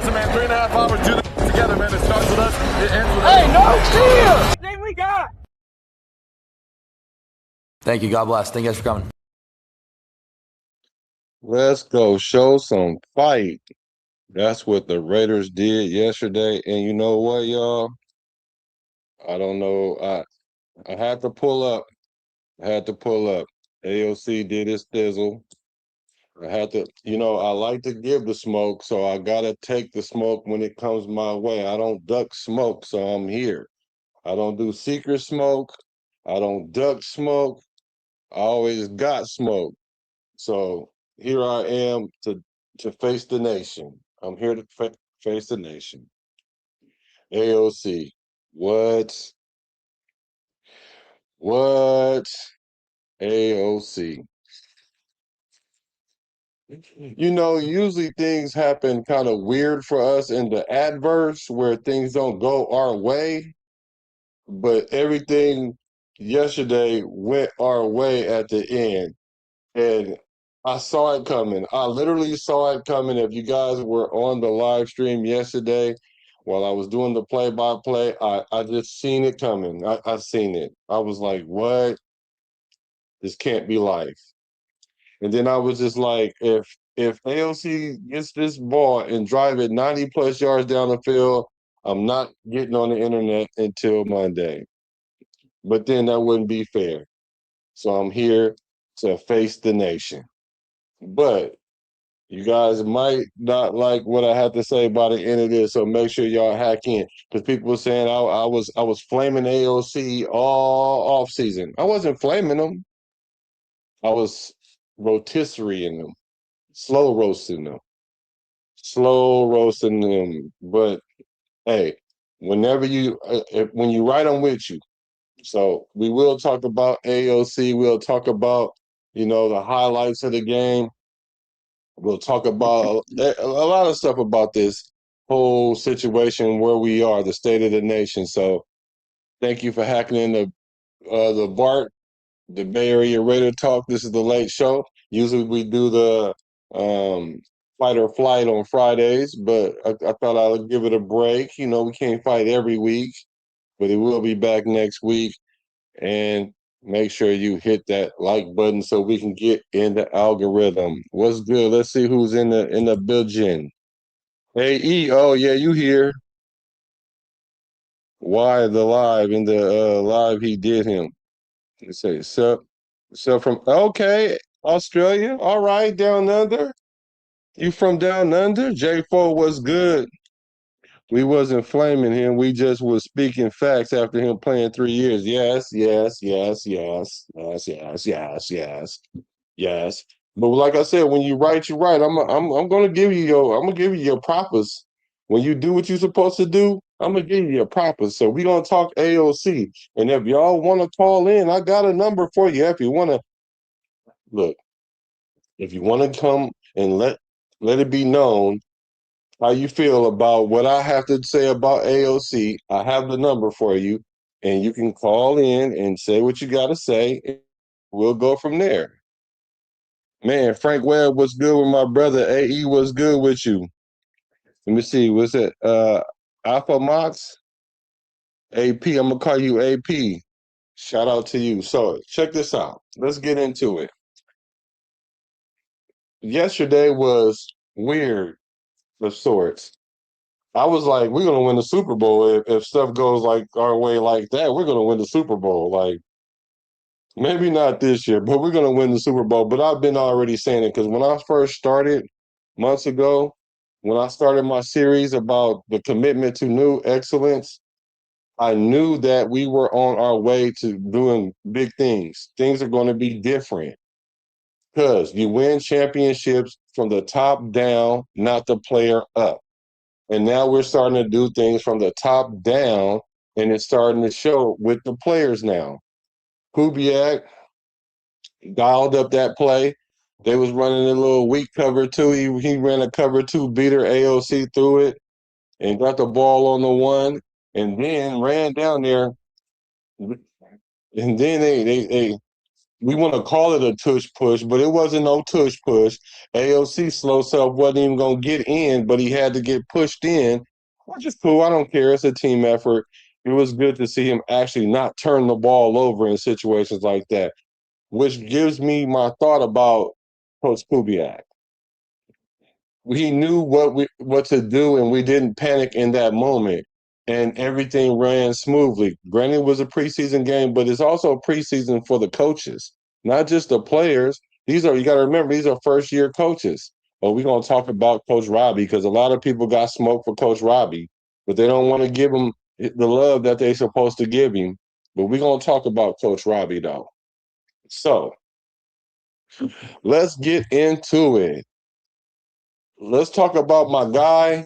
Listen, man, 3.5 hours, do this together, man. It starts with us, it ends with us. Hey, no cheers! Thing we got. Thank you. God bless. Thank you guys for coming. Let's go show some fight. That's what the Raiders did yesterday. And you know what, y'all? I don't know. I had to pull up. AOC did his thizzle. I had to, I like to give the smoke, so I gotta take the smoke when it comes my way. I don't duck smoke, so I'm here. I don't do secret smoke. I don't duck smoke. I always got smoke. So here I am to face the nation. I'm here to face the nation. AOC, what? What? AOC. Usually things happen kind of weird for us in the adverse where things don't go our way, but everything yesterday went our way at the end. And I saw it coming. I literally saw it coming. If you guys were on the live stream yesterday while I was doing the play-by-play, I just seen it coming. I seen it. I was like, what? This can't be life. And then I was just like, if AOC gets this ball and drive it 90 plus yards down the field, I'm not getting on the internet until Monday. But then that wouldn't be fair. So I'm here to face the nation. But you guys might not like what I have to say by the end of this, so make sure y'all hack in. Because people were saying I was flaming AOC all off season. I wasn't flaming them. I was rotisserieing them. Slow roasting them. But hey, when you right, I'm with you. So we will talk about AOC. We'll talk about, the highlights of the game. We'll talk about a lot of stuff about this whole situation where we are, the state of the nation. So thank you for hacking in the BART, the Bay Area Raider Talk. This is the late show. Usually we do the fight or flight on Fridays, but I thought I would give it a break. We can't fight every week, but it will be back next week. And make sure you hit that like button so we can get in the algorithm. What's good? Let's see who's in the building. Hey E, oh yeah, you here. Why the live in the live he did him. Let's say so from okay, Australia. All right, down under. You from down under? J4 was good. We wasn't flaming him. We just was speaking facts after him playing 3 years. Yes, yes, yes, yes, yes, yes, yes, yes, yes. But like I said, when you right, you right. I'm gonna give you your props. When you do what you're supposed to do, I'm gonna give you your props. So we gonna talk AOC. And if y'all wanna call in, I got a number for you. If you wanna look, if you wanna come and let it be known how you feel about what I have to say about AOC. I have the number for you, and you can call in and say what you got to say. We'll go from there. Man, Frank Webb was good with my brother. AE was good with you. Let me see. What's it? Alpha Mox? AP. I'm going to call you AP. Shout out to you. So check this out. Let's get into it. Yesterday was weird of sorts. I was like, we're gonna win the Super Bowl if stuff goes like our way like that. We're gonna win the Super Bowl. Like maybe not this year, but we're gonna win the Super Bowl. But I've been already saying it because when I first started months ago, when I started my series about the commitment to new excellence, I knew that we were on our way to doing big things. Things are going to be different because you win championships from the top down, not the player up. And now we're starting to do things from the top down, and it's starting to show with the players now. Kubiak dialed up that play. They was running a little weak cover two. He ran a cover two beater. AOC threw it and got the ball on the one, and then ran down there. And then we want to call it a tush push, but it wasn't no tush push. AOC slow self wasn't even going to get in, but he had to get pushed in, which is cool. I don't care. It's a team effort. It was good to see him actually not turn the ball over in situations like that, which gives me my thought about Coach Kubiak. He knew what to do, and we didn't panic in that moment, and everything ran smoothly. Granted, it was a preseason game, but it's also a preseason for the coaches, not just the players. You got to remember, these are first year coaches. But we're gonna talk about Coach Robbie because a lot of people got smoke for Coach Robbie, but they don't want to give him the love that they're supposed to give him. But we're gonna talk about Coach Robbie though. So let's get into it. Let's talk about my guy.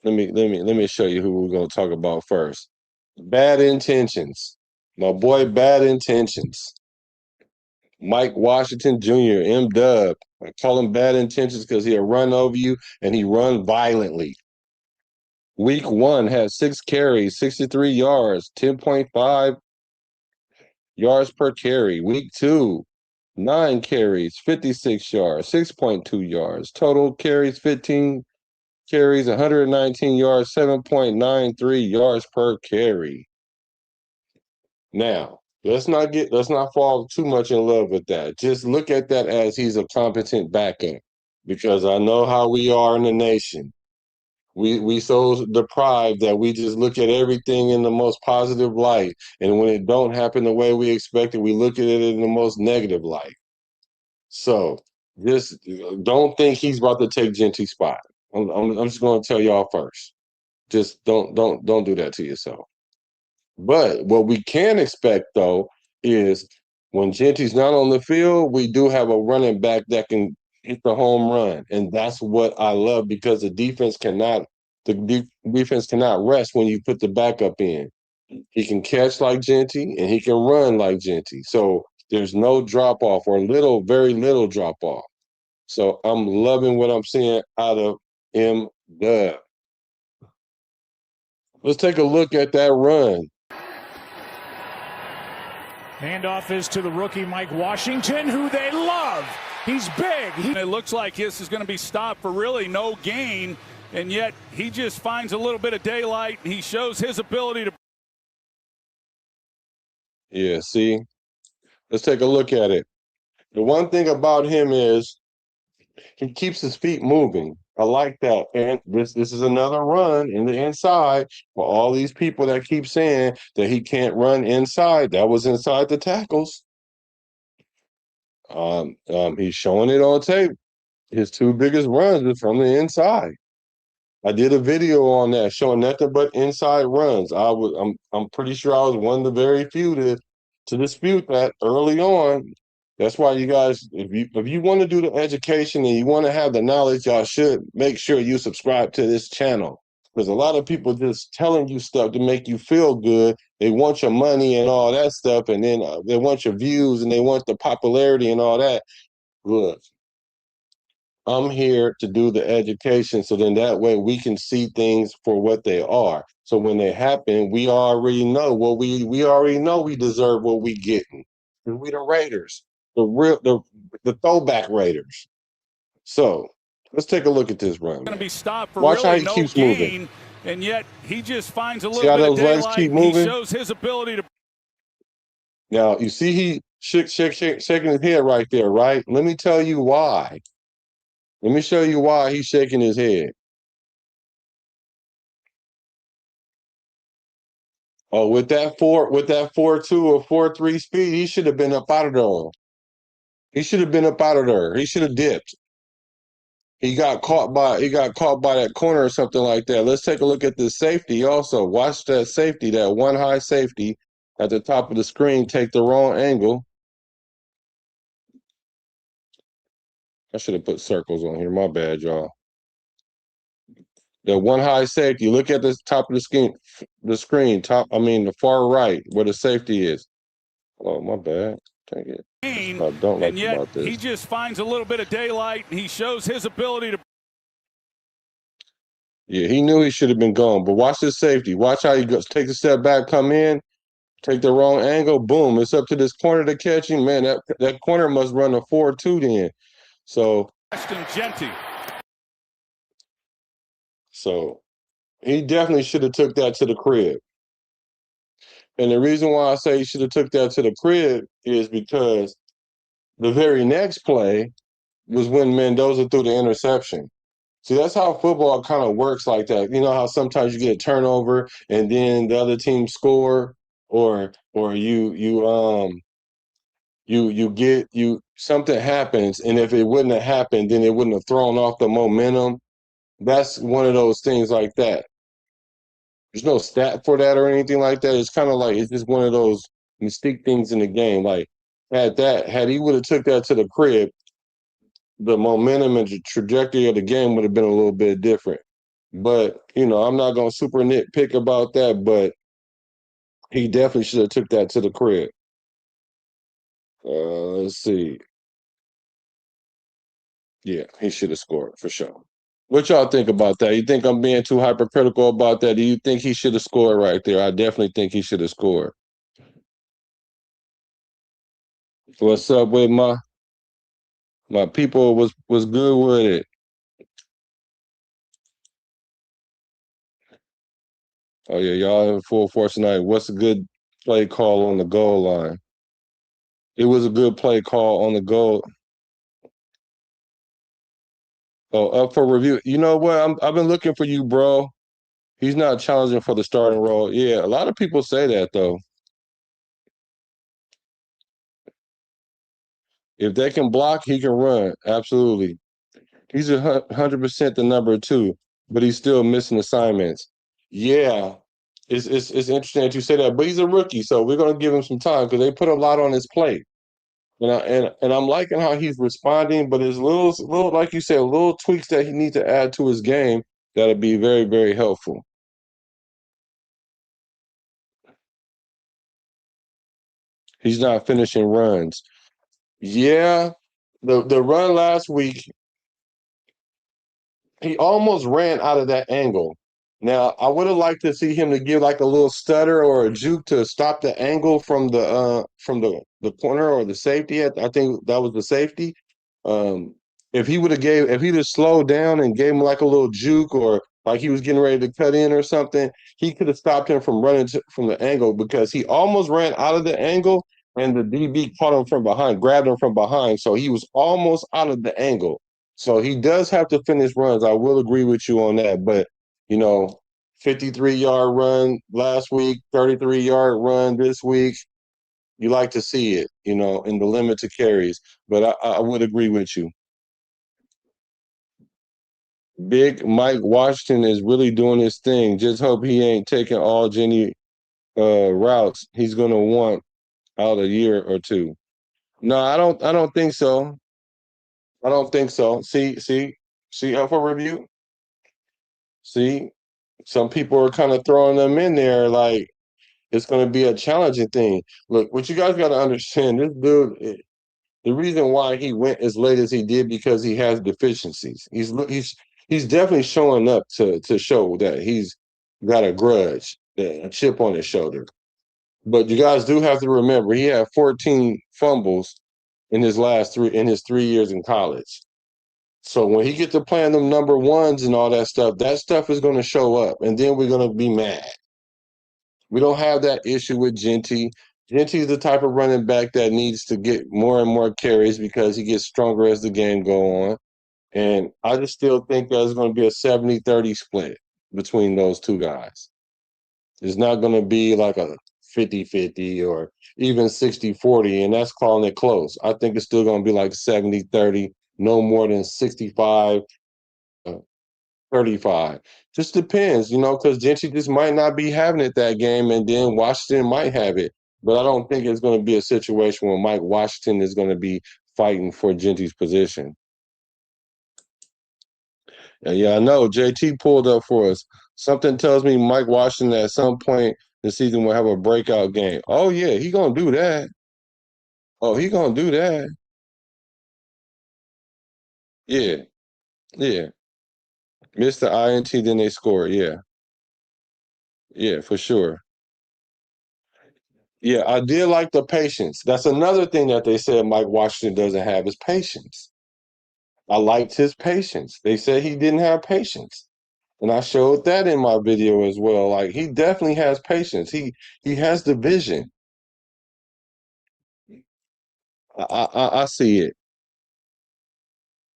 Let me show you who we're gonna talk about first. Bad intentions. My boy, bad intentions. Mike Washington Jr., M Dub. I call him bad intentions because he'll run over you and he run violently. Week 1 had 6 carries, 63 yards, 10.5 yards per carry. Week 2, 9 carries, 56 yards, 6.2 yards. Total carries, 15 carries, 119 yards, 7.93 yards per carry. Now, let's not fall too much in love with that. Just look at that as he's a competent backup, because I know how we are in the nation. We so deprived that we just look at everything in the most positive light, and when it don't happen the way we expect it, we look at it in the most negative light. So just don't think he's about to take Genty's spot. I'm just going to tell y'all first. Just don't do that to yourself. But what we can expect though is when Genty's not on the field, we do have a running back that can hit the home run, and that's what I love because defense cannot rest when you put the backup in. He can catch like Genty and he can run like Genty. So there's no drop off or very little drop off. So I'm loving what I'm seeing out of M Dub. Let's take a look at that run. Handoff is to the rookie Mike Washington, who they love. He's big. It looks like this is going to be stopped for really no gain, and yet he just finds a little bit of daylight, and he shows his ability to. Yeah, see? Let's take a look at it. The one thing about him is he keeps his feet moving. I like that. And this is another run in the inside for all these people that keep saying that he can't run inside. That was inside the tackles. He's showing it on tape. His 2 biggest runs are from the inside. I did a video on that showing nothing but inside runs. I'm pretty sure I was one of the very few to dispute that early on. That's why you guys, if you want to do the education and you want to have the knowledge, y'all should make sure you subscribe to this channel. Because a lot of people just telling you stuff to make you feel good. They want your money and all that stuff, and then they want your views and they want the popularity and all that. Look, I'm here to do the education, so then that way we can see things for what they are. So when they happen, we already know what we already know we deserve what we getting. And we the Raiders, the throwback Raiders. So let's take a look at this run. Going to be stopped for Watch really how he no keeps gain, moving. and yet he just finds a See how little bit of those legs daylight. keep And he moving? shows his ability to. Now you see he shaking his head right there, right? Let me tell you why. Let me show you why he's shaking his head. Oh, with that 4.2 or 4.3 speed, he should have been up out of there. He should have been up out of there. He should have dipped. He got caught by that corner or something like that. Let's take a look at the safety also. Watch that safety, that one high safety at the top of the screen take the wrong angle. I should have put circles on here. My bad, y'all. The one high safety. Look at the top of the screen. The far right where the safety is. Oh, my bad. Dang it. I don't like And yet about this. he just finds a little bit of daylight, and he shows his ability to. Yeah, he knew he should have been gone. But watch this safety. Watch how he goes, take a step back, come in. Take the wrong angle, boom, it's up to this corner to catch him. Man, that corner must run a 4-2 then. So he definitely should have took that to the crib. And the reason why I say he should have took that to the crib is because the very next play was when Mendoza threw the interception. See, that's how football kind of works like that. You know how sometimes you get a turnover and then the other team score, or you something happens, and if it wouldn't have happened, then it wouldn't have thrown off the momentum. That's one of those things like that. There's no stat for that or anything like that. It's kind of like it's just one of those mystique things in the game. Like had he would have took that to the crib, the momentum and the trajectory of the game would have been a little bit different. But I'm not gonna super nitpick about that, but he definitely should have took that to the crib. Let's see. Yeah, he should have scored for sure. What y'all think about that? You think I'm being too hypercritical about that? Do you think he should have scored right there? I definitely think he should have scored. What's up with my people? Was good with it. Oh yeah, y'all in full force tonight. What's a good play call on the goal line? It was a good play call on the goal. Oh, up for review. You know what? I've been looking for you, bro. He's not challenging for the starting role. Yeah, a lot of people say that though. If they can block, he can run. Absolutely. He's 100% the number two, but he's still missing assignments. Yeah, it's interesting that you say that, but he's a rookie, so we're gonna give him some time because they put a lot on his plate. And I'm liking how he's responding, but there's little like you said, little tweaks that he needs to add to his game that'll be very, very helpful. He's not finishing runs. Yeah, the run last week, he almost ran out of that angle. Now, I would have liked to see him to give like a little stutter or a juke to stop the angle from the corner or the safety. I think that was the safety. Um, if he'd have slowed down and gave him like a little juke or like he was getting ready to cut in or something, he could have stopped him from running from the angle because he almost ran out of the angle and the DB caught him from behind, grabbed him from behind, so he was almost out of the angle. So he does have to finish runs. I will agree with you on that. But, you know, 53-yard run last week, 33-yard run this week. You like to see it, in the limit to carries. But I would agree with you. Big Mike Washington is really doing his thing. Just hope he ain't taking all Jenny routes he's gonna want out a year or two. No, I don't think so. I don't think so. See up for review. See, some people are kind of throwing them in there like it's going to be a challenging thing. Look, what you guys got to understand, this dude, the reason why he went as late as he did because he has deficiencies. He's definitely showing up to show that he's got a grudge, a chip on his shoulder. But you guys do have to remember he had 14 fumbles in his 3 years in college. So when he gets to playing them number ones and all that stuff is going to show up, and then we're going to be mad. We don't have that issue with Genty. Genty is the type of running back that needs to get more and more carries because he gets stronger as the game go on. And I just still think there's going to be a 70-30 split between those two guys. It's not going to be like a 50-50 or even 60-40, and that's calling it close. I think it's still going to be like 70-30, no more than 65 35. Just depends, because Gentry just might not be having it that game, and then Washington might have it. But I don't think it's going to be a situation where Mike Washington is going to be fighting for Gentry's position. And yeah, I know JT pulled up for us. Something tells me Mike Washington at some point this season will have a breakout game. Oh yeah, he gonna do that. Oh, he gonna do that. Yeah, yeah. Missed the INT, then they score. Yeah, yeah, for sure. Yeah, I did like the patience. That's another thing that they said Mike Washington doesn't have is patience. I liked his patience. They said he didn't have patience. And I showed that in my video as well. Like he definitely has patience. He has the vision. I see it.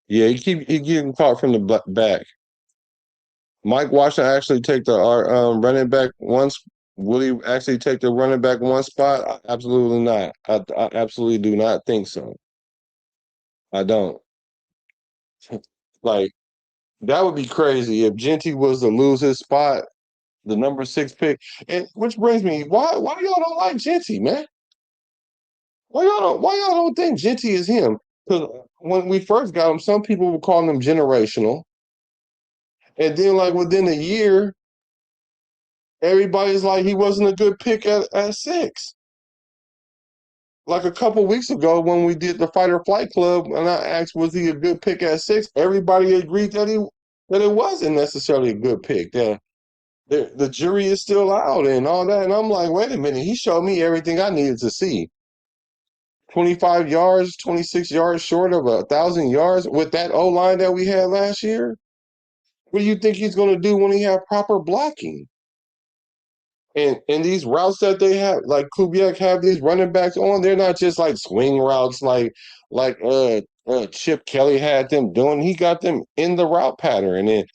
Yeah, he getting caught from the back. Mike Washington actually take the running back once. Will he actually take the running back one spot? Absolutely not. I absolutely do not think so. I don't. Like that would be crazy if Genty was to lose his spot, the number 6 pick. And which brings me, why y'all don't like Genty, man? Why y'all don't think Genty is him? Because when we first got him, some people were calling him generational. And then like within a year, everybody's like he wasn't a good pick at 6. Like a couple weeks ago when we did the Fight or Flight Club, and I asked was he a good pick at 6, everybody agreed that it wasn't necessarily a good pick. That the jury is still out and all that. And I'm like, wait a minute, he showed me everything I needed to see. 25 yards, 26 yards short of 1,000 yards with that O line that we had last year. What do you think he's going to do when he have proper blocking? And these routes that they have, like Kubiak have these running backs on, they're not just like swing routes like Chip Kelly had them doing. He got them in the route pattern. And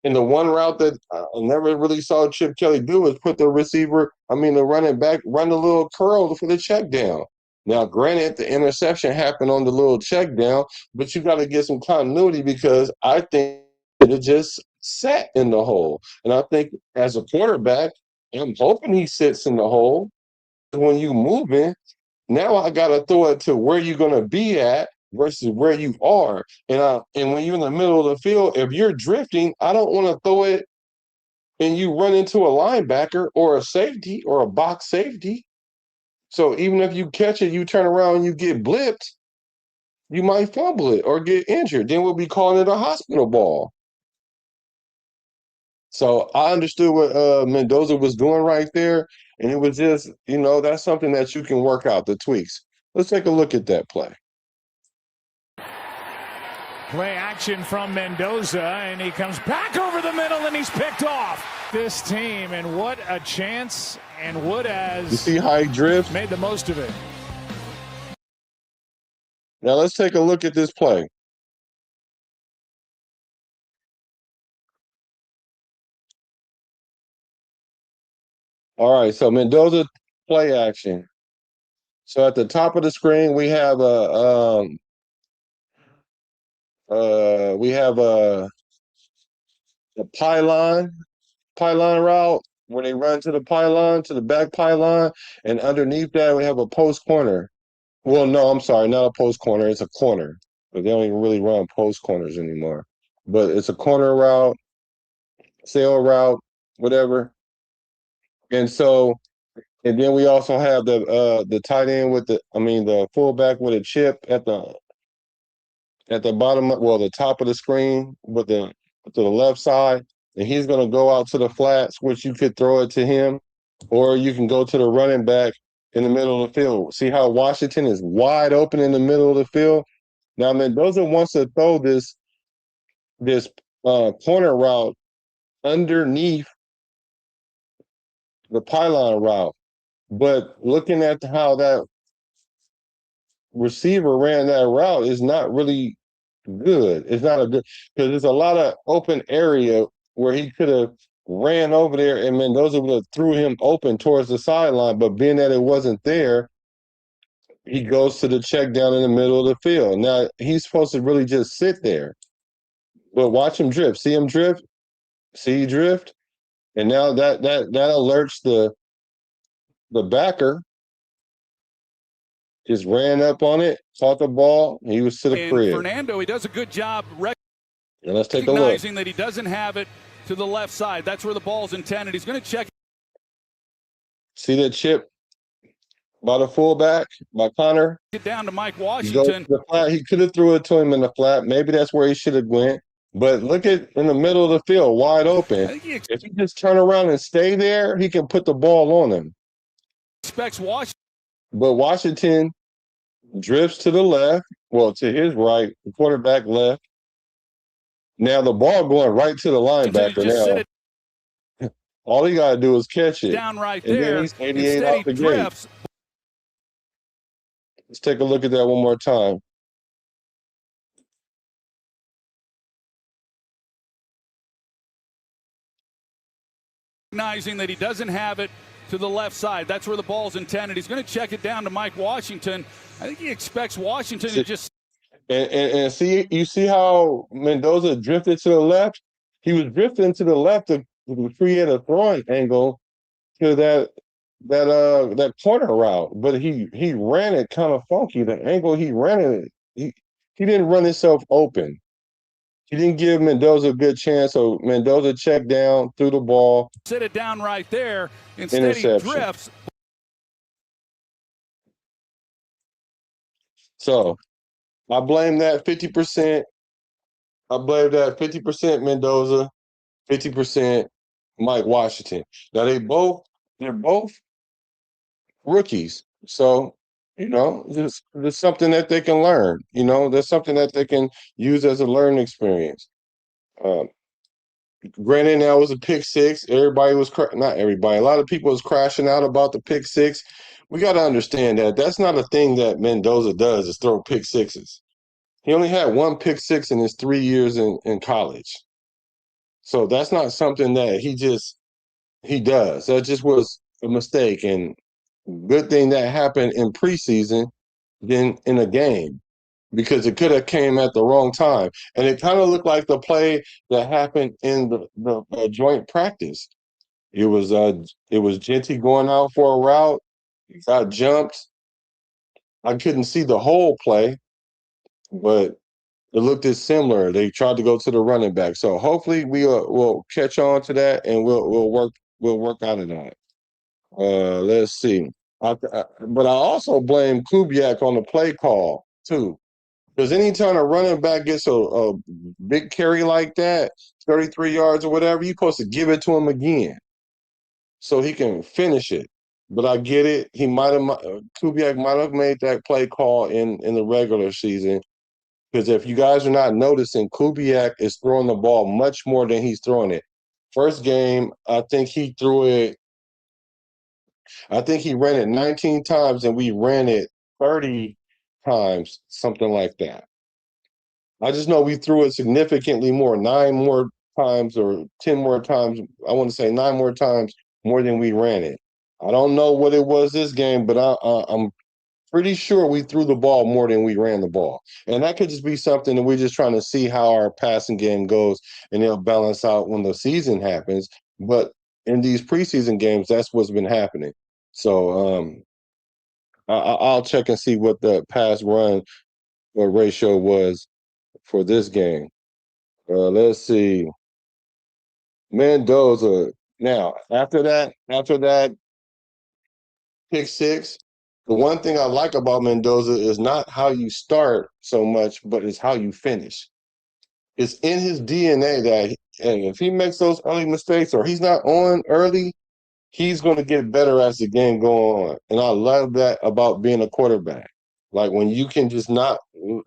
in the one route that I never really saw Chip Kelly do is put the running back, run a little curl for the check down. Now, granted, the interception happened on the little check down, but you got to get some continuity because I think it just sat in the hole. And I think as a quarterback, I'm hoping he sits in the hole. When you moving, now I got to throw it to where you're going to be at versus where you are. And when you're in the middle of the field, if you're drifting, I don't want to throw it and you run into a linebacker or a safety or a box safety. So even if you catch it, you turn around and you get blipped, you might fumble it or get injured. Then we'll be calling it a hospital ball. So I understood what Mendoza was doing right there. And it was just, that's something that you can work out, the tweaks. Let's take a look at that play. Play action from Mendoza, and he comes back over the middle, and he's picked off. This team, and what a chance, and Woodaz, you see how he drifts? Made the most of it. Now let's take a look at this play. All right, so Mendoza play action. So at the top of the screen, we have a pylon route where they run to the pylon, to the back pylon, and underneath that we have a post corner. Well, no, I'm sorry, not a post corner, it's a corner. But they don't even really run post corners anymore. But it's a corner route, sail route, whatever. And then we also have the tight end with the fullback with a chip at the bottom, the top of the screen to the left side, and he's going to go out to the flats, which you could throw it to him, or you can go to the running back in the middle of the field. See how Washington is wide open in the middle of the field? Now Mendoza wants to throw this corner route underneath the pylon route, but looking at how that receiver ran that route is not really good. It's not a good, because there's a lot of open area where he could have ran over there and Mendoza would have threw him open towards the sideline, but being that it wasn't there, he goes to the check down in the middle of the field. Now he's supposed to really just sit there, but watch him drift. See him drift. See drift, and now that alerts the backer. Just ran up on it, caught the ball, and he was to the crib. Fernando, he does a good job and let's take a look. Recognizing that he doesn't have it to the left side. That's where the ball's intended. He's going to check. See that chip by the fullback, by Connor? Get down to Mike Washington. The flat. He could have threw it to him in the flat. Maybe that's where he should have went. But look at in the middle of the field, wide open. If he just turn around and stay there, he can put the ball on him. expects Washington. But Washington drifts to the left, well, to his right, the quarterback left. Now the ball going right to the linebacker Just sit now. it All he got to do is catch it. down right And there. then he's 88 Instead, out he the gate. drifts. Let's take a look at that one more time. Recognizing that he doesn't have it to the left side. That's where the ball's intended. He's going to check it down to Mike Washington. I think he expects Washington to just. And see, you see how Mendoza drifted to the left? He was drifting to the left to create a throwing angle to that corner route, but he ran it kind of funky. The angle he ran it, he didn't run himself open. He didn't give Mendoza a good chance, so Mendoza checked down, threw the ball. Sit it down right there. Instead, he drifts. So I blame that 50%. I blame that 50% Mendoza, 50% Mike Washington. Now they're both rookies. So, there's something that they can learn. There's something that they can use as a learning experience. Granted, that was a pick six. Everybody was not everybody. A lot of people was crashing out about the pick six. We got to understand that that's not a thing that Mendoza does, is throw pick sixes. He only had one pick six in his 3 years in college. So that's not something that he does. That just was a mistake. And good thing that happened in preseason than in a game, because it could have came at the wrong time. And it kind of looked like the play that happened in the joint practice. It was Genty going out for a route. He got jumped. I couldn't see the whole play, but it looked as similar. They tried to go to the running back. So hopefully we'll catch on to that, and we'll work out of that. Let's see. But I also blame Kubiak on the play call too. Because anytime a running back gets a big carry like that, 33 yards or whatever, you're supposed to give it to him again so he can finish it. But I get it. Kubiak might have made that play call in the regular season, because if you guys are not noticing, Kubiak is throwing the ball much more than he's throwing it. First game, I think he ran it 19 times and we ran it 30 times, something like that. I just know we threw it significantly more, 9 more times or 10 more times. I want to say 9 more times more than we ran it. I don't know what it was this game, but I'm pretty sure we threw the ball more than we ran the ball. And that could just be something that we're just trying to see how our passing game goes, and it'll balance out when the season happens. But in these preseason games, that's what's been happening. So I'll check and see what the pass run ratio was for this game. Let's see. Mendoza. Now, after that pick six, the one thing I like about Mendoza is not how you start so much, but it's how you finish. It's in his DNA that if he makes those early mistakes or he's not on early, he's going to get better as the game goes on. And I love that about being a quarterback. Like when you can just not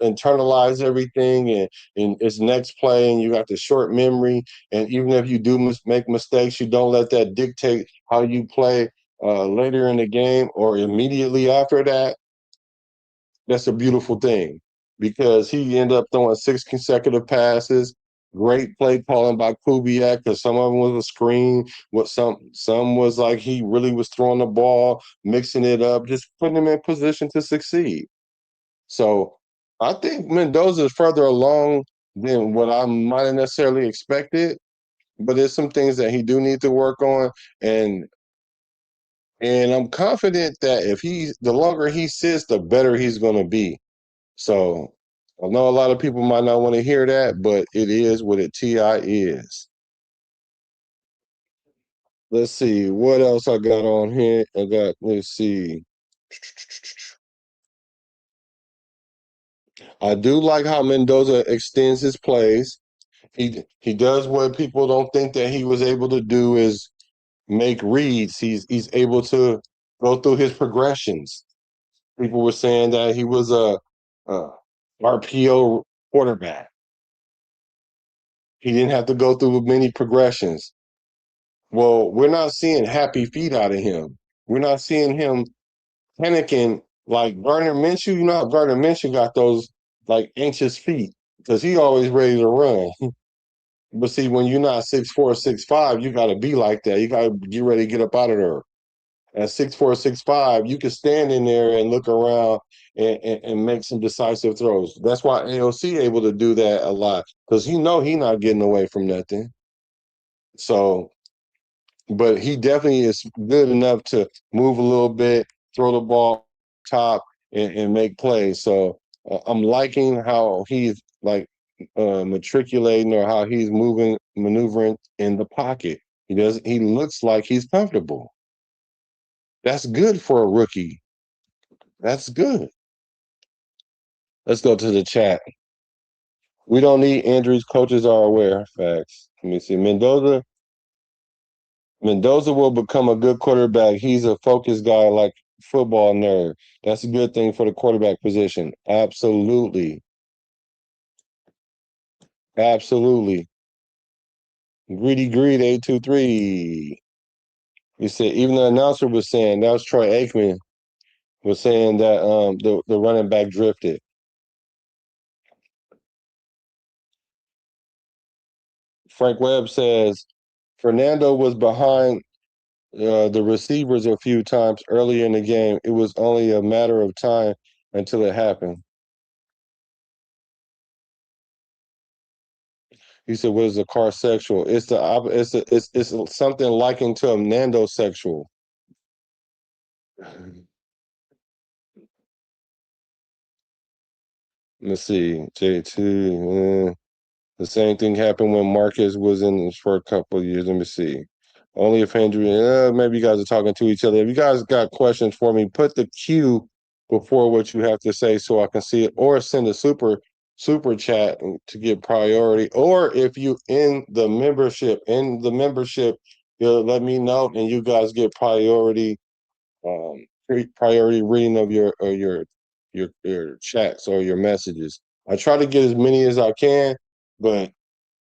internalize everything and it's next play, and you got the short memory. And even if you do make mistakes, you don't let that dictate how you play later in the game or immediately after that. That's a beautiful thing, because he ended up throwing 6 consecutive passes. Great play calling by Kubiak, because some of them was a screen. Some was like he really was throwing the ball, mixing it up, just putting him in position to succeed. So I think Mendoza is further along than what I might have necessarily expected, but there's some things that he do need to work on, and I'm confident that the longer he sits, the better he's going to be. So I know a lot of people might not want to hear that, but it is what it TI is. Let's see what else I got on here. Let's see. I do like how Mendoza extends his plays. He does what people don't think that he was able to do, is make reads. He's able to go through his progressions. People were saying that he was a RPO quarterback. He didn't have to go through many progressions. Well, we're not seeing happy feet out of him. We're not seeing him panicking like Gardner Minshew. You know how Gardner Minshew got those like anxious feet because he always ready to run. But see, when you're not 6'4", 6'5", you got to be like that. You got to get ready to get up out of there. At 6'4", 6'5", you can stand in there and look around and make some decisive throws. That's why AOC able to do that a lot because he not getting away from nothing. So, but he definitely is good enough to move a little bit, throw the ball top, and make plays. So I'm liking how he's like matriculating or how he's maneuvering in the pocket. He looks like he's comfortable. That's good for a rookie. That's good. Let's go to the chat. We don't need injuries. Coaches are aware. Facts. Let me see. Mendoza will become a good quarterback. He's a focused guy like football nerd. That's a good thing for the quarterback position. Absolutely. Absolutely. Greedy Greed 823. You said even the announcer was saying that was Troy Aikman was saying that the running back drifted. Frank Webb says Fernando was behind the receivers a few times earlier in the game. It was only a matter of time until it happened. He said, "What is a car sexual? It's it's something likened to a nandosexual." Let's see, J2. The same thing happened when Marcus was in this for a couple of years. Let me see. Only if Andrew, maybe you guys are talking to each other. If you guys got questions for me, put the Q before what you have to say so I can see it, or send a super chat to get priority. Or if you in the membership, you'll let me know and you guys get priority priority reading of your chats or your messages. I try to get as many as I can, but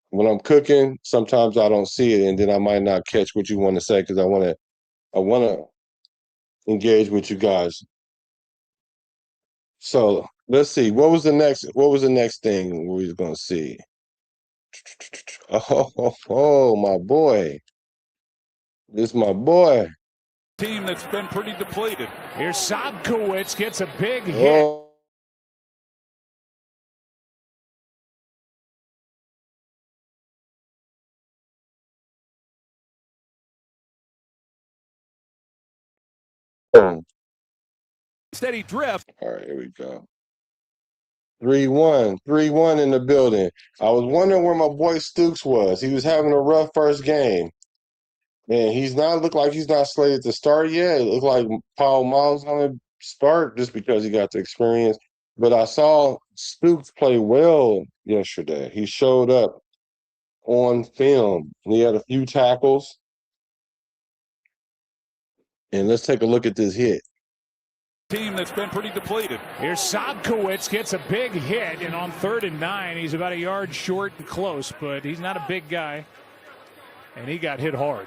when I'm cooking, sometimes I don't see it, and then I might not catch what you want to say because I want to engage with you guys. So let's see. What was the next thing we was gonna see? Oh, my boy. This my boy. Team that's been pretty depleted. Here's Sobkowitz, gets a big hit. Oh. Steady drift. All right, here we go. 3-1. 3-1 in the building. I was wondering where my boy Stooks was. He was having a rough first game. And look like he's not slated to start yet. It looked like Paul Miles on to start just because he got the experience. But I saw Stooks play well yesterday. He showed up on film. He had a few tackles. And let's take a look at this hit. Team that's been pretty depleted. Here's Sobkowitz, gets a big hit, and on 3rd and 9, he's about a yard short and close, but he's not a big guy, and he got hit hard.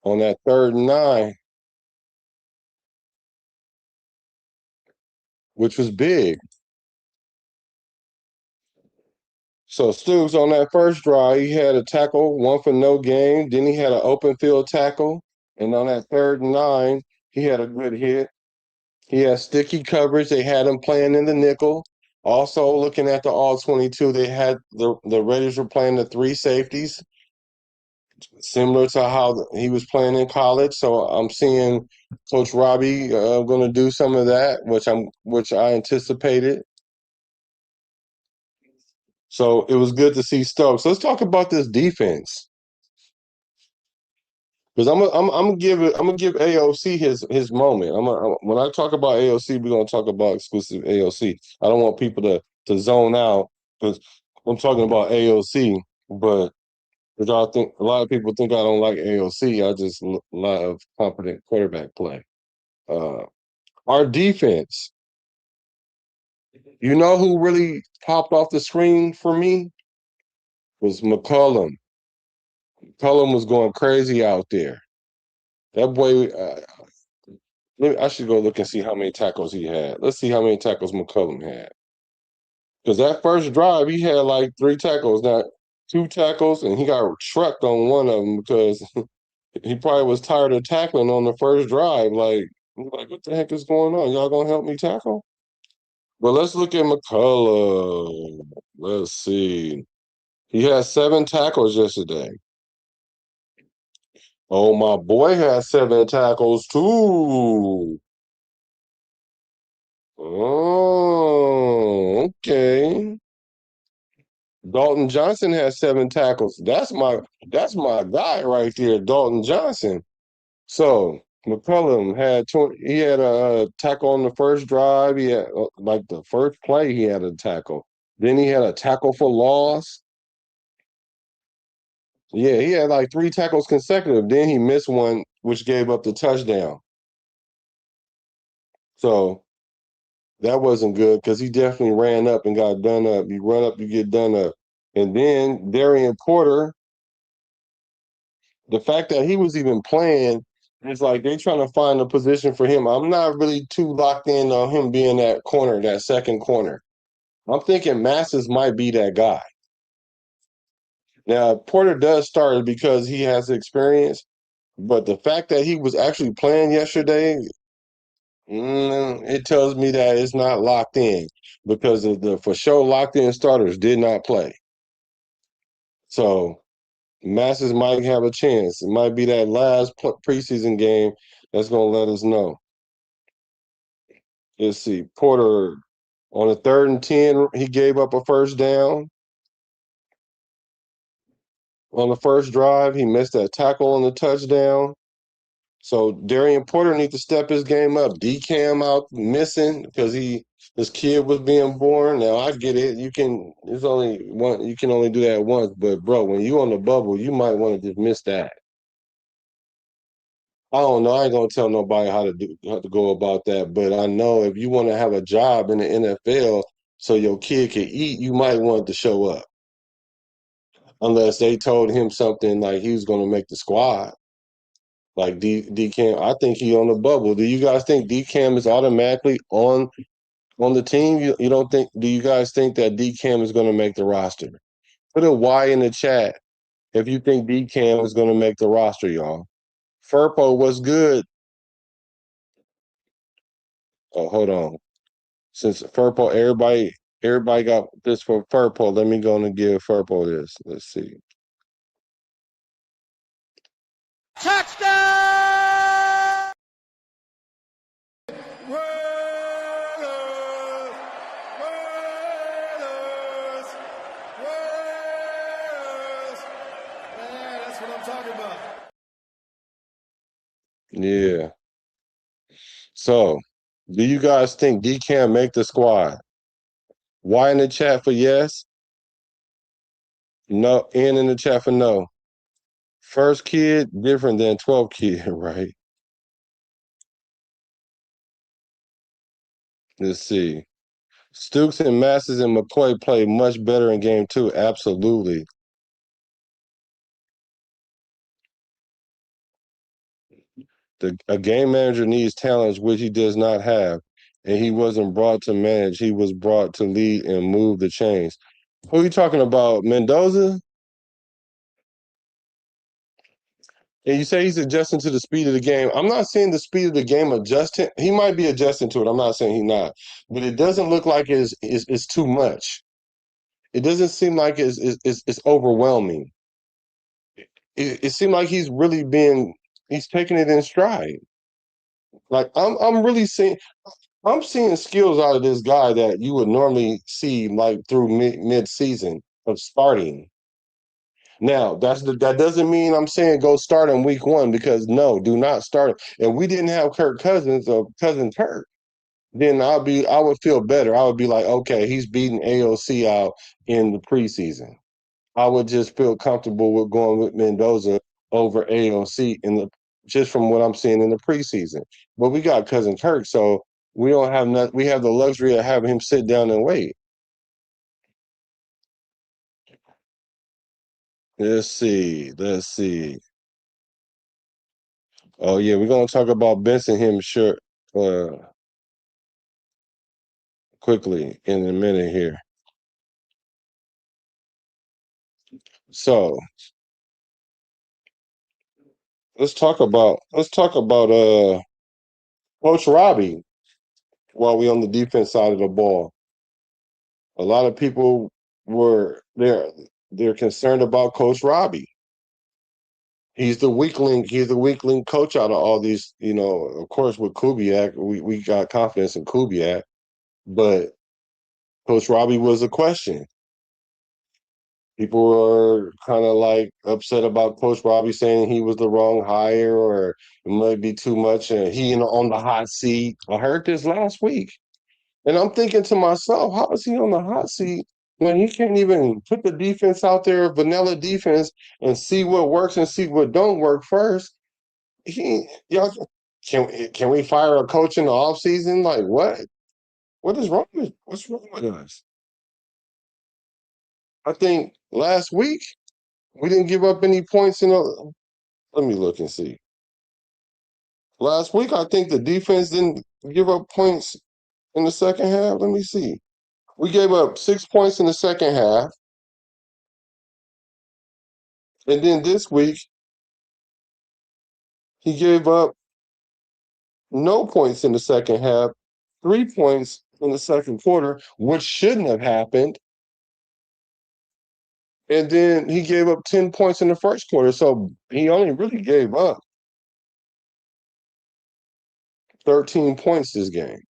On that 3rd and 9, which was big. So Stooks on that first drive, he had a tackle, one for no gain. Then he had an open field tackle. And on that 3rd and 9, he had a good hit. He had sticky coverage. They had him playing in the nickel. Also, looking at the all-22, they had the Raiders were playing the 3 safeties, similar to how he was playing in college. So I'm seeing Coach Robbie going to do some of that, which I anticipated. So it was good to see Stokes. Let's talk about this defense. Because I'm gonna give AOC his moment. When I talk about AOC, we're gonna talk about exclusive AOC. I don't want people to zone out because I'm talking about AOC. But Because I think a lot of people think I don't like AOC. I just love competent quarterback play. Uh, our defense, you know who really popped off the screen for me was McCollum. McCollum was going crazy out there. That boy, I should go look and see how many tackles he had. Let's see how many tackles McCollum had. Because that first drive, he had like 3 tackles, not 2 tackles, and he got trucked on one of them because he probably was tired of tackling on the first drive. Like, what the heck is going on? Y'all gonna help me tackle? But let's look at McCullough. Let's see. He had 7 tackles yesterday. Oh, my boy had 7 tackles too. Oh, okay. Dalton Johnson has 7 tackles. That's my guy right there, Dalton Johnson. So McCullum had 20, he had a tackle on the first drive. He had like the first play he had a tackle. Then he had a tackle for loss. Yeah, he had like 3 tackles consecutive. Then he missed one, which gave up the touchdown. So that wasn't good because he definitely ran up and got done up. You run up, you get done up. And then Darian Porter, the fact that he was even playing, it's like they trying to find a position for him. I'm not really too locked in on him being that corner, that second corner. I'm thinking Masses might be that guy. Now, Porter does start because he has experience, but the fact that he was actually playing yesterday, it tells me that it's not locked in because of the for sure locked in starters did not play. So Masses might have a chance. It might be that last preseason game that's going to let us know. Let's see. Porter on a 3rd and 10, he gave up a first down. On the first drive, he missed that tackle on the touchdown. So Darian Porter needs to step his game up. DCAM out missing because his kid was being born. Now I get it. You can only do that once, but bro, when you on the bubble, you might want to just miss that. I don't know. I ain't gonna tell nobody how to go about that, but I know if you want to have a job in the NFL so your kid can eat, you might want to show up. Unless they told him something like he was gonna make the squad. Like DCAM, I think he on the bubble. Do you guys think DCAM is automatically on the team? You don't think? Do you guys think that DCAM is gonna make the roster? Put a Y in the chat if you think DCAM is gonna make the roster, y'all. Furpo, what's good? Oh, hold on. Since Furpo, everybody got this for Furpo. Let me go and give Furpo this. Let's see. Touchdown! Yeah, that's what I'm talking about. Yeah. So, do you guys think DCAM make the squad? Y in the chat for yes. No, N in the chat for no. First kid different than 12th kid, right? Let's see. Stooks and Masters and McCoy played much better in game 2. Absolutely. A game manager needs talents which he does not have, and he wasn't brought to manage. He was brought to lead and move the chains. Who are you talking about, Mendoza? And you say he's adjusting to the speed of the game. I'm not saying the speed of the game adjusting. He might be adjusting to it. I'm not saying he's not, but it doesn't look like it's too much. It doesn't seem like it's overwhelming. It seemed like he's taking it in stride. Like I'm seeing skills out of this guy that you would normally see like through mid season of starting. Now that doesn't mean I'm saying go start in week 1 because no, do not start. If we didn't have Kirk Cousins or Cousins hurt, then I would feel better. I would be like, okay, he's beating AOC out in the preseason. I would just feel comfortable with going with Mendoza over AOC just from what I'm seeing in the preseason. But we got cousin Kirk, so we don't have not we have the luxury of having him sit down and wait. Let's see. Let's see. Oh yeah, we're gonna talk about Benson him sure uh quickly in a minute here. So let's talk about Coach Robbie while we on the defense side of the ball. A lot of people they're concerned about Coach Robbie. He's the weakling. He's the weakling coach out of all these. Of course, with Kubiak, we got confidence in Kubiak, but Coach Robbie was a question. People are kind of like upset about Coach Robbie saying he was the wrong hire or it might be too much, and he on the hot seat. I heard this last week. And I'm thinking to myself, how is he on the hot seat when he can't even put the defense out there, vanilla defense, and see what works and see what don't work first? Y'all can we fire a coach in the offseason? Like what? What's wrong with us? I think last week we didn't give up any points in the let me look and see. Last week I think the defense didn't give up points in the second half. Let me see. We gave up 6 points in the second half. And then this week, he gave up no points in the second half, 3 points in the second quarter, which shouldn't have happened. And then he gave up 10 points in the first quarter. So he only really gave up 13 points this game.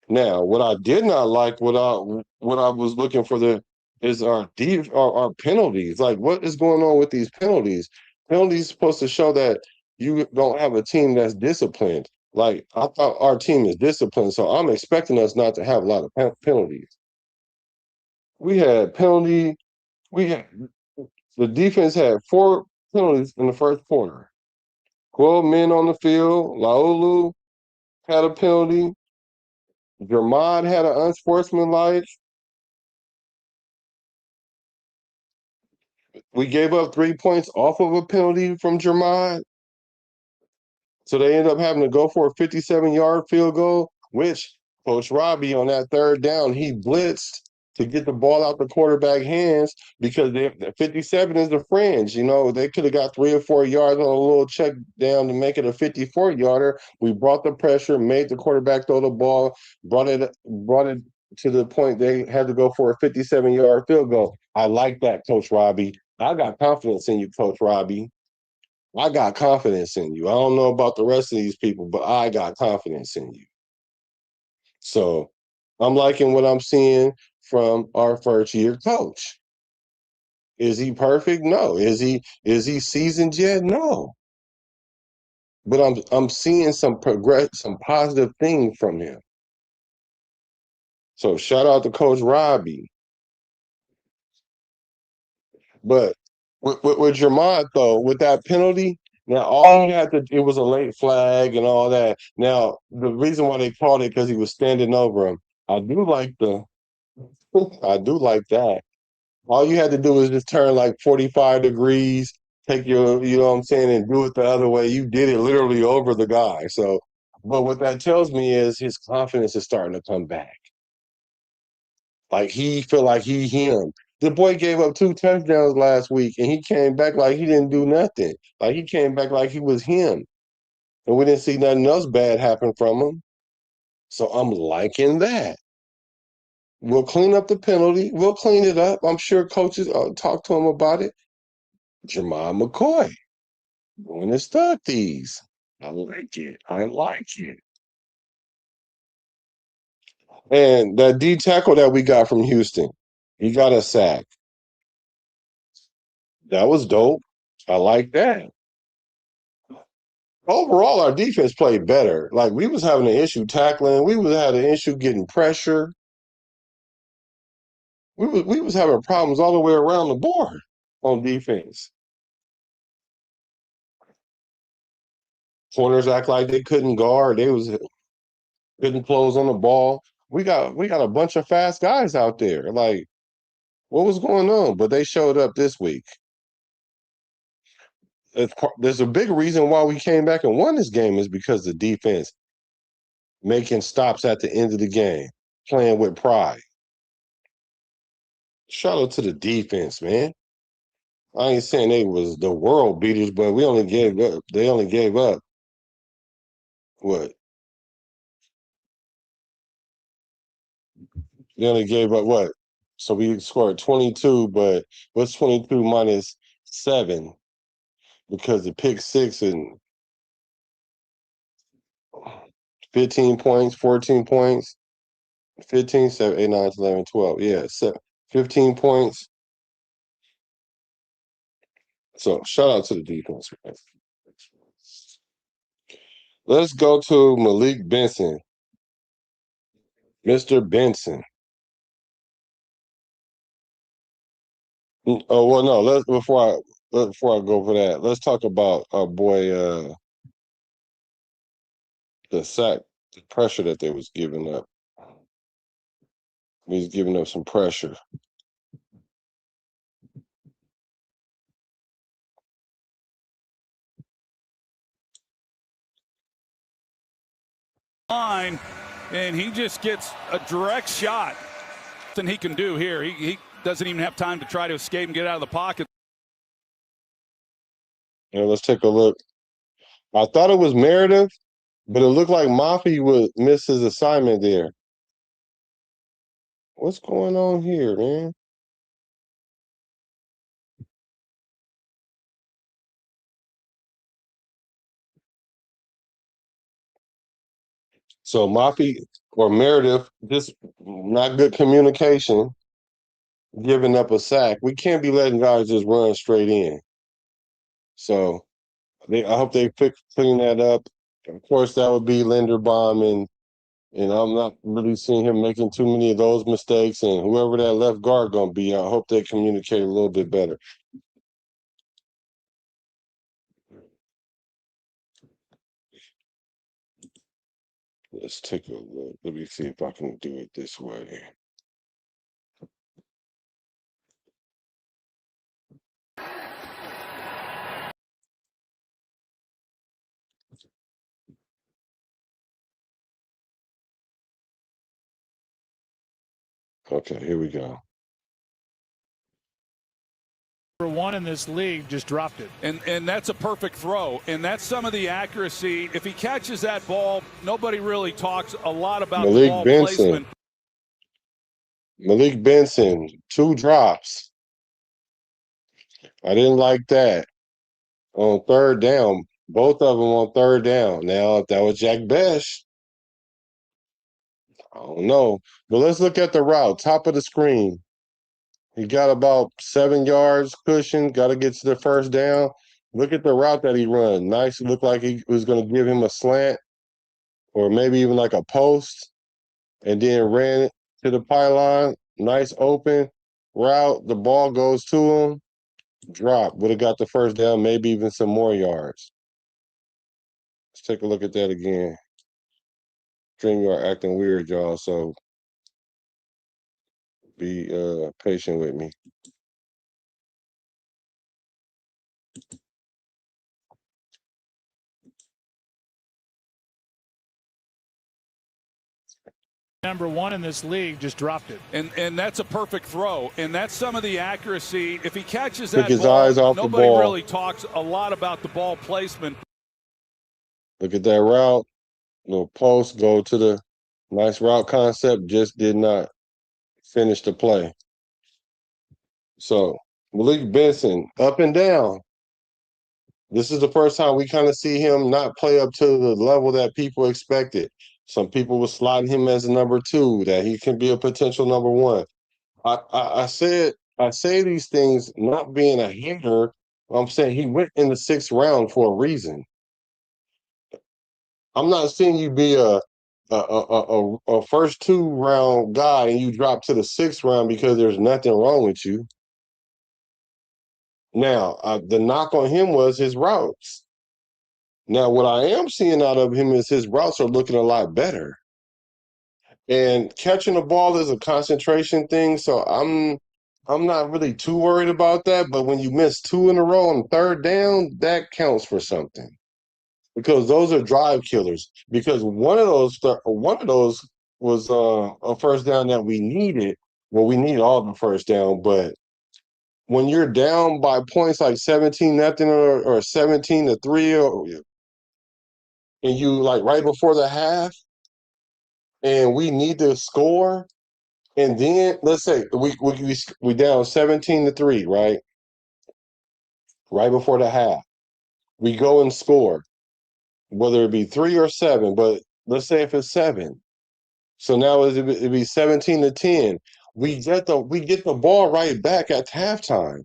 Now, what I did not like, what I was looking for is our penalties. Like, what is going on with these penalties? Penalties supposed to show that you don't have a team that's disciplined. Like, I thought our team is disciplined, so I'm expecting us not to have a lot of penalties. We had penalty. We had the defense had 4 penalties in the first quarter. 12 men on the field. Laulu had a penalty. Jermad had an unsportsmanlike. We gave up 3 points off of a penalty from Jermad. So they ended up having to go for a 57-yard field goal, which Coach Robbie on that third down, he blitzed to get the ball out the quarterback hands because 57 is the fringe. They could have got 3 or 4 yards on a little check down to make it a 54-yarder. We brought the pressure, made the quarterback throw the ball, brought it to the point they had to go for a 57-yard field goal. I like that, Coach Robbie. I got confidence in you, Coach Robbie. I got confidence in you. I don't know about the rest of these people, but I got confidence in you. So I'm liking what I'm seeing from our first year coach. Is he perfect? No. Is he seasoned yet? No. But I'm seeing some some positive things from him. So shout out to Coach Robbie. But with Jermod though, with that penalty, now all he had to it was a late flag and all that. Now the reason why they called it because he was standing over him. I do like the I do like that. All you had to do was just turn like 45 degrees, take your, you know what I'm saying, and do it the other way. You did it literally over the guy. So, but what that tells me is his confidence is starting to come back. Like he feel like he him. The boy gave up 2 touchdowns last week, and he came back like he didn't do nothing. Like he came back like he was him, and we didn't see nothing else bad happen from him. So I'm liking that. We'll clean up the penalty. We'll clean it up. I'm sure coaches talk to him about it. Jamal McCoy doing his these. I like it. I like it. And that D tackle that we got from Houston, he got a sack. That was dope. I like that. Overall, our defense played better. Like we was having an issue tackling. We was having an issue getting pressure. we was having problems all the way around the board on defense. Corners act like they couldn't guard. They couldn't close on the ball. We got a bunch of fast guys out there. Like, what was going on? But they showed up this week. There's a big reason why we came back and won this game is because the defense making stops at the end of the game, playing with pride. Shout out to the defense, man. I ain't saying they was the world beaters, but we only gave up. They only gave up what? They only gave up what? So we scored 22, but what's 22 minus 7? Because the pick 6 and 15 points, 14 points, 15, 7, 8, 9, 11, 12. Yeah, 15 points. So shout out to the defense, man. Let's go to Malik Benson. Mr. Benson. Oh well, no. Let's before I go for that, let's talk about our boy the sack, the pressure that they was giving up. He's giving up some pressure. Line, and he just gets a direct shot. Nothing he can do here. He doesn't even have time to try to escape and get out of the pocket. Yeah, let's take a look. I thought it was Meredith, but it looked like Mafi would miss his assignment there. What's going on here, man? So Mafi or Meredith, just not good communication, giving up a sack. We can't be letting guys just run straight in. So I hope they clean that up. Of course, that would be Linderbaum, and I'm not really seeing him making too many of those mistakes. And whoever that left guard gonna be, I hope they communicate a little bit better. Let's take a look. Let me see if I can do it this way. Okay, here we go. Number 1 in this league just dropped it. And that's a perfect throw. And that's some of the accuracy. If he catches that ball, nobody really talks a lot about the ball placement. Malik Benson, 2 drops. I didn't like that. On 3rd down, both of them on 3rd down. Now, if that was Jack Besh, I don't know. But let's look at the route. Top of the screen. He got about 7 yards cushion. Got to get to the 1st down. Look at the route that he run. Nice. Looked like he was going to give him a slant or maybe even like a post, and then ran it to the pylon. Nice open route. The ball goes to him. Drop. Would have got the 1st down, maybe even some more yards. Let's take a look at that again. StreamYard acting weird, y'all, so be patient with me. Number 1 in this league just dropped it. And that's a perfect throw. And that's some of the accuracy. If he catches Took that his ball, eyes off the nobody ball. really talks a lot about the ball placement. Look at that route. Little post, go to the nice route concept, just did not finish the play. So Malik Benson, up and down. This is the first time we kind of see him not play up to the level that people expected. Some people were slotting him as a number 2, that he can be a potential number 1. I say these things not being a hater. I'm saying he went in the 6th round for a reason. I'm not seeing you be a a first 2 round guy and you drop to the 6th round because there's nothing wrong with you. Now, the knock on him was his routes. Now, what I am seeing out of him is his routes are looking a lot better. And catching the ball is a concentration thing, so I'm not really too worried about that. But when you miss 2 in a row on 3rd down, that counts for something because those are drive killers. Because one of those was a first down that we needed. Well, we need all the first down, but when you're down by points like 17-0 or 17-3, and you like right before the half, and we need to score. And then let's say we down 17-3, right? Right before the half. We go and score, whether it be 3 or 7, but let's say if it's 7. So now it'd be 17-10. We get the ball right back at halftime.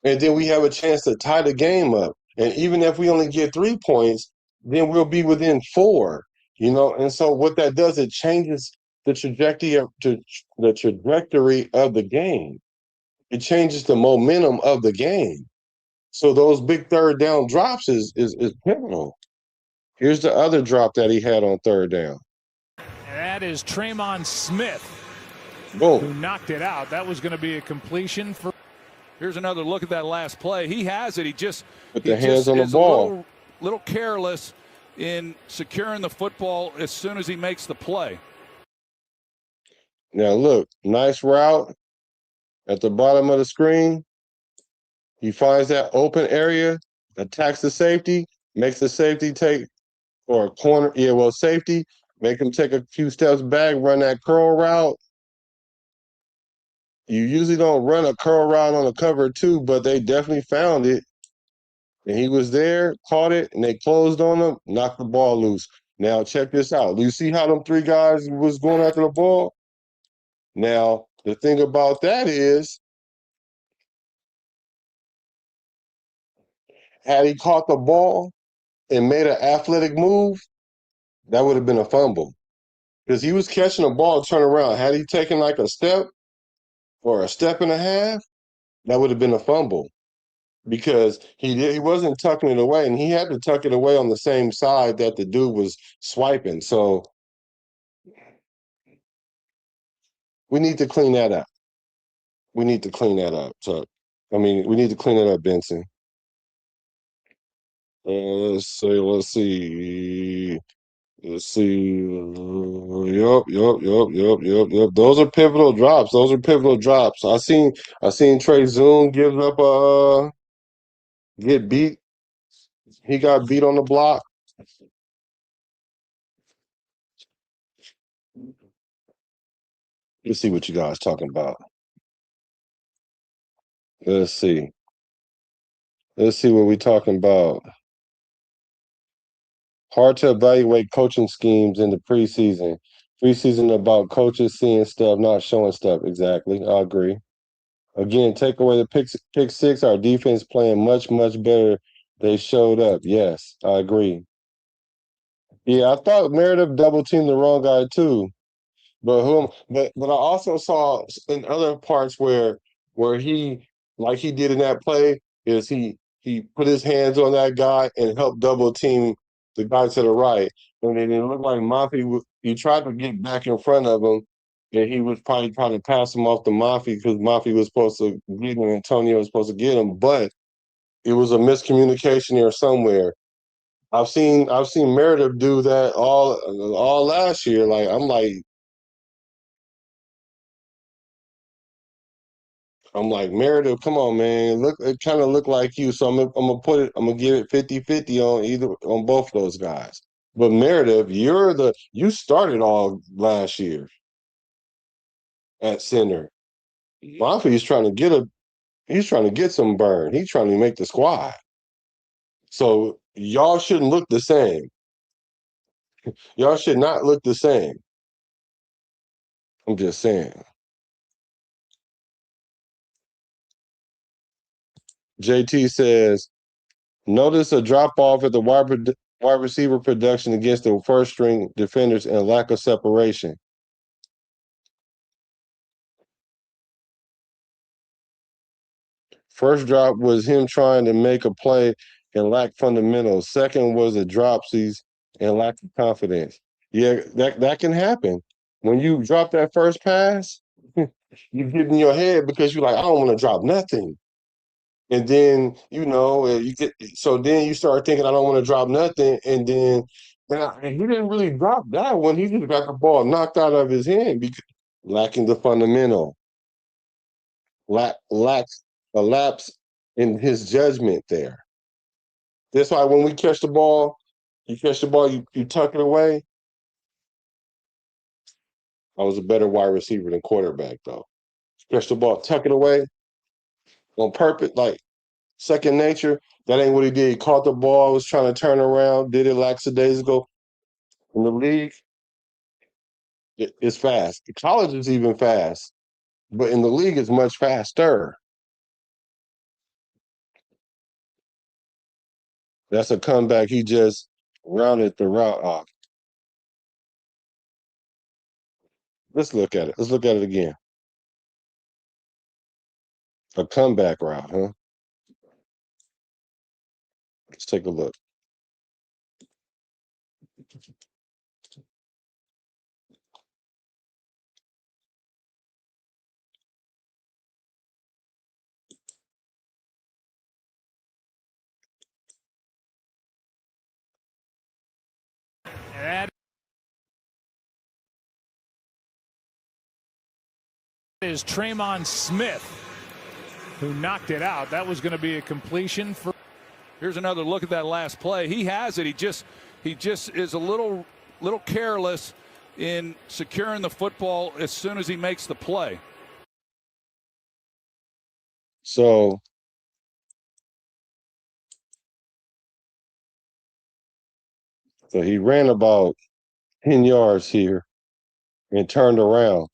And then we have a chance to tie the game up. And even if we only get 3 points, then we'll be within 4. And so what that does, it changes the trajectory of the game. It changes the momentum of the game. So those big 3rd down drops is pivotal. Here's the other drop that he had on 3rd down. That is Tremon Smith, who Boom. knocked it out. That was going to be a completion for. Here's another look at that last play. He has it. He just Put the hands on the ball. A little careless in securing the football as soon as he makes the play. Now look, nice route at the bottom of the screen. He finds that open area, attacks the safety, makes the safety take, or corner, safety, make him take a few steps back, run that curl route. You usually don't run a curl route on a cover 2, but they definitely found it. And he was there, caught it, and they closed on him, knocked the ball loose. Now check this out. Do you see how them 3 guys was going after the ball? Now, the thing about that is, had he caught the ball and made an athletic move, that would have been a fumble. Because he was catching the ball, turn around. Had he taken like a step or a step and a half, that would have been a fumble. Because he wasn't tucking it away, and he had to tuck it away on the same side that the dude was swiping. So we need to clean that up. We need to clean that up. We need to clean it up, Benson. Let's see. Yup. Those are pivotal drops. I seen Trey Zoom give up get beat. He got beat on the block. Let's see what you guys talking about. Let's see. Let's see what we talking about. Hard to evaluate coaching schemes in the preseason. Preseason about coaches seeing stuff, not showing stuff. Exactly. I agree. Again, take away the pick 6. Our defense playing much, much better. They showed up. Yes, I agree. Yeah, I thought Meredith double teamed the wrong guy too. But I also saw in other parts where he, like he did in that play, is he put his hands on that guy and helped double team the guy to the right. And then it looked like Mafi, he tried to get back in front of him, and he was probably trying to pass him off to Mafi because Mafi was supposed to get him, Antonio was supposed to get him, but it was a miscommunication there somewhere. I've seen Meredith do that all last year. Like I'm like, Meredith, come on, man. Look, it kind of looked like you. So I'm gonna give it 50-50 on both of those guys. But Meredith, you started all last year at center. Mafi's he's trying to get some burn. He's trying to make the squad. So y'all shouldn't look the same. Y'all should not look the same. I'm just saying. JT says, notice a drop off at the Wide receiver production against the first string defenders and lack of separation. First drop was him trying to make a play and lack fundamentals. Second was the dropsies and lack of confidence. Yeah, that can happen. When you drop that first pass, you get in your head because you're like, I don't want to drop nothing. And then, you get so then you start thinking, I don't want to drop nothing. And then and he didn't really drop that one. He just got the ball knocked out of his hand because lacking the fundamental, lacks a lapse in his judgment there. That's why when we catch the ball, you tuck it away. I was a better wide receiver than quarterback, though. Catch the ball, tuck it away on purpose, like second nature. That ain't what he did. He caught the ball, was trying to turn around, did it lackadaisical. In the league, it's fast. The college is even fast, but in the league, it's much faster. That's a comeback. He just rounded the route off. Let's look at it. Let's look at it again. A comeback route, huh? Let's take a look. That is Tremon Smith, who knocked it out. That was going to be a completion for. Here's another look at that last play. He has it. He just is a little careless in securing the football as soon as he makes the play. So he ran about 10 yards here and turned around.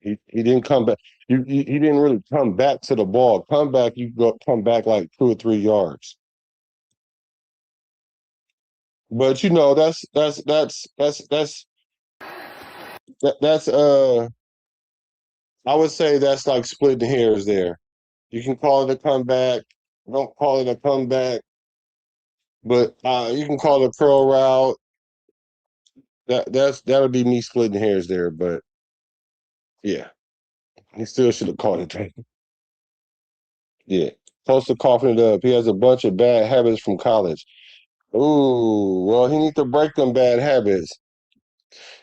He didn't come back. He didn't really come back to the ball. Come back like 2 or 3 yards. But that's I would say that's like splitting hairs there. You can call it a comeback. Don't call it a comeback. But you can call it a curl route. That would be me splitting hairs there. But yeah, he still should have called it that. Yeah, close to coughing it up. He has a bunch of bad habits from college. Ooh, well, he needs to break them bad habits.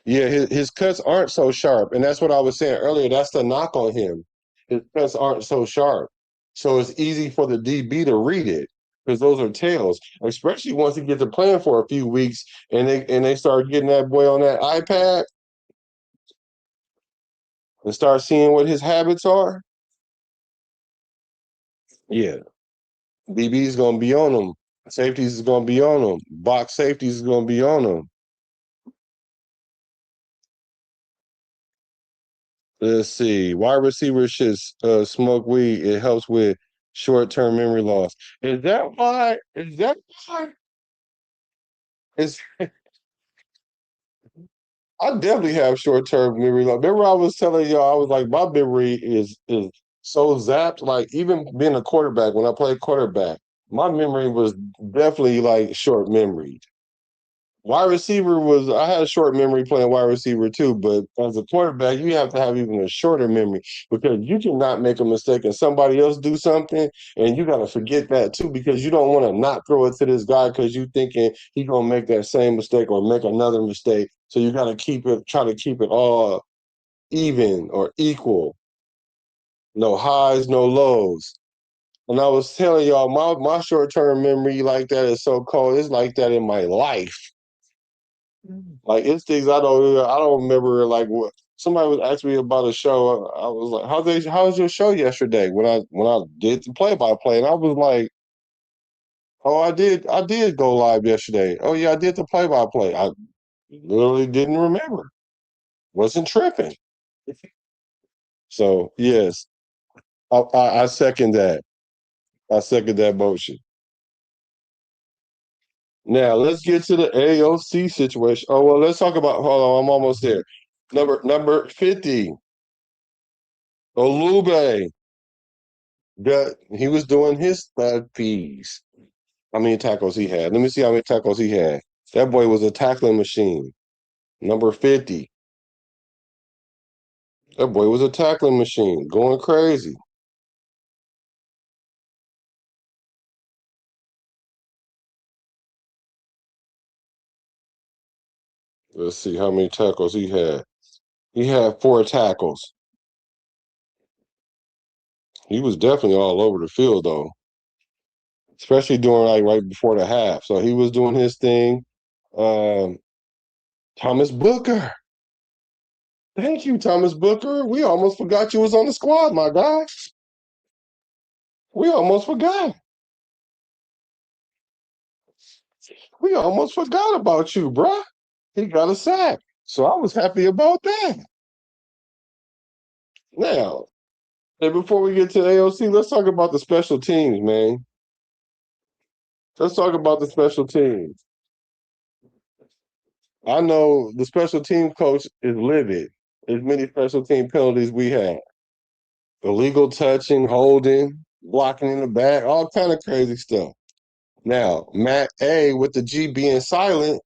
Yeah, his cuts aren't so sharp, and that's what I was saying earlier. That's the knock on him. His cuts aren't so sharp, so it's easy for the DB to read it because those are tails. Especially once he gets to playing for a few weeks, and they start getting that boy on that iPad and start seeing what his habits are. Yeah, DB is gonna be on him. Safeties is gonna be on him. Box safeties is gonna be on him. Let's see. Wide receivers should smoke weed. It helps with short-term memory loss. Is that why? Is that why? Is I definitely have short-term memory loss. Remember, I was telling y'all, I was like, my memory is so zapped. Like even being a quarterback, when I played quarterback, my memory was definitely like short memory. Wide receiver I had a short memory playing wide receiver too, but as a quarterback, you have to have even a shorter memory because you cannot make a mistake and somebody else do something and you got to forget that too because you don't want to not throw it to this guy because you thinking he's going to make that same mistake or make another mistake. So you got to try to keep it all even or equal. No highs, no lows. And I was telling y'all, my short-term memory like that is so cold. It's like that in my life. Like it's things I don't remember like what somebody was asking me about a show. I was like, how was your show yesterday when I did the play by play? And I was like, oh I did go live yesterday. Oh yeah, I did the play by play. I literally didn't remember. Wasn't tripping. So yes, I second that. I second that motion. Now let's get to the AOC situation. Oh well, let's talk about. Hold on, I'm almost there. Number 50, Olube. He was doing his thug piece. How many tackles he had? Let me see how many tackles he had. That boy was a tackling machine. Number 50. That boy was a tackling machine, going crazy. Let's see how many tackles he had. He had 4 tackles. He was definitely all over the field though, especially during like right before the half. So he was doing his thing. Um, Thomas Booker. Thank you, Thomas Booker. We almost forgot you was on the squad, my guy. We almost forgot. We almost forgot about you, bruh. He got a sack. So I was happy about that. Now, and before we get to AOC, let's talk about the special teams, man. Let's talk about the special teams. I know the special team coach is livid. As many special team penalties we had. Illegal touching, holding, blocking in the back, all kind of crazy stuff. Now, Matt A with the G being silent,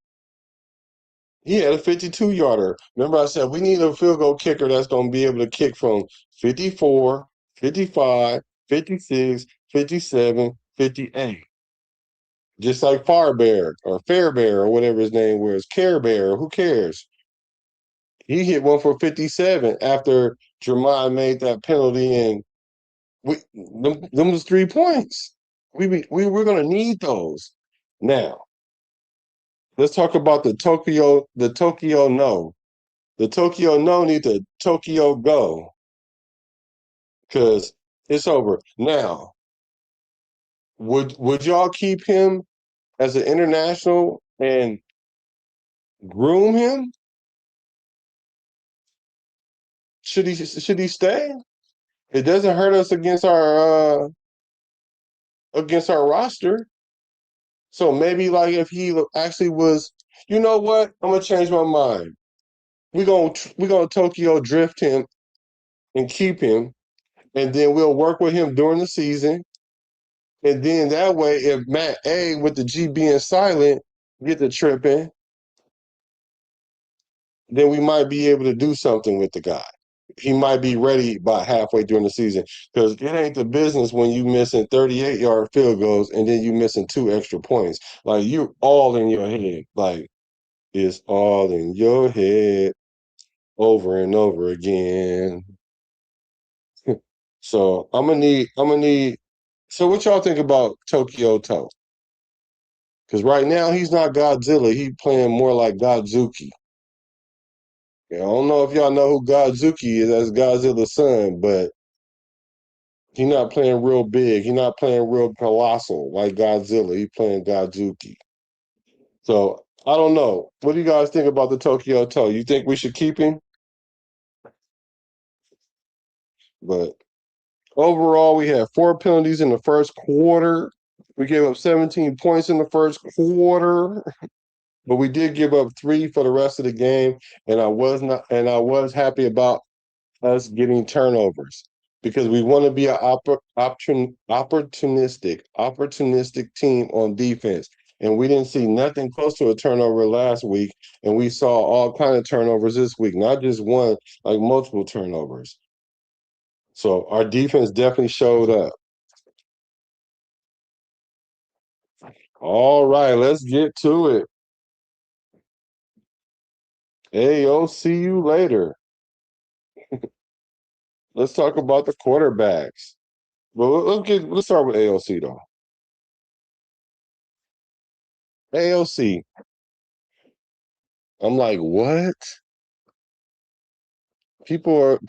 he had a 52-yarder. Remember I said we need a field goal kicker that's going to be able to kick from 54, 55, 56, 57, 58. Just like Farbear or Fairbear or whatever his name was, Care Bear, who cares? He hit one for 57 after Jermine made that penalty, and them was 3 points. We're gonna need those. Now, let's talk about the Tokyo no. The Tokyo no need to Tokyo go because it's over. Now, would y'all keep him as an international and groom him? Should he stay? It doesn't hurt us against our roster. So maybe like if he actually was, you know what? I'm gonna change my mind. We gonna Tokyo drift him and keep him, and then we'll work with him during the season. And then that way, if Matt A with the G being silent get the tripping, then we might be able to do something with the guy. He might be ready by halfway during the season because it ain't the business when you missing 38-yard field goals and then you missing 2 extra points. Like you all in your head. Like it's all in your head over and over again. So I'm gonna need. So what y'all think about Tokyo Toe? Because right now he's not Godzilla. He's playing more like Godzuki. I don't know if y'all know who Godzuki is. That's Godzilla's son, but he's not playing real big. He's not playing real colossal like Godzilla. He's playing Godzuki. So I don't know. What do you guys think about the Tokyo Toe? You think we should keep him? But overall, we had 4 penalties in the first quarter. We gave up 17 points in the first quarter, but we did give up 3 for the rest of the game. And I was happy about us getting turnovers because we want to be an opportunistic team on defense. And we didn't see nothing close to a turnover last week, and we saw all kind of turnovers this week, not just one, like multiple turnovers. So our defense definitely showed up. All right, let's get to it. I'll see you later. Let's talk about the quarterbacks. Well, let's start with AOC though. AOC, I'm like, what? People are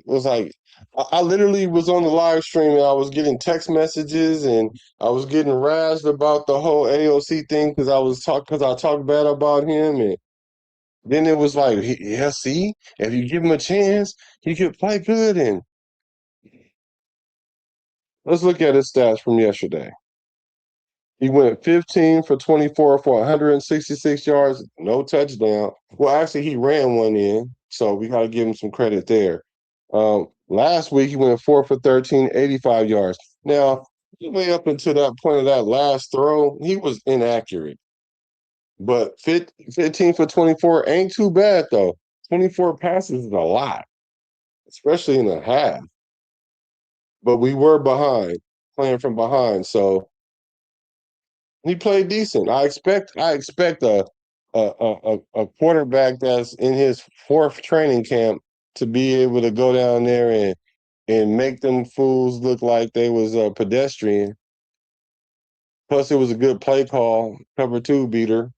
was like, I literally was on the live stream and I was getting text messages and I was getting razzed about the whole AOC thing because I talked bad about him, and then it was like, yeah, see, if you give him a chance, he could play good. And let's look at his stats from yesterday. He went 15 for 24 for 166 yards, no touchdown. Well, actually, he ran one in, so we got to give him some credit there. Last week, he went 4 for 13, 85 yards. Now, way up until that point of that last throw, he was inaccurate. But 15 for 24 ain't too bad, though. 24 passes is a lot, especially in a half. But we were behind, playing from behind. So he played decent. I expect a quarterback that's in his fourth training camp to be able to go down there and make them fools look like they was a pedestrian. Plus, it was a good play call, cover two beater,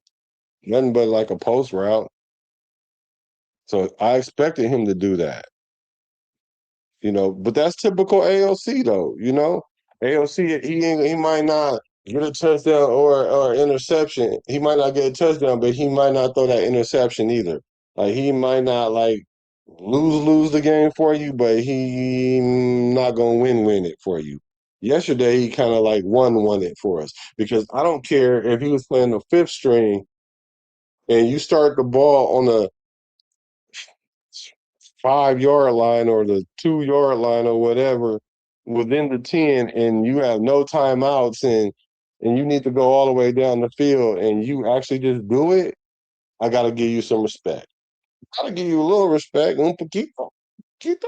nothing but like a post route. So I expected him to do that. But that's typical AOC though. AOC he might not get a touchdown or interception. He might not get a touchdown, but he might not throw that interception either. Like he might not like lose the game for you, but he not gonna win it for you. Yesterday he kind of like won it for us because I don't care if he was playing the fifth string and you start the ball on the 5 yard line or the 2 yard line or whatever within the 10 and you have no timeouts and you need to go all the way down the field and you actually just do it, I gotta give you some respect. Gotta give you a little respect. Un poquito. Poquito.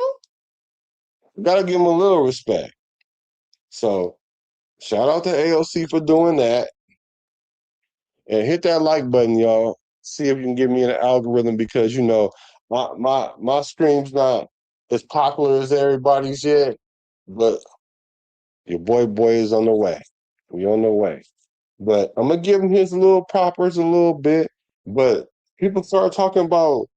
Gotta give him a little respect. So shout out to AOC for doing that. And hit that like button, y'all. See if you can give me an algorithm because my stream's not as popular as everybody's yet, but your boy is on the way. We on the way. But I'm gonna give him his little propers a little bit. But people start talking about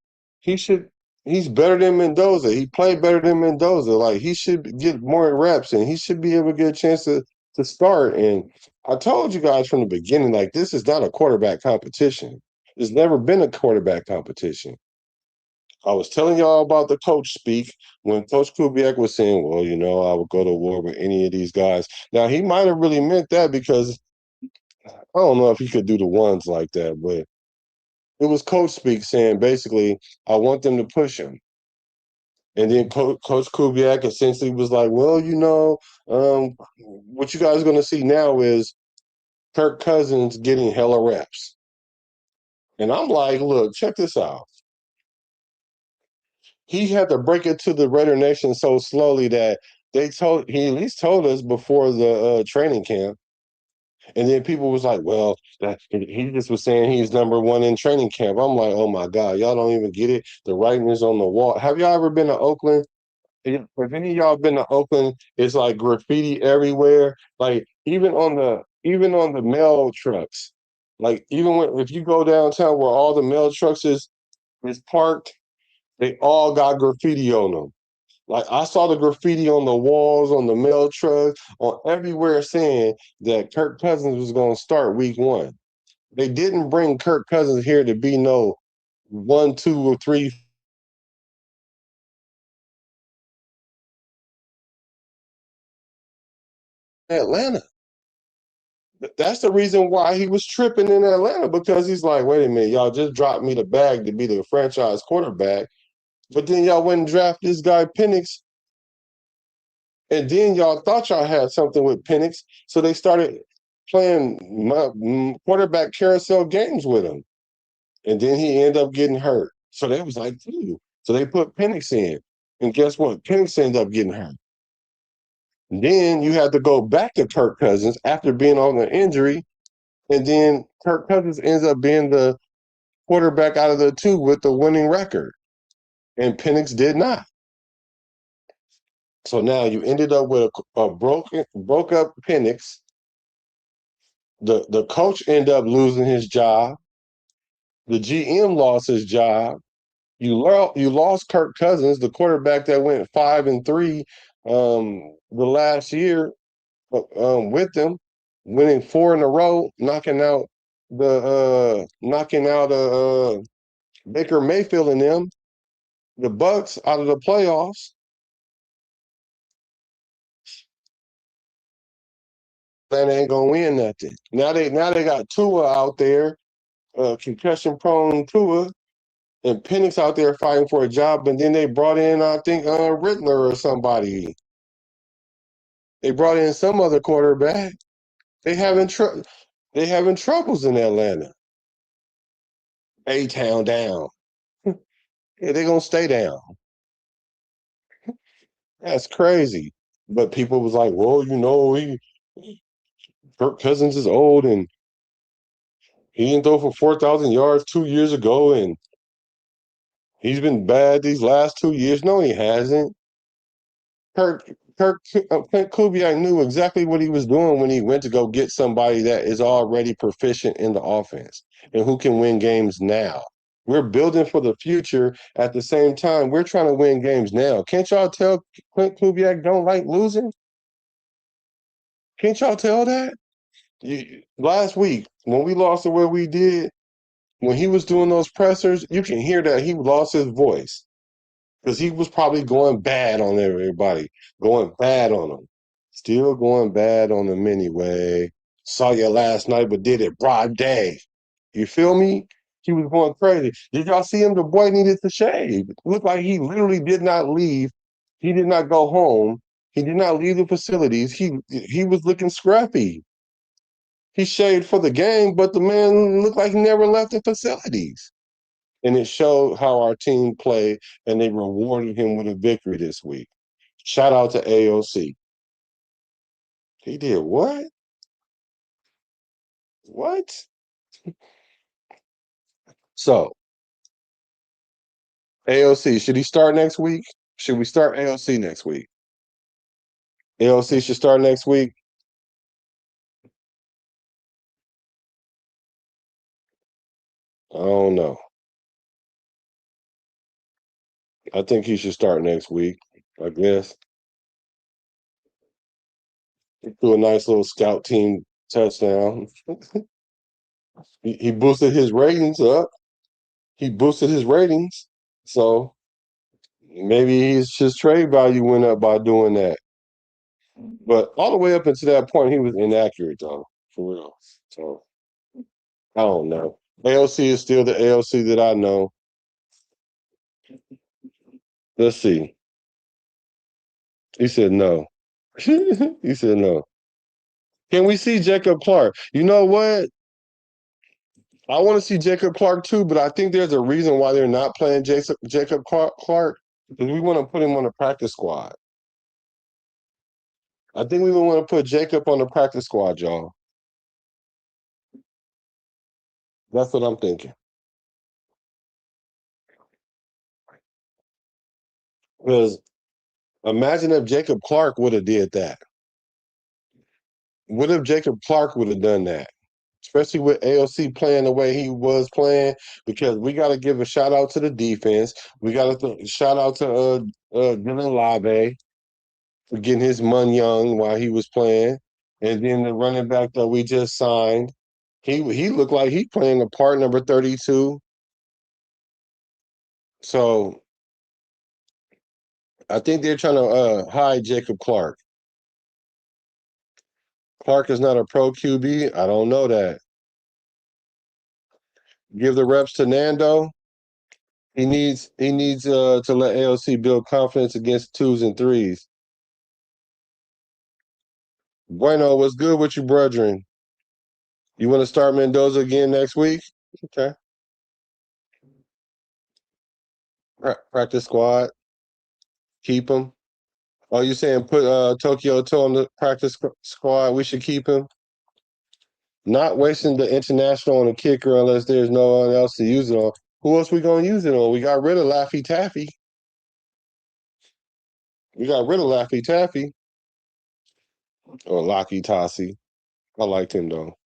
he should he's better than Mendoza. He played better than Mendoza. Like he should get more reps and he should be able to get a chance to start. And I told you guys from the beginning, like this is not a quarterback competition. There's never been a quarterback competition. I was telling y'all about the coach speak when Coach Kubiak was saying, well, I would go to war with any of these guys. Now, he might have really meant that because I don't know if he could do the ones like that, but it was coach speak saying basically, I want them to push him. And then Coach Kubiak essentially was like, well, what you guys are going to see now is Kirk Cousins getting hella reps. And I'm like, look, check this out. He had to break it to the Raider Nation so slowly that he at least told us before the training camp. And then people was like, well, he just was saying he's number one in training camp. I'm like, oh my God, y'all don't even get it. The writing is on the wall. Have y'all ever been to Oakland? If any of y'all been to Oakland, it's like graffiti everywhere. Like even on the mail trucks. Like if you go downtown where all the mail trucks is parked, they all got graffiti on them. Like I saw the graffiti on the walls, on the mail trucks, on everywhere saying that Kirk Cousins was going to start week one. They didn't bring Kirk Cousins here to be no 1, 2, or 3 Atlanta. That's the reason why he was tripping in Atlanta because he's like, wait a minute, y'all just dropped me the bag to be the franchise quarterback, but then y'all went and draft this guy Penix, and then y'all thought y'all had something with Penix, so they started playing quarterback carousel games with him. And then he ended up getting hurt. So they was like, "Ooh." So they put Penix in. And guess what? Penix ended up getting hurt. And then you had to go back to Kirk Cousins after being on the injury. And then Kirk Cousins ends up being the quarterback out of the two with the winning record. And Penix did not. So now you ended up with a broke up Penix. The coach ended up losing his job. The GM lost his job. You lost Kirk Cousins, the quarterback that went 5-3 the last year with them, winning 4 in a row, knocking out Baker Mayfield and them, the Bucks out of the playoffs. Atlanta ain't gonna win nothing. Now they got Tua out there, concussion prone Tua, and Penix out there fighting for a job. But then they brought in, I think, Rittler or somebody. They brought in some other quarterback. They having troubles in Atlanta. A-town down. Yeah, they're gonna stay down. That's crazy. But people was like, well, Kirk Cousins is old and he didn't throw for 4,000 yards 2 years ago, and he's been bad these last 2 years. No, he hasn't. Kirk Clint Kubiak knew exactly what he was doing when he went to go get somebody that is already proficient in the offense and who can win games now. We're building for the future. At the same time, we're trying to win games now. Can't y'all tell Clint Kubiak don't like losing? Can't y'all tell that? Last week, when we lost the way we did, when he was doing those pressers, you can hear that he lost his voice because he was probably going bad on everybody, going bad on them. Still going bad on them anyway. Saw you last night, but did it broad day. You feel me? He was going crazy. Did y'all see him? The boy needed to shave. It looked like he literally did not leave. He did not go home. He did not leave the facilities. He was looking scruffy. He shaved for the game, but the man looked like he never left the facilities. And it showed how our team played, and they rewarded him with a victory this week. Shout out to AOC. He did what? What? So, AOC, should he start next week? Should we start AOC next week? AOC should start next week. I don't know. I think he should start next week, I guess. Do a nice little scout team touchdown. He boosted his ratings up. He boosted his ratings. So maybe his trade value went up by doing that. But all the way up until that point, he was inaccurate, though, for real. So I don't know. AOC is still the AOC that I know. Let's see. He said no. He said no. Can we see Jacob Clark? You know what? I want to see Jacob Clark too, but I think there's a reason why they're not playing Jacob Clark because we want to put him on the practice squad. I think we want to put Jacob on the practice squad, y'all. That's what I'm thinking. Because imagine if Jacob Clark would have did that. What if Jacob Clark would have done that? Especially with AOC playing the way he was playing, because we got to give a shout out to the defense. We got to shout out to Dylan Lave for getting his money young while he was playing, and then the running back that we just signed, he looked like he playing the part number 32. So I think they're trying to hide Jacob Clark. Clark is not a pro QB. I don't know that. Give the reps to Nando. He needs to let AOC build confidence against twos and threes. Bueno, what's good with you, brethren? You want to start Mendoza again next week? Okay. Practice squad. Keep him. Oh, you saying put Tokyo Toe on the practice squad? We should keep him. Not wasting the international on a kicker unless there's no one else to use it on. Who else we gonna use it on? We got rid of Laffy Taffy. We got rid of Laffy Taffy. Or Locky Tossie. I liked him though.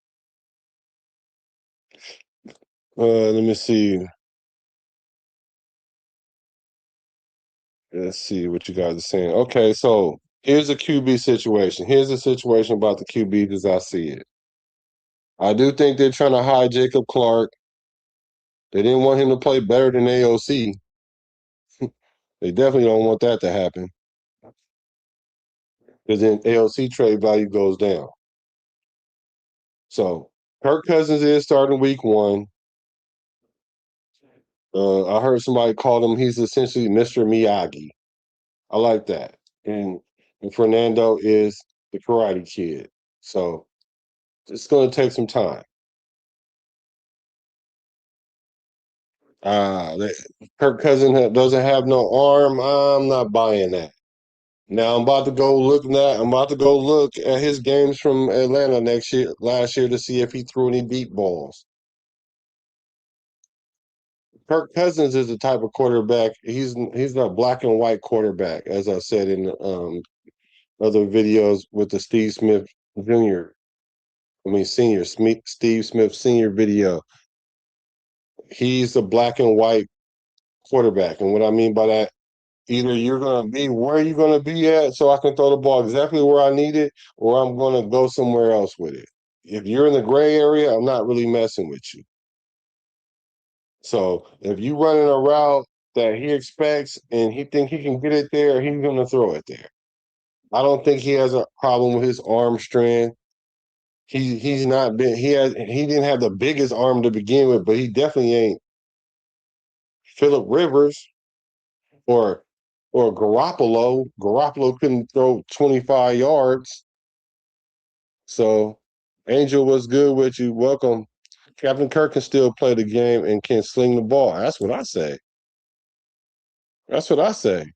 Let me see. Let's see what you guys are saying. Okay, so here's a QB situation. Here's the situation about the QB as I see it. I do think they're trying to hide Jacob Clark. They didn't want him to play better than AOC. They definitely don't want that to happen. Because then AOC trade value goes down. So Kirk Cousins is starting week 1. I heard somebody call him, he's essentially Mr. Miyagi. I like that. And Fernando is the Karate Kid. So it's going to take some time. Kirk Cousins doesn't have no arm. I'm not buying that. Now I'm about to go look at his games from Atlanta last year to see if he threw any deep balls. Kirk Cousins is the type of quarterback. He's not black and white quarterback, as I said in other videos with the Steve Smith Jr. Senior Steve Smith Senior video. He's a black and white quarterback, and what I mean by that, either you're going to be where you're going to be at, so I can throw the ball exactly where I need it, or I'm going to go somewhere else with it. If you're in the gray area, I'm not really messing with you. So if you running a route that he expects and he think he can get it there, he's going to throw it there. I don't think he has a problem with his arm strength. He's not been he didn't have the biggest arm to begin with, but he definitely ain't Phillip Rivers or Garoppolo. Garoppolo couldn't throw 25 yards. So Angel was good with you. Welcome. Captain Kirk can still play the game and can sling the ball. That's what I say. That's what I say.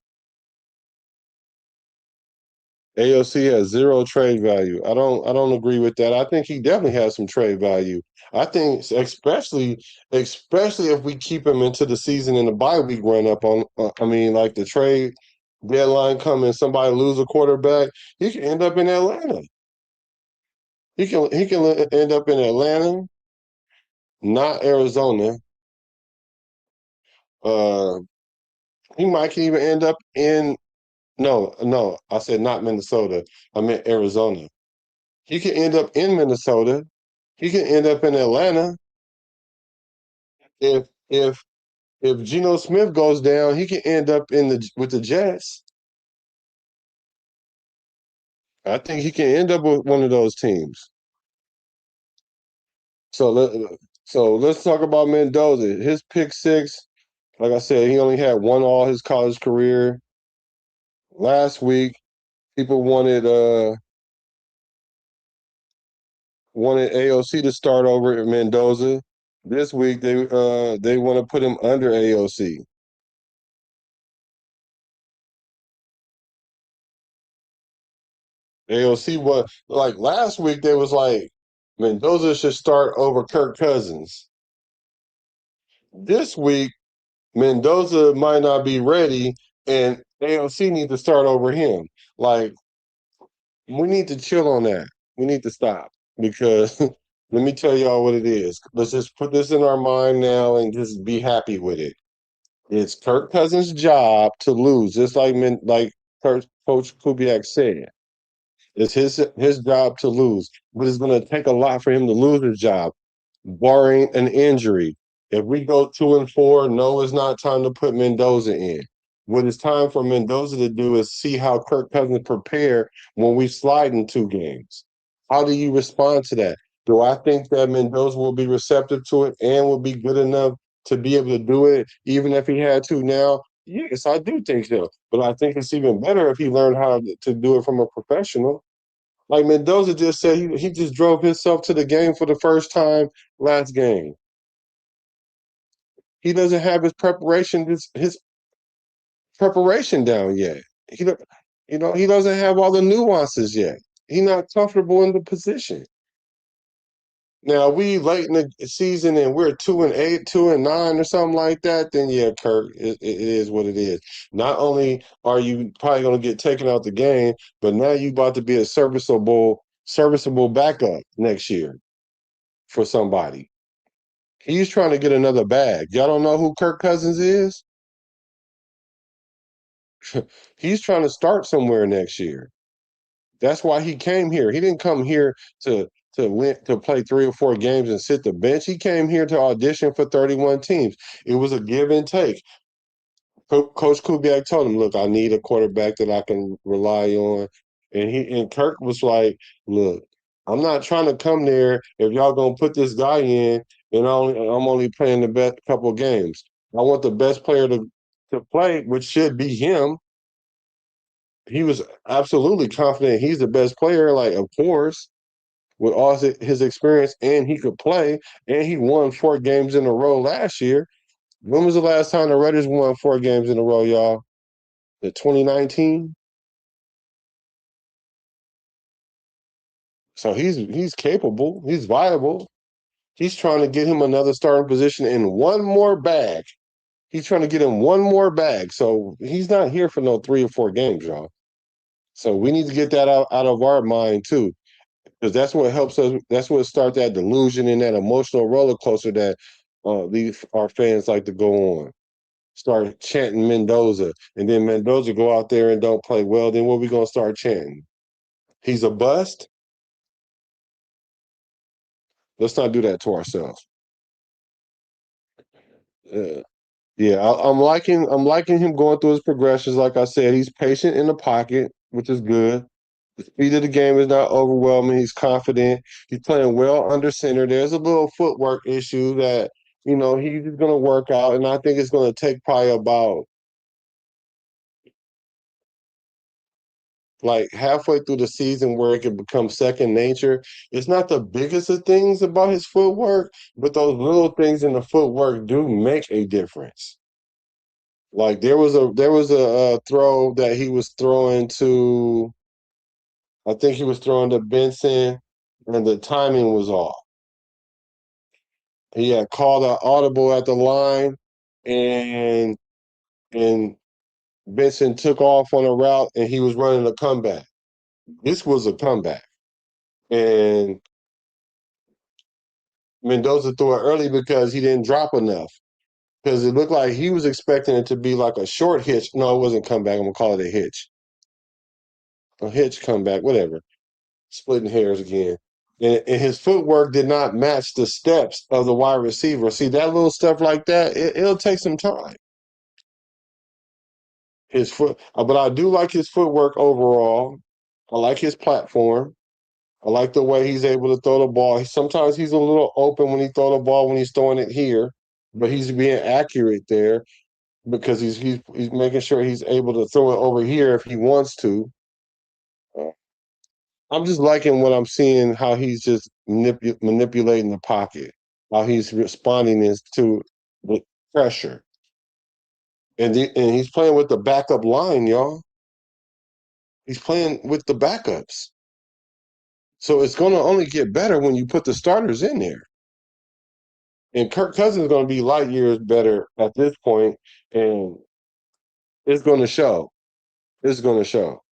AOC has zero trade value. I don't agree with that. I think he definitely has some trade value. I think especially if we keep him into the season and the bye week run up on like the trade deadline coming, somebody lose a quarterback, he can end up in Atlanta. He can end up in Atlanta, not Arizona. Uh he might even end up in no, I said not Minnesota. I meant Arizona. He can end up in Minnesota. He can end up in Atlanta. If if if Geno Smith goes down, he can end up with the Jets. I think he can end up with one of those teams. So let's talk about Mendoza. His pick six, like I said, he only had one all his college career. Last week, people wanted AOC to start over at Mendoza. This week they want to put him under AOC. AOC was like last week they was like Mendoza should start over Kirk Cousins. This week Mendoza might not be ready and AOC needs to start over him. Like we need to chill on that. We need to stop because let me tell y'all what it is. Let's just put this in our mind now and just be happy with it. It's Kirk Cousins' job to lose, just like Coach Kubiak said. It's his job to lose, but it's going to take a lot for him to lose his job, barring an injury. If we go 2-4, no, it's not time to put Mendoza in. What it's time for Mendoza to do is see how Kirk Cousins prepare when we slide in 2 games. How do you respond to that? Do I think that Mendoza will be receptive to it and will be good enough to be able to do it, even if he had to now? Yes, I do think so. But I think it's even better if he learned how to do it from a professional. Like Mendoza just said, he just drove himself to the game for the first time last game. He doesn't have his preparation down yet. He doesn't have all the nuances yet. He's not comfortable in the position. Now we late in the season and we're 2-8, 2-9, or something like that. Then yeah, Kirk, it is what it is. Not only are you probably going to get taken out the game, but now you about to be a serviceable backup next year for somebody. He's trying to get another bag. Y'all don't know who Kirk Cousins is? He's trying to start somewhere next year. That's why he came here. He didn't come here to play 3 or 4 games and sit the bench. He came here to audition for 31 teams. It was a give and take. Coach Kubiak told him, "Look, I need a quarterback that I can rely on," and Kirk was like, "Look, I'm not trying to come there if y'all gonna put this guy in and I'm only playing the best couple of games. I want the best player to play, which should be him. He was absolutely confident he's the best player, like of course, with all his experience, and he could play, and he won 4 games in a row last year. When was the last time the Raiders won 4 games in a row, y'all? The 2019. So he's capable. He's viable. He's trying to get him another starting position in one more bag. He's trying to get him one more bag. So he's not here for no 3 or 4 games, y'all. So we need to get that out of our mind too, because that's what helps us. That's what starts that delusion and that emotional roller coaster that these our fans like to go on. Start chanting Mendoza, and then Mendoza go out there and don't play well. Then what we gonna start chanting? He's a bust. Let's not do that to ourselves. Yeah, I'm liking him going through his progressions. Like I said, he's patient in the pocket, which is good. The speed of the game is not overwhelming. He's confident. He's playing well under center. There's a little footwork issue that he's going to work out, and I think it's going to take probably about like halfway through the season where it can become second nature. It's not the biggest of things about his footwork, but those little things in the footwork do make a difference. Like there was a throw that he was throwing to, I think he was throwing to Benson, and the timing was off. He had called an audible at the line, and and Benson took off on a route, and he was running a comeback. This was a comeback, and Mendoza threw it early because he didn't drop enough. Because it looked like he was expecting it to be like a short hitch. No, it wasn't comeback. I'm gonna call it a hitch comeback, whatever. Splitting hairs again. And his footwork did not match the steps of the wide receiver. See, that little stuff like that, it'll take some time. But I do like his footwork overall. I like his platform. I like the way he's able to throw the ball. Sometimes he's a little open when he throw the ball when he's throwing it here, but he's being accurate there because he's making sure he's able to throw it over here if he wants to. I'm just liking what I'm seeing, how he's just manipulating the pocket, how he's responding to the pressure. And he's playing with the backup line, y'all. He's playing with the backups. So it's going to only get better when you put the starters in there. And Kirk Cousins is going to be light years better at this point, and it's going to show. It's going to show.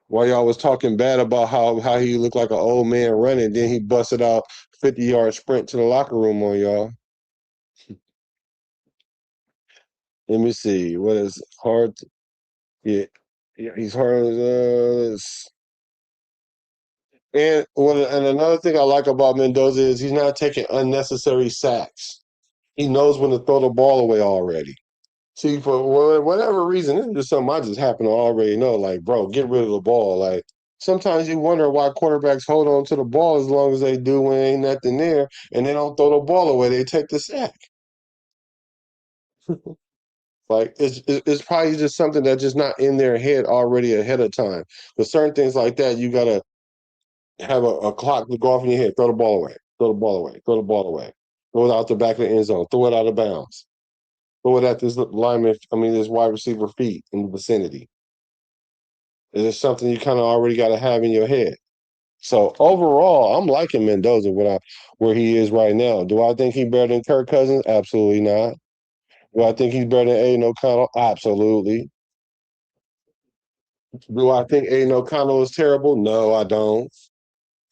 While y'all was talking bad about how he looked like an old man running, then he busted out 50-yard sprint to the locker room on y'all. Let me see. What is hard? Yeah, yeah, he's hard. And another thing I like about Mendoza is he's not taking unnecessary sacks. He knows when to throw the ball away already. See, for whatever reason, this is just something I just happen to already know. Like, bro, get rid of the ball. Like, sometimes you wonder why quarterbacks hold on to the ball as long as they do when ain't nothing there, and they don't throw the ball away. They take the sack. Like it's probably just something that's just not in their head already ahead of time. But certain things like that, you gotta have a clock to go off in your head. Throw the ball away. Throw the ball away. Throw the ball away. Throw it out the back of the end zone. Throw it out of bounds. Throw it at this lineman. I mean, this wide receiver feet in the vicinity. It's something you kind of already got to have in your head. So overall, I'm liking Mendoza where he is right now. Do I think he's better than Kirk Cousins? Absolutely not. Do I think he's better than Aidan O'Connell? Absolutely. Do I think Aiden O'Connell is terrible? No, I don't.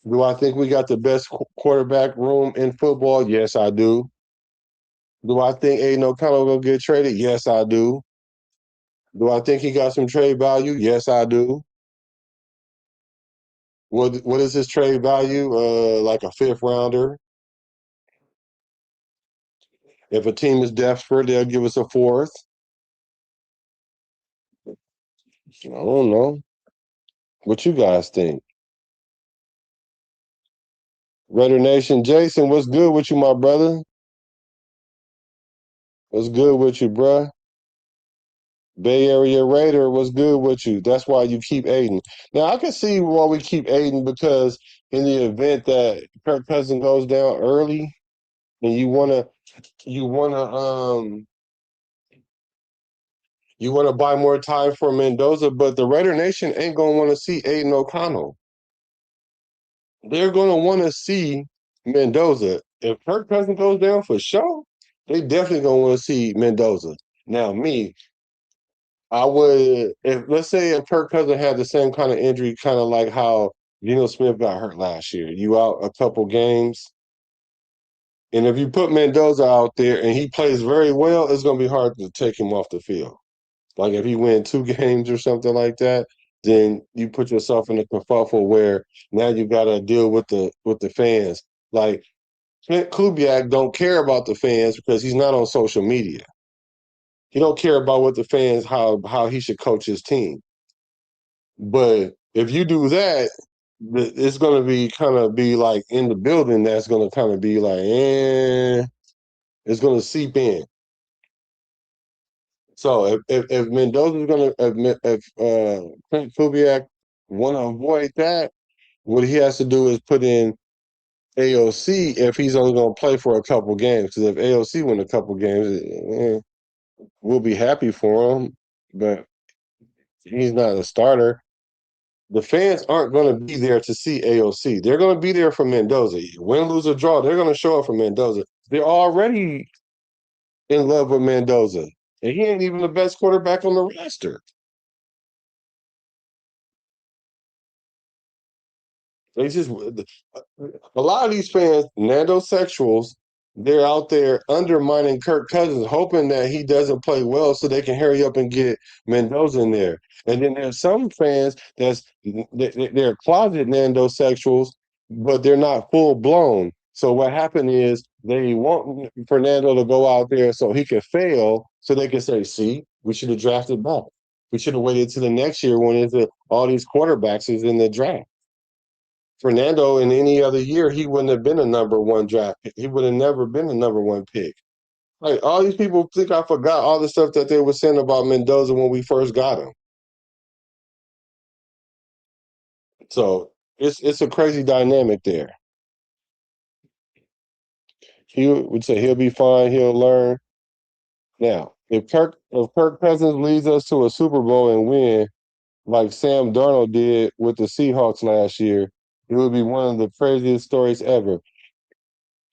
Do I think we got the best quarterback room in football? Yes, I do. Do I think Aiden O'Connell will get traded? Yes, I do. Do I think he got some trade value? Yes, I do. What is his trade value? Like a fifth rounder. If a team is desperate, they'll give us a fourth. I don't know. What you guys think? Raider Nation, Jason, what's good with you, my brother? What's good with you, bruh? Bay Area Raider, what's good with you? That's why you keep Aiden. Now I can see why we keep Aiden because in the event that Kirk Cousins goes down early and you wanna you wanna buy more time for Mendoza, but the Raider Nation ain't gonna want to see Aiden O'Connell. They're gonna want to see Mendoza. If Kirk Cousins goes down for sure, they definitely gonna want to see Mendoza. Now me, I would, if let's say if Kirk Cousins had the same kind of injury, kind of like how Geno Smith got hurt last year, you out a couple games, and if you put Mendoza out there and he plays very well, it's going to be hard to take him off the field. Like if he win 2 games or something like that, then you put yourself in a kerfuffle where now you got to deal with the fans. Like Clint Kubiak don't care about the fans because he's not on social media. He don't care about what the fans how he should coach his team. But if you do that, it's going to be kind of be like in the building. That's going to kind of be like, it's going to seep in. So if Mendoza's going to if Clint Kubiak want to avoid that, what he has to do is put in AOC if he's only going to play for a couple games. Because if AOC win a couple games, we'll be happy for him. But he's not a starter. The fans aren't going to be there to see AOC. They're going to be there for Mendoza. Win, lose, or draw, they're going to show up for Mendoza. They're already in love with Mendoza, and he ain't even the best quarterback on the roster. They just a lot of these fans, Nando-sexuals, they're out there undermining Kirk Cousins, hoping that he doesn't play well so they can hurry up and get Mendoza in there. And then there's some fans they're closet Nando-sexuals, but they're not full blown. So what happened is they want Fernando to go out there so he can fail, so they can say, "See, we should have drafted back. We should have waited till the next year when all these quarterbacks is in the draft." Fernando in any other year, he wouldn't have been a number one draft pick. He would have never been a number one pick. Like all these people think I forgot all the stuff that they were saying about Mendoza when we first got him. So it's a crazy dynamic there. He would say he'll be fine, he'll learn. Now, if Kirk Cousins leads us to a Super Bowl and win, like Sam Darnold did with the Seahawks last year, it would be one of the craziest stories ever.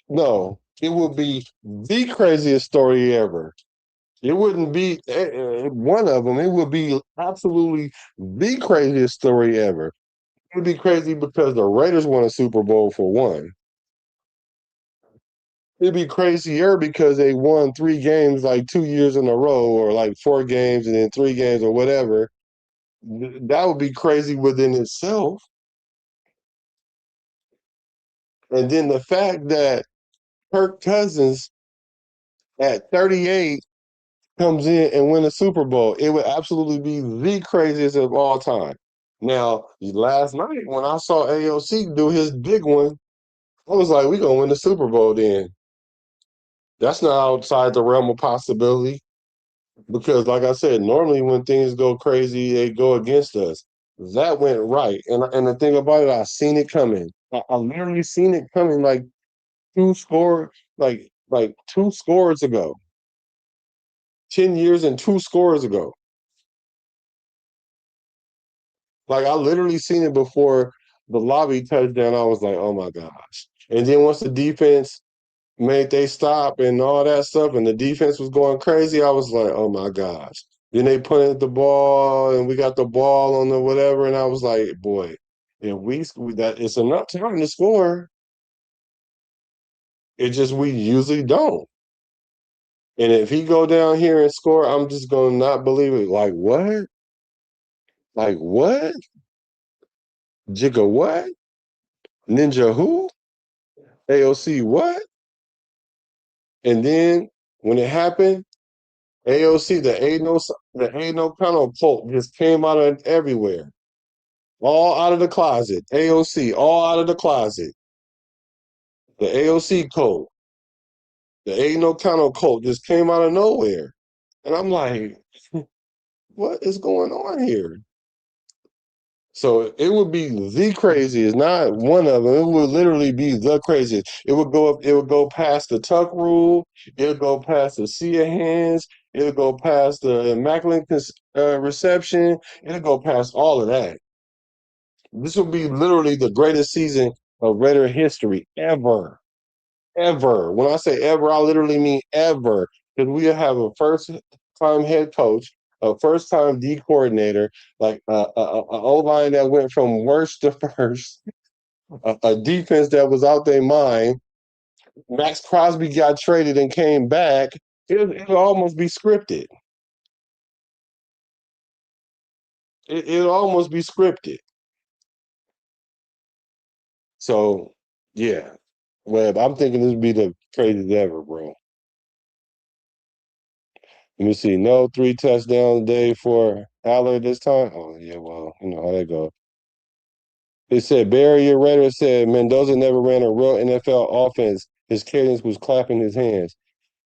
No, it would be the craziest story ever. It wouldn't be one of them. It would be absolutely the craziest story ever. It would be crazy because the Raiders won a Super Bowl for one. It'd be crazier because they won 3 games like 2 years in a row, or like 4 games and then 3 games or whatever. That would be crazy within itself. And then the fact that Kirk Cousins at 38 comes in and win a Super Bowl, it would absolutely be the craziest of all time. Now, last night when I saw AOC do his big one, I was like, "We gonna win the Super Bowl then." That's not outside the realm of possibility because, like I said, normally when things go crazy, they go against us. That went right, and the thing about it, I seen it coming. I literally seen it coming like like 2 scores ago, 10 years and 2 scores ago. Like I literally seen it before the lobby touchdown. I was like, "Oh my gosh!" And then once the defense made they stop and all that stuff, and the defense was going crazy, I was like, "Oh my gosh!" Then they punted the ball, and we got the ball on the whatever, and I was like, "Boy, if that it's enough time to score." It just we usually don't. And if he go down here and score, I'm just gonna not believe it. Like what? Like what? Jigga what? Ninja who? AOC what? And then when it happened, AOC, the Aidan O'Connell cult just came out of everywhere. All out of the closet. AOC, all out of the closet. The AOC code, the Aidan O'Connell code just came out of nowhere. And I'm like, what is going on here? So it would be the craziest, not one of them. It would literally be the craziest. It would go up, it would go past the tuck rule, it would go past the sea of hands, it would go past the immaculate reception, it would go past all of that. This would be literally the greatest season of Raider history ever. Ever. When I say ever, I literally mean ever. Because we have a first time head coach, a first time D coordinator, like a O line that went from worst to first, a defense that was out their mind. Max Crosby got traded and came back. It'll almost be scripted. It'll almost be scripted. So, yeah. Webb, I'm thinking this would be the craziest ever, bro. Let me see. No 3 touchdown day for Aller this time. Oh yeah, well, you know how that goes. It said Barry Raider said Mendoza never ran a real NFL offense. His cadence was clapping his hands.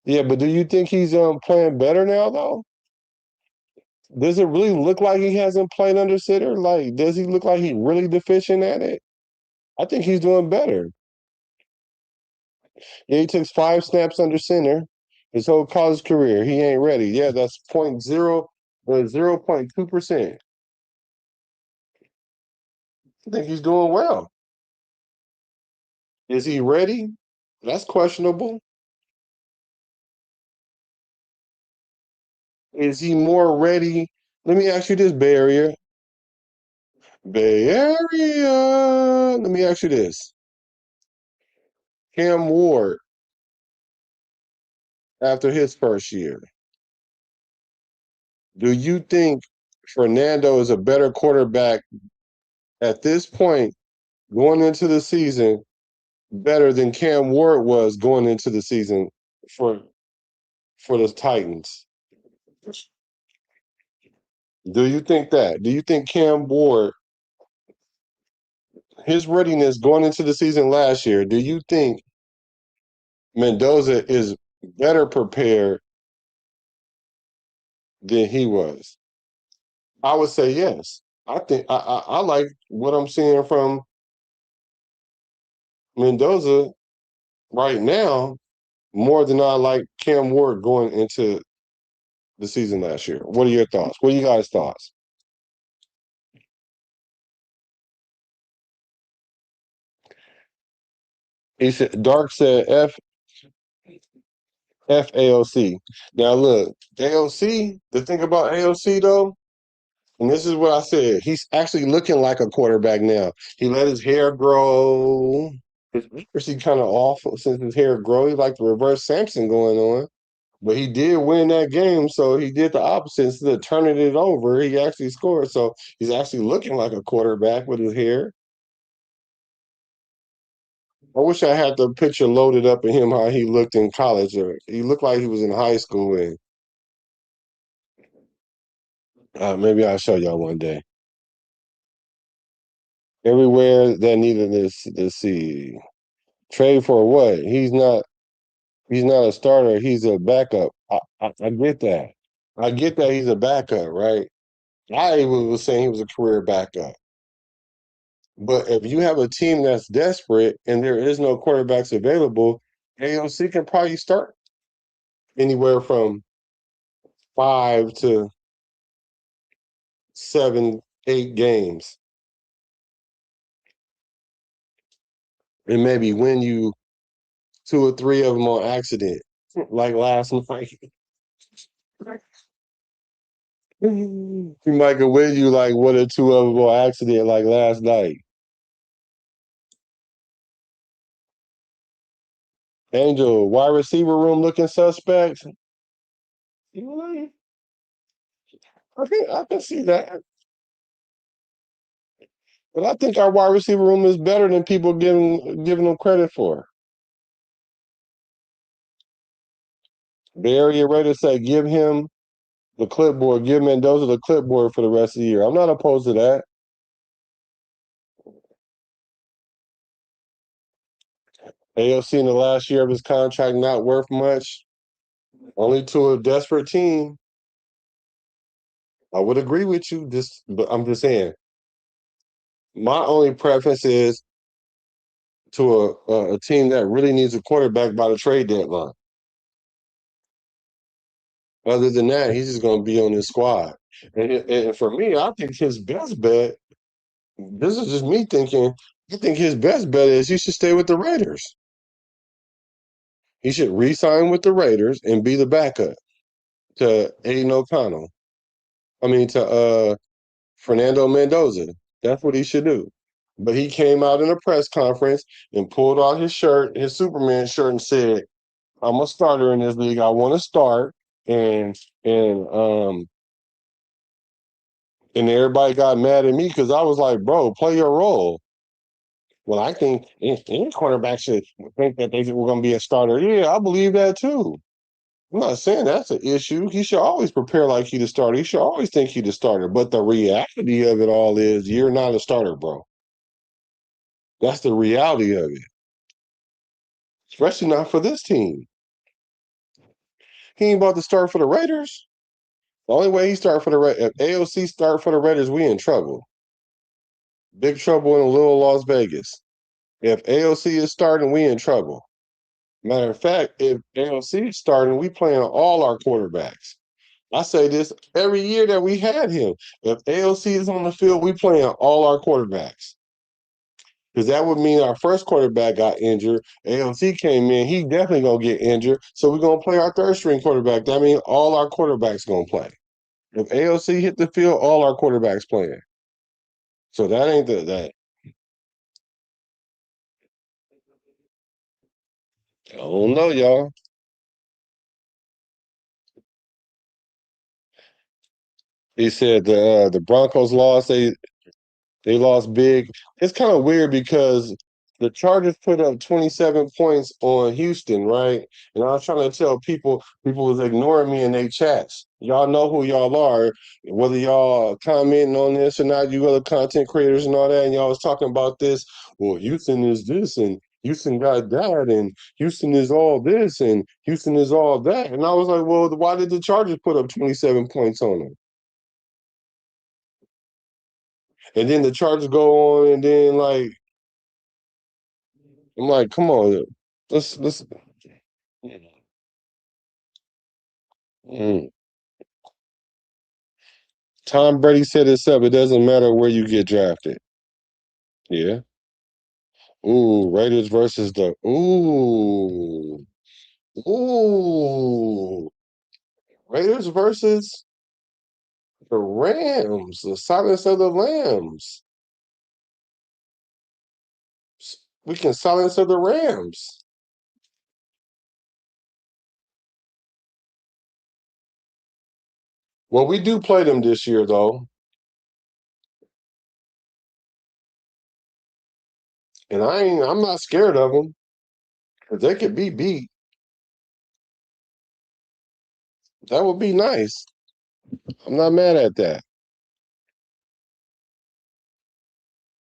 Yeah, but do you think he's playing better now though? Does it really look like he hasn't played under center? Like, does he look like he's really deficient at it? I think he's doing better. Yeah, he took 5 snaps under center his whole college career. He ain't ready. Yeah, that's 0.2%. I think he's doing well. Is he ready? That's questionable. Is he more ready? Let me ask you this, Bay Area. Bay Area. Let me ask you this. Cam Ward, after his first year, do you think Fernando is a better quarterback at this point going into the season better than Cam Ward was going into the season for the Titans? Do you think that? Do you think Cam Ward, his readiness going into the season last year, do you think Mendoza is better prepared than he was? I would say yes. I think I like what I'm seeing from Mendoza right now more than I like Cam Ward going into the season last year. What are your thoughts? What are you guys' thoughts? He said Dark said F AOC. Now look, AOC, the thing about AOC though, and this is what I said, he's actually looking like a quarterback now. He let his hair grow. His accuracy kind of off since his hair grow. He like the reverse Samson going on. But he did win that game, so he did the opposite. Instead of turning it over, he actually scored. So he's actually looking like a quarterback with his hair. I wish I had the picture loaded up of him how he looked in college. Or he looked like he was in high school. And maybe I'll show y'all one day. Everywhere that needed this, let's see. Trade for what? He's not. He's not a starter. He's a backup. I get that. I get that he's a backup, right? I even was saying he was a career backup. But if you have a team that's desperate and there is no quarterbacks available, AOC can probably start anywhere from 5 to 7, 8 games, and maybe win you 2 or 3 of them on accident, like last night. He might could win you like 1 or 2 of them on accident, like last night. Angel, wide receiver room looking suspect. I can see that. But I think our wide receiver room is better than people giving them credit for. Barry Raider said, give him the clipboard, give Mendoza the clipboard for the rest of the year. I'm not opposed to that. AOC in the last year of his contract not worth much, only to a desperate team. I would agree with you, but I'm just saying, my only preference is to a team that really needs a quarterback by the trade deadline. Other than that, he's just going to be on his squad. And for me, I think his best bet, this is just me thinking, I think his best bet is he should stay with the Raiders. He should re-sign with the Raiders and be the backup to Aidan O'Connell. I mean, to Fernando Mendoza. That's what he should do. But he came out in a press conference and pulled out his shirt, his Superman shirt, and said, I'm a starter in this league. I want to start. And and um and everybody got mad at me because I was like, bro, play your role. Well, I think any quarterback should think that they were going to be a starter. Yeah, I believe that too. I'm not saying that's an issue. He should always prepare like he's the starter. He should always think he's the starter. But the reality of it all is you're not a starter, bro. That's the reality of it. Especially not for this team. He ain't about to start for the Raiders. The only way he start for the Raiders, if AOC start for the Raiders, we in trouble. Big trouble in a little Las Vegas. If AOC is starting, we in trouble. Matter of fact, if AOC is starting, we playing all our quarterbacks. I say this every year that we had him. If AOC is on the field, we playing all our quarterbacks. Because that would mean our first quarterback got injured. AOC came in, he definitely gonna get injured. So we're gonna play our third string quarterback. That means all our quarterbacks gonna play. If AOC hit the field, all our quarterbacks playing. So that ain't that. I don't know, y'all. He said the Broncos lost. They lost big. It's kind of weird because the Chargers put up 27 points on Houston, right? And I was trying to tell people was ignoring me in their chats. Y'all know who y'all are, whether y'all commenting on this or not, you other content creators and all that, and y'all was talking about this. Well, Houston is this, and Houston got that, and Houston is all this, and Houston is all that. And I was like, well, why did the Chargers put up 27 points on them? And then the Chargers go on, and then like I'm like, come on, let's. Mm. Tom Brady said himself, it doesn't matter where you get drafted. Yeah. Ooh, Raiders versus the ooh Raiders versus the Rams, the silence of the Lambs. We can silence of the Rams. Well, we do play them this year, though, and I'm not scared of them because they could be beat. That would be nice. I'm not mad at that.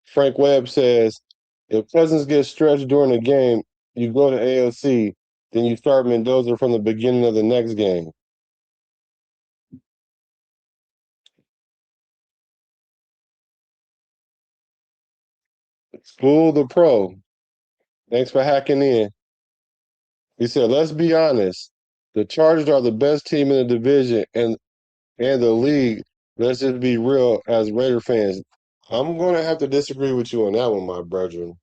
Frank Webb says, if Cousins gets stretched during the game, you go to AOC, then you start Mendoza from the beginning of the next game. School the pro. Thanks for hacking in. He said, let's be honest. The Chargers are the best team in the division and the league. Let's just be real as Raider fans. I'm going to have to disagree with you on that one, my brethren.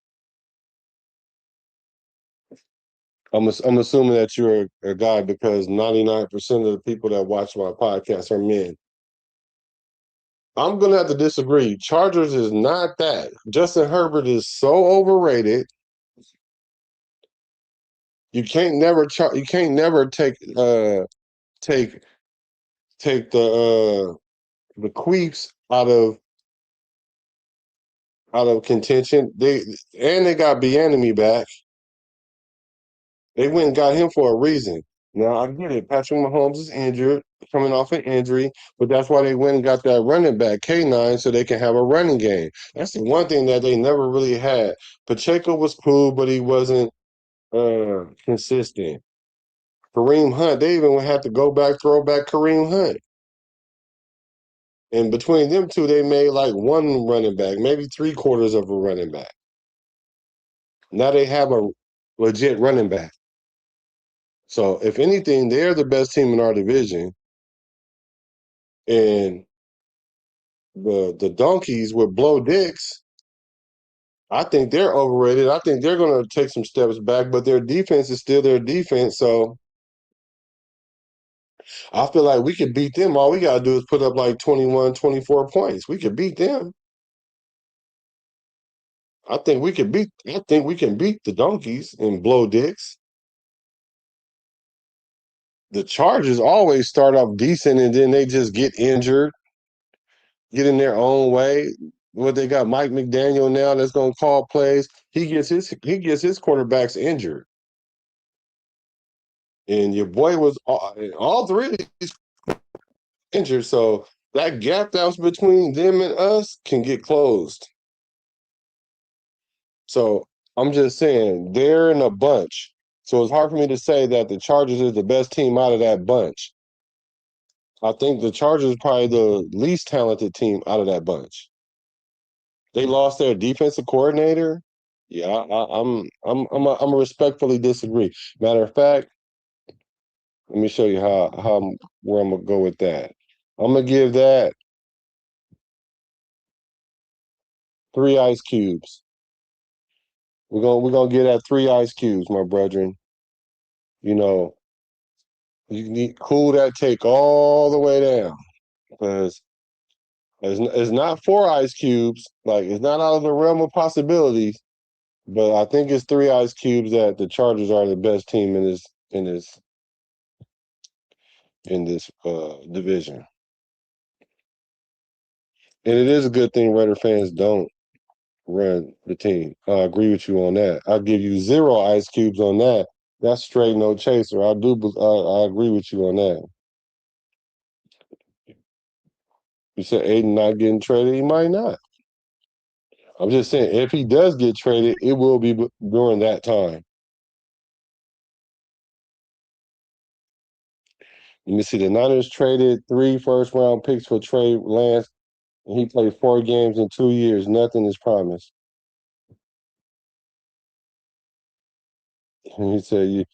I'm assuming that you're a guy because 99% of the people that watch my podcast are men. I'm going to have to disagree. Chargers is not that. Justin Herbert is so overrated. You can't never take the queeps out of contention. They got Bieniemy back. They went and got him for a reason. Now I get it. Patrick Mahomes is injured, coming off an injury, but that's why they went and got that running back K9 so they can have a running game. That's the one thing that they never really had. Pacheco was cool, but he wasn't. consistent. Kareem Hunt, they even have to throw back Kareem Hunt. And between them two, they made like one running back, maybe three-quarters of a running back. Now they have a legit running back. So if anything, they're the best team in our division. And the Donkeys with Blow Dicks, I think they're overrated. I think they're going to take some steps back, but their defense is still their defense. So I feel like we could beat them. All we got to do is put up like 21, 24 points. We could beat them. I think we can beat the Donkeys and Blow Dicks. The Chargers always start off decent and then they just get injured, get in their own way. What they got Mike McDaniel now that's gonna call plays. He gets his quarterbacks injured. And your boy was all three of these injured. So that gap that was between them and us can get closed. So I'm just saying they're in a bunch. So it's hard for me to say that the Chargers is the best team out of that bunch. I think the Chargers are probably the least talented team out of that bunch. They lost their defensive coordinator. Yeah, I'm respectfully disagree. Matter of fact, let me show you where I'm gonna go with that. I'm gonna give that 3 ice cubes. We're gonna get that 3 ice cubes, my brethren. You know, you need cool that take all the way down because it's not 4 ice cubes. Like it's not out of the realm of possibilities. But I think it's 3 ice cubes that the Chargers are the best team in this division. And it is a good thing Raider fans don't run the team. I agree with you on that. I'll give you 0 ice cubes on that. That's straight no chaser. I agree with you on that. You said Aidan not getting traded. He might not. I'm just saying, if he does get traded, it will be during that time. Let me see. The Niners traded 3 first-round picks for Trey Lance, and he played 4 games in 2 years. Nothing is promised. And he said,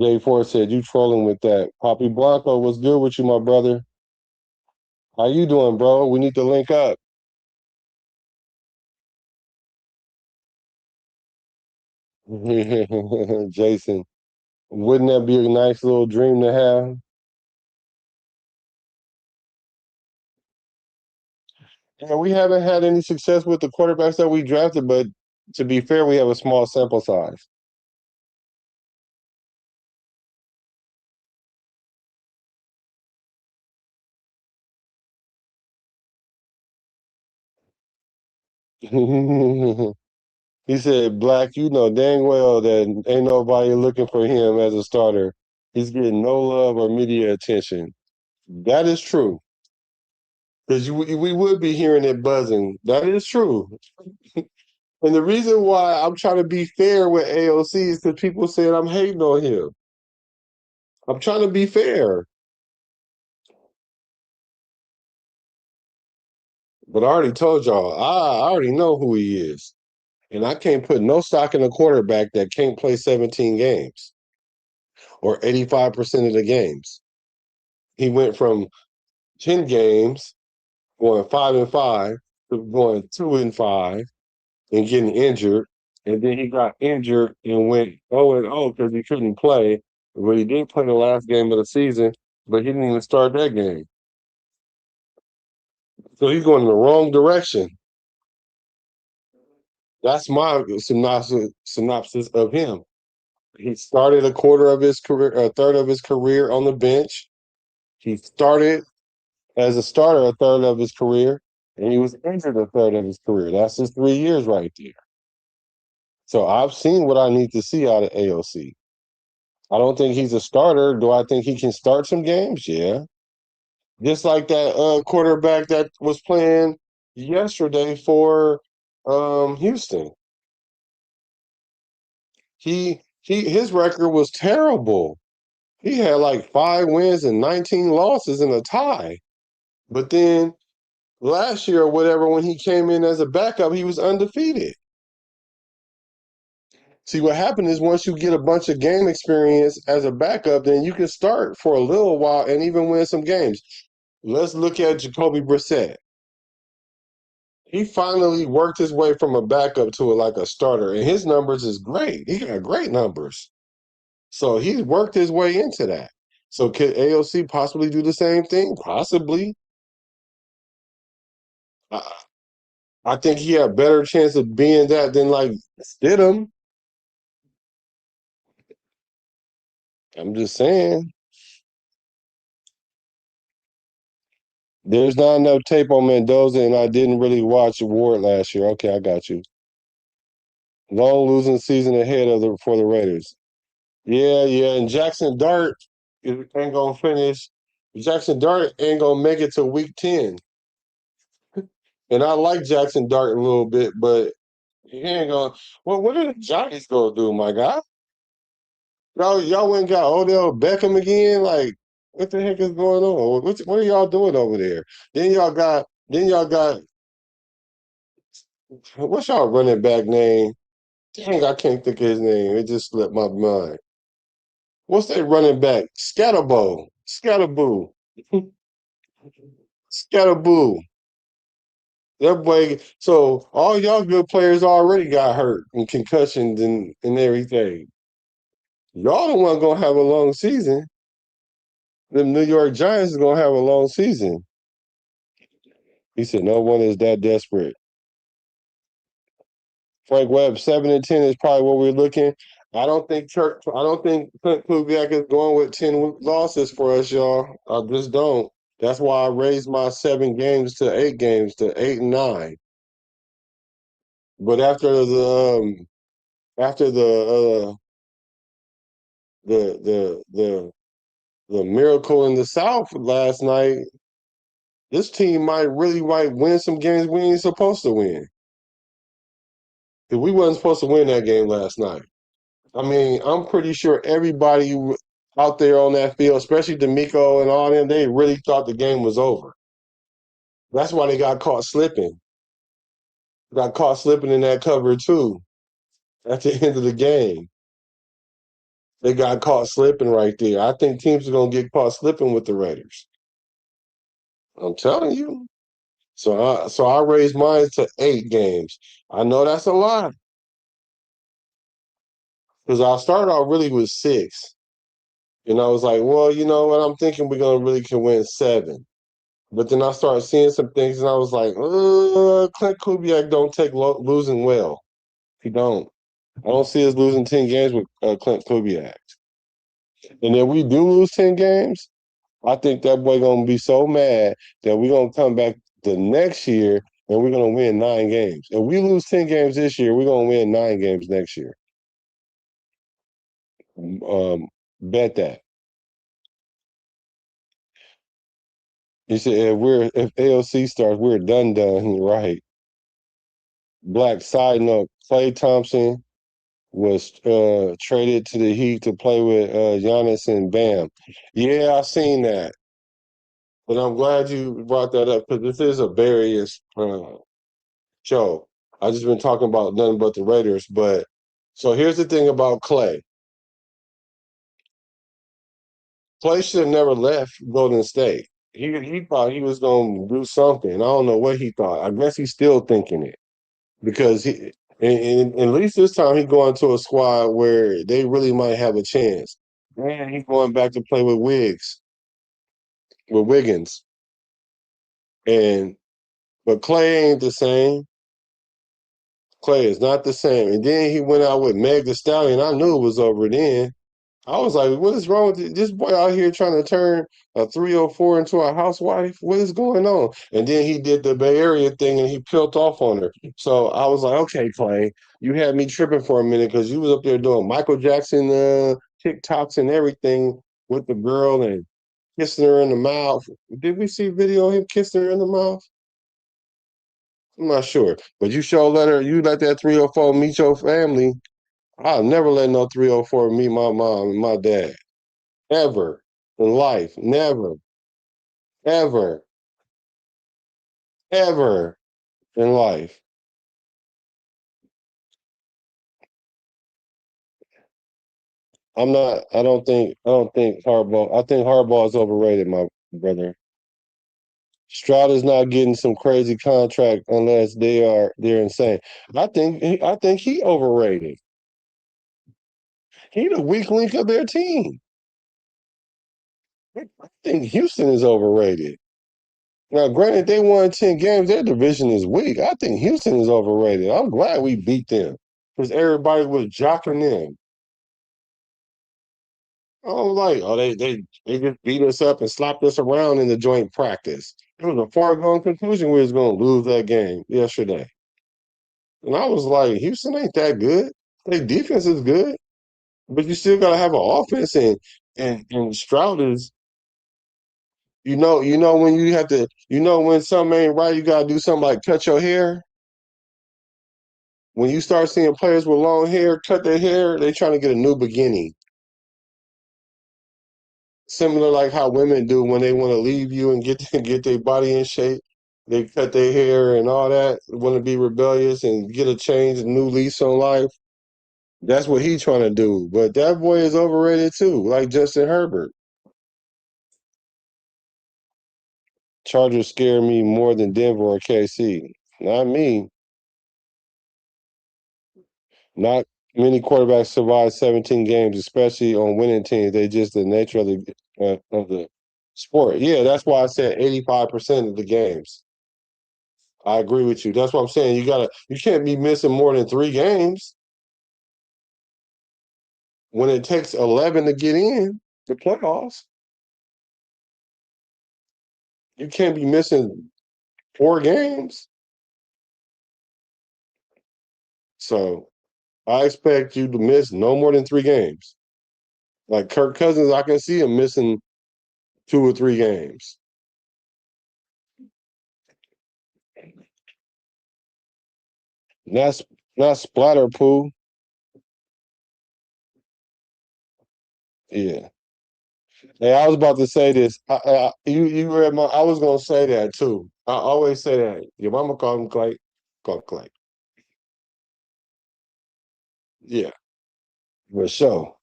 Jay Ford said, you trolling with that. Poppy Blanco, what's good with you, my brother? How you doing, bro? We need to link up. Jason, wouldn't that be a nice little dream to have? Yeah, we haven't had any success with the quarterbacks that we drafted, but to be fair, we have a small sample size. He said, Black, you know dang well that ain't nobody looking for him as a starter. He's getting no love or media attention. That is true. Because we would be hearing it buzzing. That is true. And the reason why I'm trying to be fair with AOC is because people said I'm hating on him. I'm trying to be fair. But I already told y'all, I already know who he is. And I can't put no stock in a quarterback that can't play 17 games or 85% of the games. He went from 10 games, going 5-5, to going 2-5 and getting injured. And then he got injured and went 0-0 because he couldn't play. But he did play the last game of the season, but he didn't even start that game. So he's going in the wrong direction. That's my synopsis of him. He started a quarter of his career, a third of his career on the bench. He started as a starter a third of his career, and he was injured a third of his career. That's just 3 years right there. So I've seen what I need to see out of AOC. I don't think he's a starter. Do I think he can start some games? Yeah. Just like that quarterback that was playing yesterday for Houston. He his record was terrible. He had like 5 wins and 19 losses and a tie. But then last year or whatever, when he came in as a backup, he was undefeated. See, what happened is once you get a bunch of game experience as a backup, then you can start for a little while and even win some games. Let's look at Jacoby Brissett. He finally worked his way from a backup to like a starter, and his numbers is great. He got great numbers. So he's worked his way into that. So could AOC possibly do the same thing? Possibly. I, I think he had a better chance of being that than like Stidham. I'm just saying. There's not enough tape on Mendoza, and I didn't really watch Ward last year. Okay, I got you. Long losing season ahead of for the Raiders. Yeah, and Jackson Dart ain't gonna finish. Jackson Dart ain't gonna make it to week 10. And I like Jackson Dart a little bit, but he ain't gonna. Well, what are the Giants gonna do, my guy? Y'all went and got Odell Beckham again. Like, what the heck is going on? What are y'all doing over there? Then y'all got. What's y'all running back name? Dang, I can't think of his name. It just slipped my mind. What's that running back? Scatterboo. Scatterboo. That boy. So all y'all good players already got hurt and concussions and everything. Y'all the one gonna have a long season. The New York Giants is gonna have a long season. He said, "No one is that desperate." Frank Webb, 7-10 is probably what we're looking. I don't think Clint Kubiak is going with 10 losses for us, y'all. I just don't. That's why I raised my 7 games to 8 games to 8 and 9. But after the miracle in the South last night, this team might win some games we ain't supposed to win. 'Cause we wasn't supposed to win that game last night. I mean, I'm pretty sure everybody out there on that field, especially D'Amico and all them, they really thought the game was over. That's why they got caught slipping. Got caught slipping in that cover too at the end of the game. They got caught slipping right there. I think teams are gonna get caught slipping with the Raiders. I'm telling you. So I raised mine to 8 games. I know that's a lot because I started out really with 6, and I was like, well, you know what? I'm thinking we're gonna really can win 7. But then I started seeing some things, and I was like, Clint Kubiak don't take losing well. He don't. I don't see us losing 10 games with Clint Kubiak. And if we do lose 10 games, I think that boy gonna be so mad that we're gonna come back the next year and we're gonna win 9 games. If we lose 10 games this year, we're gonna win 9 games next year. Bet that. You said if AOC starts, we're done, right? Black side note: Klay Thompson was traded to the Heat to play with Giannis and Bam. Yeah, I seen that. But I'm glad you brought that up because this is a various show. I just been talking about nothing but the Raiders. But so here's the thing about Klay. Klay should have never left Golden State. He thought he was going to do something. I don't know what he thought. I guess he's still thinking it because and at least this time he going to a squad where they really might have a chance. Man, he's going back to play with Wiggins, and but Klay ain't the same. Klay is not the same. And then he went out with Meg Thee Stallion. I knew it was over then. I was like, what is wrong with this boy out here trying to turn a 304 into a housewife? What is going on? And then he did the Bay Area thing and he peeled off on her. So I was like, okay, Klay, you had me tripping for a minute because you was up there doing Michael Jackson TikToks and everything with the girl and kissing her in the mouth. Did we see video of him kissing her in the mouth? I'm not sure. But you let that 304 meet your family I'll never let no 304 meet my mom and my dad. Ever in life. Never. Ever. Ever in life. I don't think Harbaugh is overrated, my brother. Stroud is not getting some crazy contract unless they're insane. I think he overrated. He the weak link of their team. I think Houston is overrated. Now, granted, they won 10 games. Their division is weak. I think Houston is overrated. I'm glad we beat them because everybody was jocking them. I was like, oh, they just beat us up and slapped us around in the joint practice. It was a foregone conclusion we was going to lose that game yesterday. And I was like, Houston ain't that good. Their defense is good, but you still got to have an offense. And Stroud is, when you have to, when something ain't right, you got to do something like cut your hair. When you start seeing players with long hair cut their hair, they trying to get a new beginning. Similar like how women do when they want to leave you and get their body in shape. They cut their hair and all that, want to be rebellious and get a change, a new lease on life. That's what he's trying to do. But that boy is overrated too, like Justin Herbert. Chargers scare me more than Denver or KC. Not me. Not many quarterbacks survive 17 games, especially on winning teams. They just the nature of the sport. Yeah, that's why I said 85% of the games. I agree with you. That's what I'm saying. You can't be missing more than 3 games when it takes 11 to get in the playoffs. You can't be missing 4 games. So I expect you to miss no more than 3 games. Like Kirk Cousins, I can see him missing 2 or 3 games. That's not splatter poo. Yeah. Hey, I was about to say this. You read my. I was gonna say that too. I always say that. Your mama called him Clay. Call him Clay. Yeah, for sure.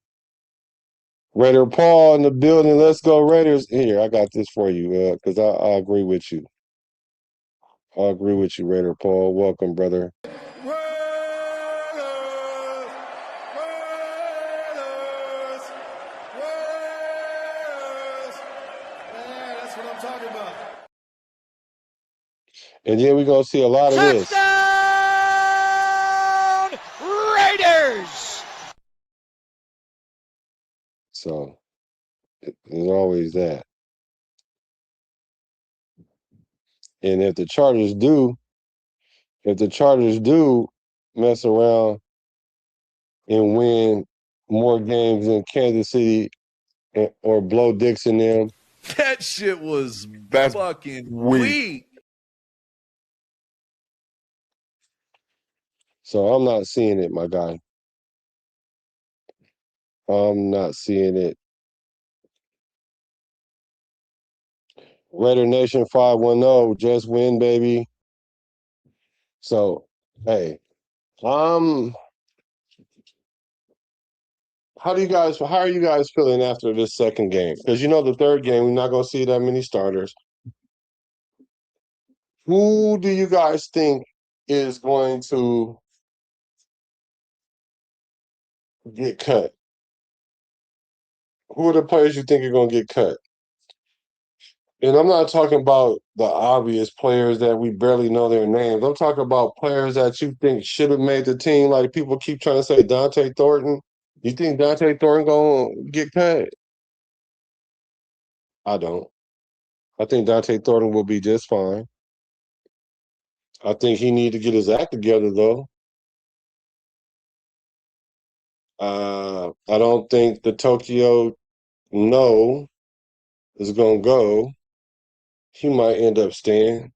Raider Paul in the building. Let's go Raiders. Here, I got this for you. Because I agree with you. I agree with you, Raider Paul. Welcome, brother. Raiders! Raiders! Yeah, that's what I'm talking about. And then we're gonna see a lot of this. Touchdown Raiders! So there's always that. And if the Chargers do mess around and win more games than Kansas City or blow dicks in them, That shit was that's fucking weak. weak. So I'm not seeing it, my guy. I'm not seeing it. Raider Nation 510, just win, baby. So, hey, how are you guys feeling after this second game? Because the third game, we're not gonna see that many starters. Who do you guys think is going to get cut? Who are the players you think are gonna get cut? And I'm not talking about the obvious players that we barely know their names. I'm talking about players that you think should have made the team. Like people keep trying to say Dante Thornton. You think Dante Thornton gonna get cut? I don't. I think Dante Thornton will be just fine. I think he need to get his act together though. I don't think the Tokyo no is gonna go. He might end up staying.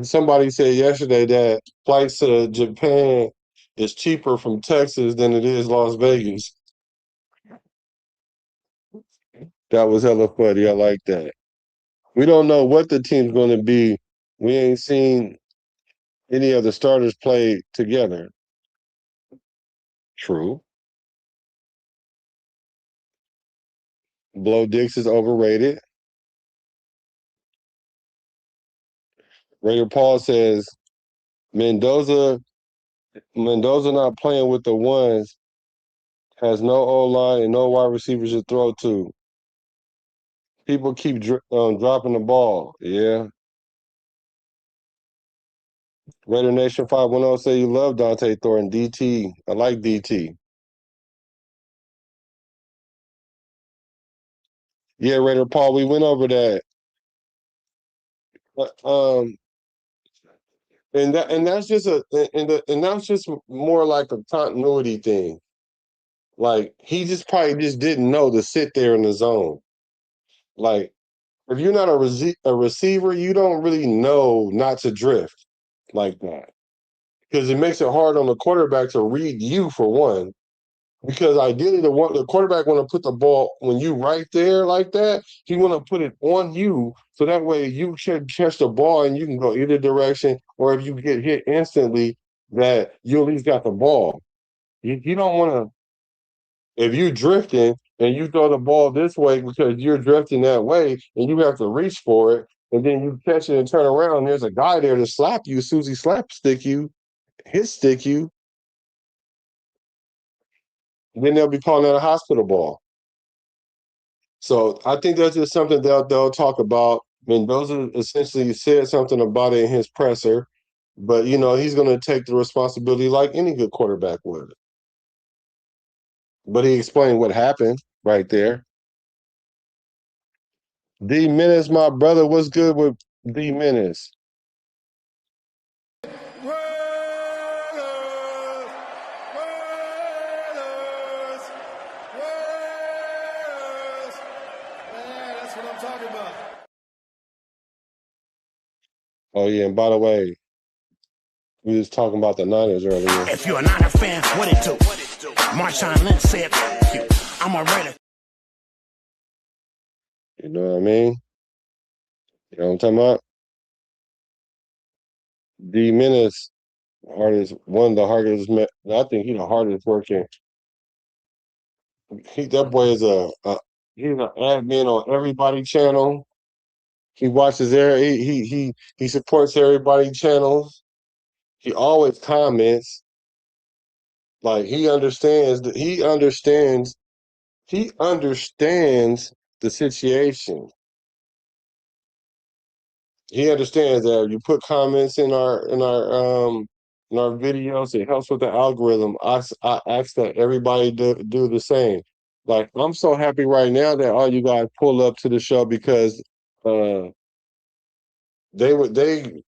Somebody said yesterday that flights to Japan is cheaper from Texas than it is Las Vegas. That was hella funny. I like that. We don't know what the team's going to be. We ain't seen any of the starters play together. True. Blow Dix is overrated. Raider Paul says Mendoza not playing with the ones, has no O-line and no wide receivers to throw to. People keep dropping the ball. Yeah. Raider Nation 510 say you love Dante Thornton. DT. I like DT. Yeah, Raider Paul, we went over that. Um, and that's just and that's just more like a continuity thing. Like he just probably just didn't know to sit there in the zone. Like if you're not a receiver, you don't really know not to drift like that because it makes it hard on the quarterback to read you for one. Because ideally, the quarterback want to put the ball when you right there like that. He want to put it on you, so that way you can catch the ball and you can go either direction. Or if you get hit instantly, that you at least got the ball. You don't want to. If you drifting and you throw the ball this way because you're drifting that way, and you have to reach for it, and then you catch it and turn around, and there's a guy there to slap you, Susie slapstick you, hit stick you. Then they'll be calling that a hospital ball. So I think that's just something they'll talk about. Mendoza essentially said something about it in his presser, but he's going to take the responsibility like any good quarterback would. But he explained what happened right there. D Menace, my brother, what's good with D Menace? That's what I'm talking about. Oh yeah, and by the way, we was talking about the Niners earlier. If you're a Niner fan, what it do? Marshawn Lynch said, you. I'm already. You know what I mean? You know what I'm talking about? D Menace, one of the hardest. I think he's the hardest working. That boy is he's an admin on everybody channel. He watches he supports everybody channels. He always comments. Like he understands the situation. He understands that you put comments in our videos, it helps with the algorithm. I ask that everybody do the same. Like I'm so happy right now that all you guys pull up to the show because uh they I'm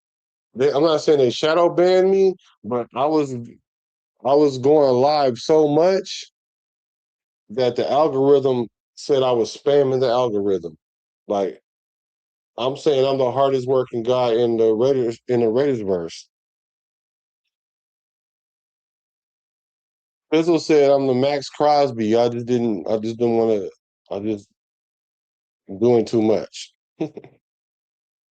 not saying they shadow banned me, but I was going live so much that the algorithm said I was spamming the algorithm. Like I'm saying I'm the hardest working guy in the Raiders verse. Fizzle said I'm the Max Crosby. I just didn't want to. I just doing too much.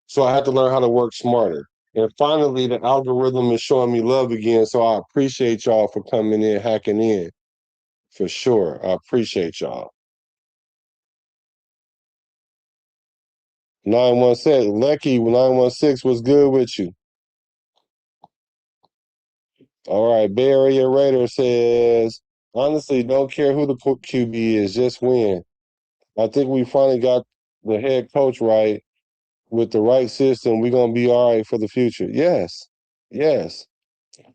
So I had to learn how to work smarter. And finally, the algorithm is showing me love again. So I appreciate y'all for coming in, hacking in. For sure. I appreciate y'all. 916, Lecky 916, what's good with you? All right, Bay Area Raider says, honestly, don't care who the QB is, just win. I think we finally got the head coach right. With the right system, we're gonna be all right for the future. Yes, yes.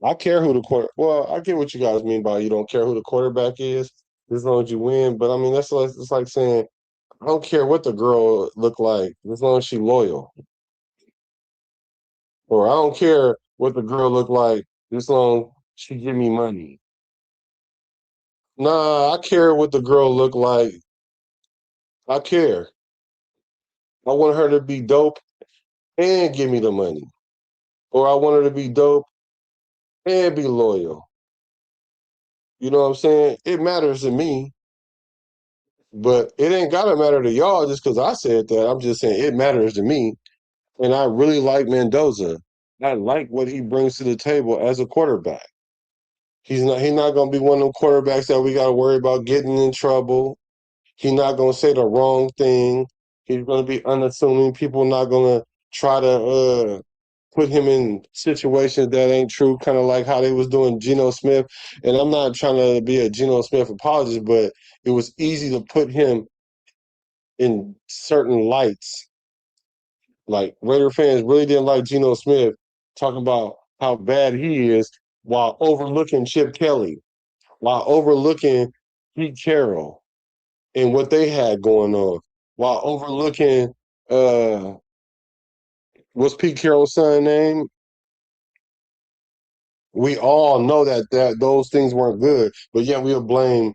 I care who the quarter. Well, I get what you guys mean by you don't care who the quarterback is, as long as you win. But I mean, it's like saying I don't care what the girl look like, as long as she loyal. Or I don't care what the girl look like, as long she give me money. Nah, I care what the girl look like. I care. I want her to be dope and give me the money. Or I want her to be dope and be loyal. You know what I'm saying? It matters to me, but it ain't gotta matter to y'all just because I said that. I'm just saying it matters to me. And I really like Mendoza. I like what he brings to the table as a quarterback. He's not gonna be one of them quarterbacks that we gotta worry about getting in trouble. He's not gonna say the wrong thing. He's gonna be unassuming. People not gonna try to put him in situations that ain't true, kind of like how they was doing Geno Smith. And I'm not trying to be a Geno Smith apologist, but it was easy to put him in certain lights. Like Raider fans really didn't like Geno Smith talking about how bad he is while overlooking Chip Kelly, while overlooking Pete Carroll and what they had going on, while overlooking what's Pete Carroll's son name? We all know that those things weren't good, but yet we'll blame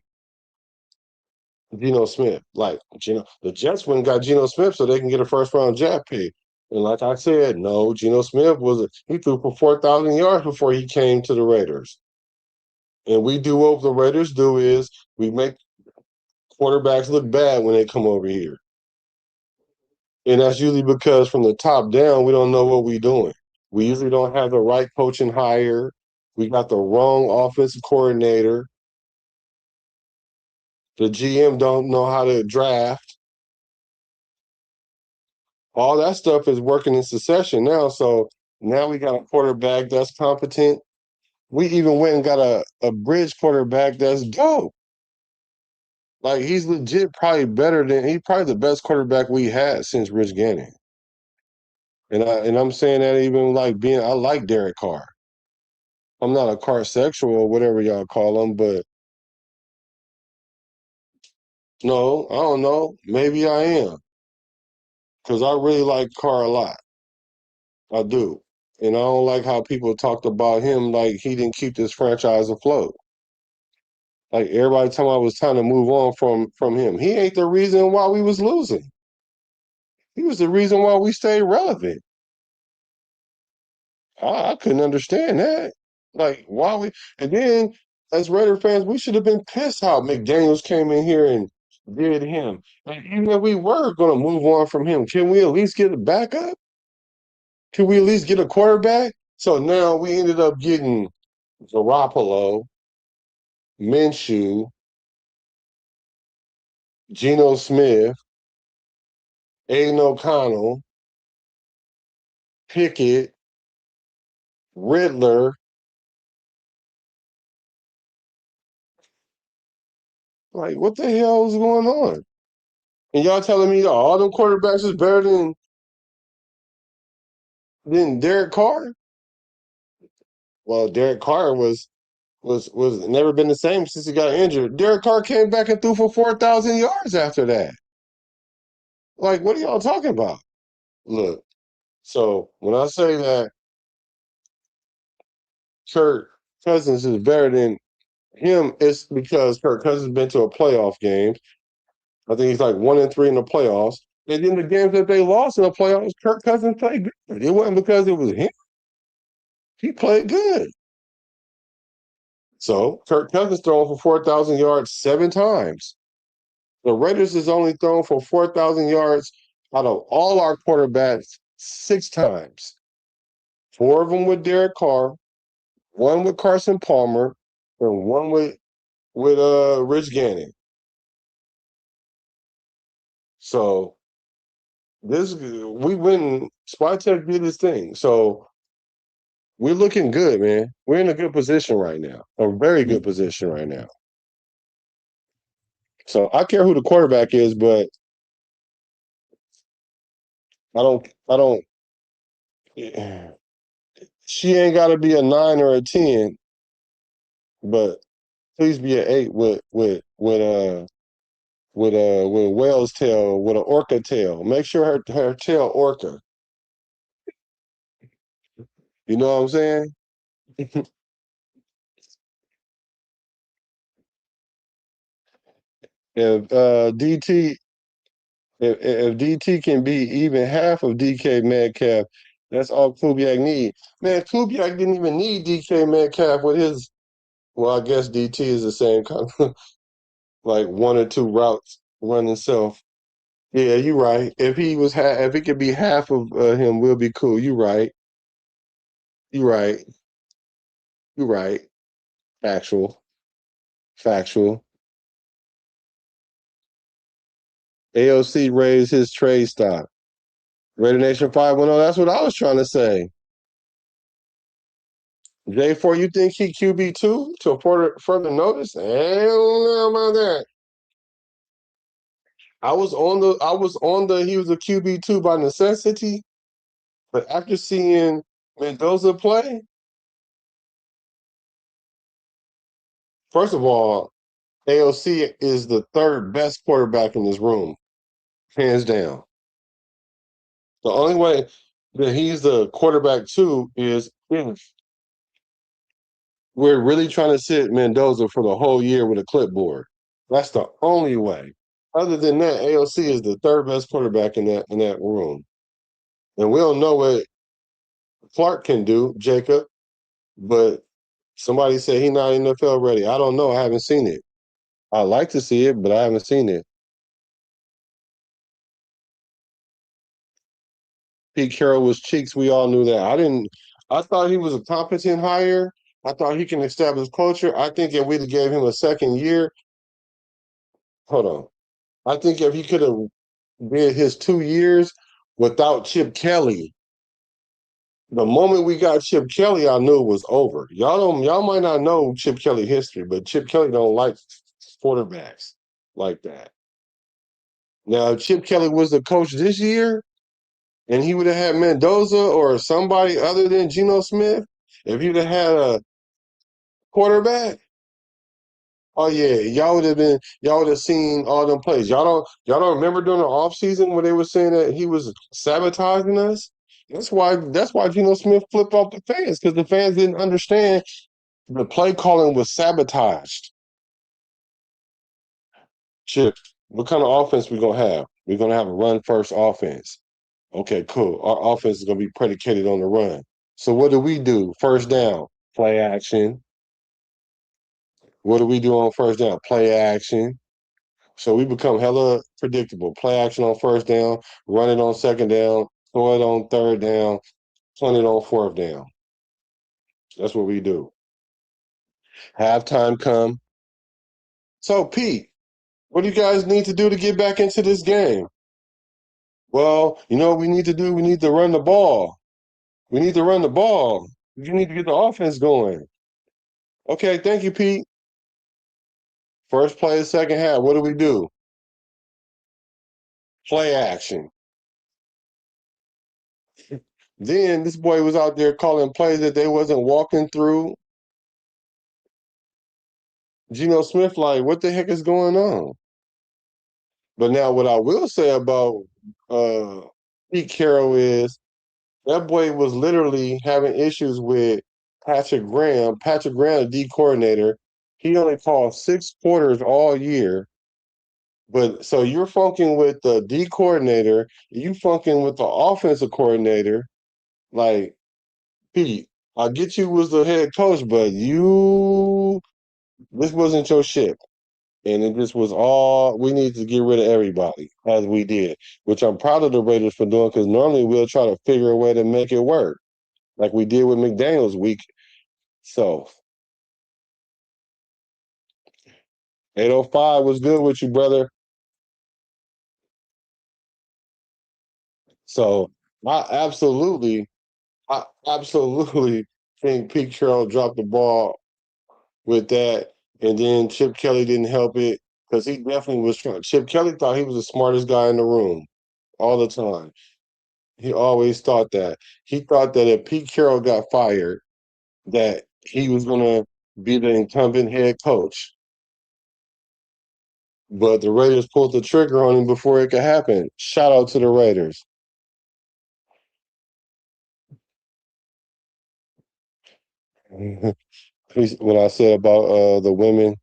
Geno Smith. Like the Jets went and got Geno Smith so they can get a first round draft pick. And like I said, no, Geno Smith he threw for 4,000 yards before he came to the Raiders. And we do what the Raiders do is we make quarterbacks look bad when they come over here. And that's usually because from the top down, we don't know what we're doing. We usually don't have the right coaching hire. We got the wrong offensive coordinator. The GM don't know how to draft. All that stuff is working in succession now. So now we got a quarterback that's competent. We even went and got a bridge quarterback that's dope. Like he's legit he's probably the best quarterback we had since Rich Gannon. And I'm saying that even like I like Derek Carr. I'm not a car sexual or whatever y'all call him, but no, I don't know. Maybe I am. Because I really like Carr a lot. I do. And I don't like how people talked about him like he didn't keep this franchise afloat. Like everybody told me I was time to move on from him. He ain't the reason why we was losing. He was the reason why we stayed relevant. I couldn't understand that. Like why we and then as Raider fans, we should have been pissed how McDaniels came in here and did him. And even if we were gonna move on from him, can we at least get a backup? Can we at least get a quarterback? So now we ended up getting Garoppolo, Minshew, Geno Smith, Aidan O'Connell, Pickett, Riddler. Like, what the hell is going on? And y'all telling me all them quarterbacks is better than Derek Carr? Well, Derek Carr was never been the same since he got injured. Derek Carr came back and threw for 4,000 yards after that. Like, what are y'all talking about? Look, so when I say that Kirk Cousins is better than him, it's because Kirk Cousins been to a playoff game. I think he's like 1-3 in the playoffs. And then the games that they lost in the playoffs, Kirk Cousins played good. It wasn't because it was him. He played good. So Kirk Cousins thrown for 4,000 yards 7 times. The Raiders is only thrown for 4,000 yards out of all our quarterbacks 6 times. 4 of them with Derek Carr, 1 with Carson Palmer, and 1 with Rich Gannon. So we win. Spytech did his thing. So we're looking good, man. We're in a good position right now. A very good position right now. So I care who the quarterback is, but I don't she ain't gotta be a 9 or a 10, but please be an 8 with a whale's tail, with an orca tail. Make sure her tail orca. You know what I'm saying? If if DT can be even half of DK Metcalf, that's all Kubiak need. Man, Kubiak didn't even need DK Metcalf with his Well, I guess DT is the same kind of like one or two routes run himself. Yeah, you're right. If he was if he could be half of him, we'll be cool. You're right. You're right. You're right. Factual. Factual. AOC raised his trade stock. Raider Nation 510. That's what I was trying to say. J4, you think he QB2 to further notice? I don't know about that. I was on the he was a QB2 by necessity, but after seeing Mendoza play, first of all, AOC is the third best quarterback in this room, hands down. The only way that he's the quarterback too is if we're really trying to sit Mendoza for the whole year with a clipboard. That's the only way. Other than that, AOC is the third best quarterback in that room. And we don't know what Clark can do, Jacob, but somebody said he's not NFL ready. I don't know. I haven't seen it. I like to see it, but I haven't seen it. Pete Carroll was cheeks. We all knew that. I thought he was a competent hire. I thought he can establish culture. I think if we'd have gave him a second year, hold on. I think if he could have did his 2 years without Chip Kelly, the moment we got Chip Kelly, I knew it was over. Y'all might not know Chip Kelly history, but Chip Kelly don't like quarterbacks like that. Now, if Chip Kelly was the coach this year, and he would have had Mendoza or somebody other than Geno Smith, if you'd have had a quarterback, oh yeah, y'all would have seen all them plays. Y'all don't remember during the offseason when they were saying that he was sabotaging us? That's why Geno Smith flipped off the fans, because the fans didn't understand the play calling was sabotaged. Chip, what kind of offense we gonna have? We're gonna have a run first offense. Okay, cool. Our offense is gonna be predicated on the run. So what do? First down, play action. What do we do on first down? Play action. So we become hella predictable. Play action on first down, run it on second down, throw it on third down, punt it on fourth down. That's what we do. Halftime come. So Pete, what do you guys need to do to get back into this game? Well, you know what we need to do? We need to run the ball. We need to run the ball. You need to get the offense going. Okay, thank you, Pete. First play of second half. What do? Play action. Then this boy was out there calling plays that they wasn't walking through. Geno Smith, like, what the heck is going on? But now what I will say about Pete Carroll is that boy was literally having issues with Patrick Graham. Patrick Graham, the D coordinator, he only called 6 quarters all year. But so you're funking with the D coordinator, you funking with the offensive coordinator. Like, Pete, I get you was the head coach, but this wasn't your ship. And it just was all, we need to get rid of everybody, as we did, which I'm proud of the Raiders for doing, because normally we'll try to figure a way to make it work, like we did with McDaniels week. So 805 was good with you, brother. So I absolutely think Pete Carroll dropped the ball with that, and then Chip Kelly didn't help it, because he definitely was trying. Chip Kelly thought he was the smartest guy in the room all the time. He always thought that. He thought that if Pete Carroll got fired, that he was going to be the incumbent head coach. But the Raiders pulled the trigger on him before it could happen. Shout out to the Raiders. When I said about the women,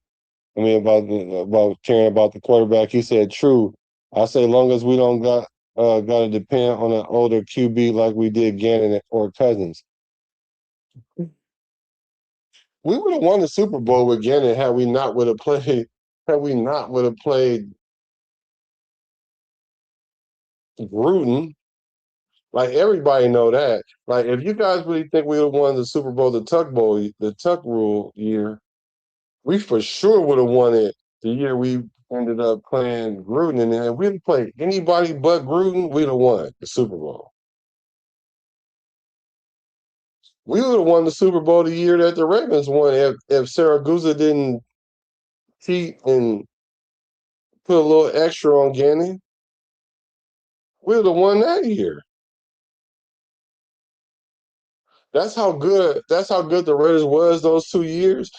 I mean about caring about the quarterback, he said true. I say long as we don't gotta depend on an older QB like we did Gannon or Cousins. We would have won the Super Bowl with Gannon had we not would have played Gruden. Like everybody know that. Like if you guys really think we would have won the Super Bowl, the Tuck Rule year, we for sure would have won it the year we ended up playing Gruden. And if we had played anybody but Gruden, we'd have won the Super Bowl. We would have won the Super Bowl the year that the Ravens won if Saragusa didn't cheat and put a little extra on Gannon. We would have won that year. That's how good the Raiders was those 2 years.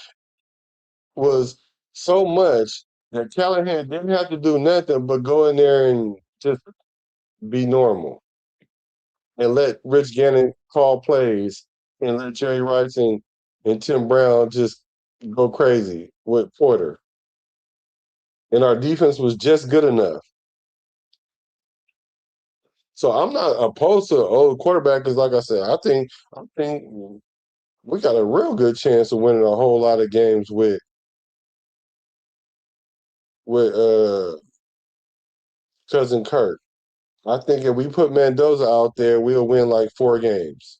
Was so much that Callahan didn't have to do nothing but go in there and just be normal and let Rich Gannon call plays and let Jerry Rice and Tim Brown just go crazy with Porter. And our defense was just good enough. So I'm not opposed to old quarterback because, like I said, I think we got a real good chance of winning a whole lot of games with cousin Kirk. I think if we put Mendoza out there, we'll win like 4 games.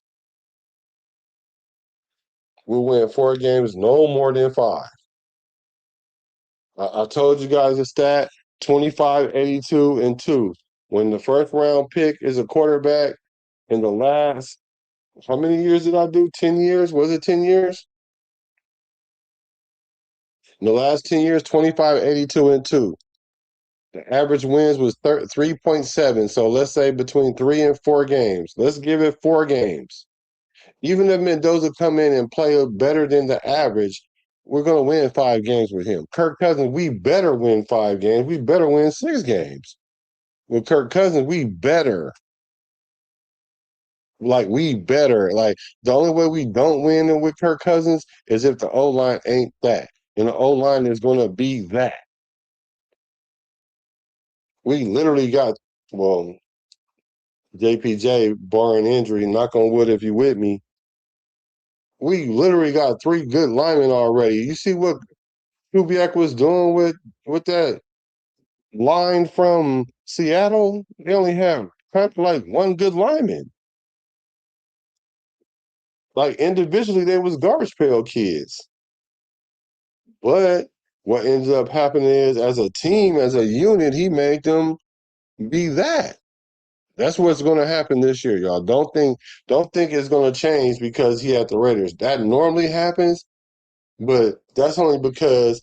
We'll win 4 games, no more than 5. I told you guys a stat: 25, 82, and 2. When the first round pick is a quarterback in the last, how many years did I do? 10 years? Was it 10 years? In the last 10 years, 25, 82, and 2. The average wins was 3.7. So let's say between 3 and 4 games. Let's give it 4 games. Even if Mendoza come in and play better than the average, we're going to win 5 games with him. Kirk Cousins, we better win 5 games. We better win 6 games. With Kirk Cousins, we better. Like, we better. Like, the only way we don't win with Kirk Cousins is if the O-line ain't that. And the O-line is going to be that. We literally got, well, JPJ, barring injury, knock on wood if you with me, we literally got 3 good linemen already. You see what Kubiak was doing with that line from Seattle? They only have kind of like 1 good lineman. Like individually, they was garbage pail kids. But what ends up happening is, as a team, as a unit, he made them be that. That's what's going to happen this year, y'all. Don't think it's going to change because he had the Raiders. That normally happens, but that's only because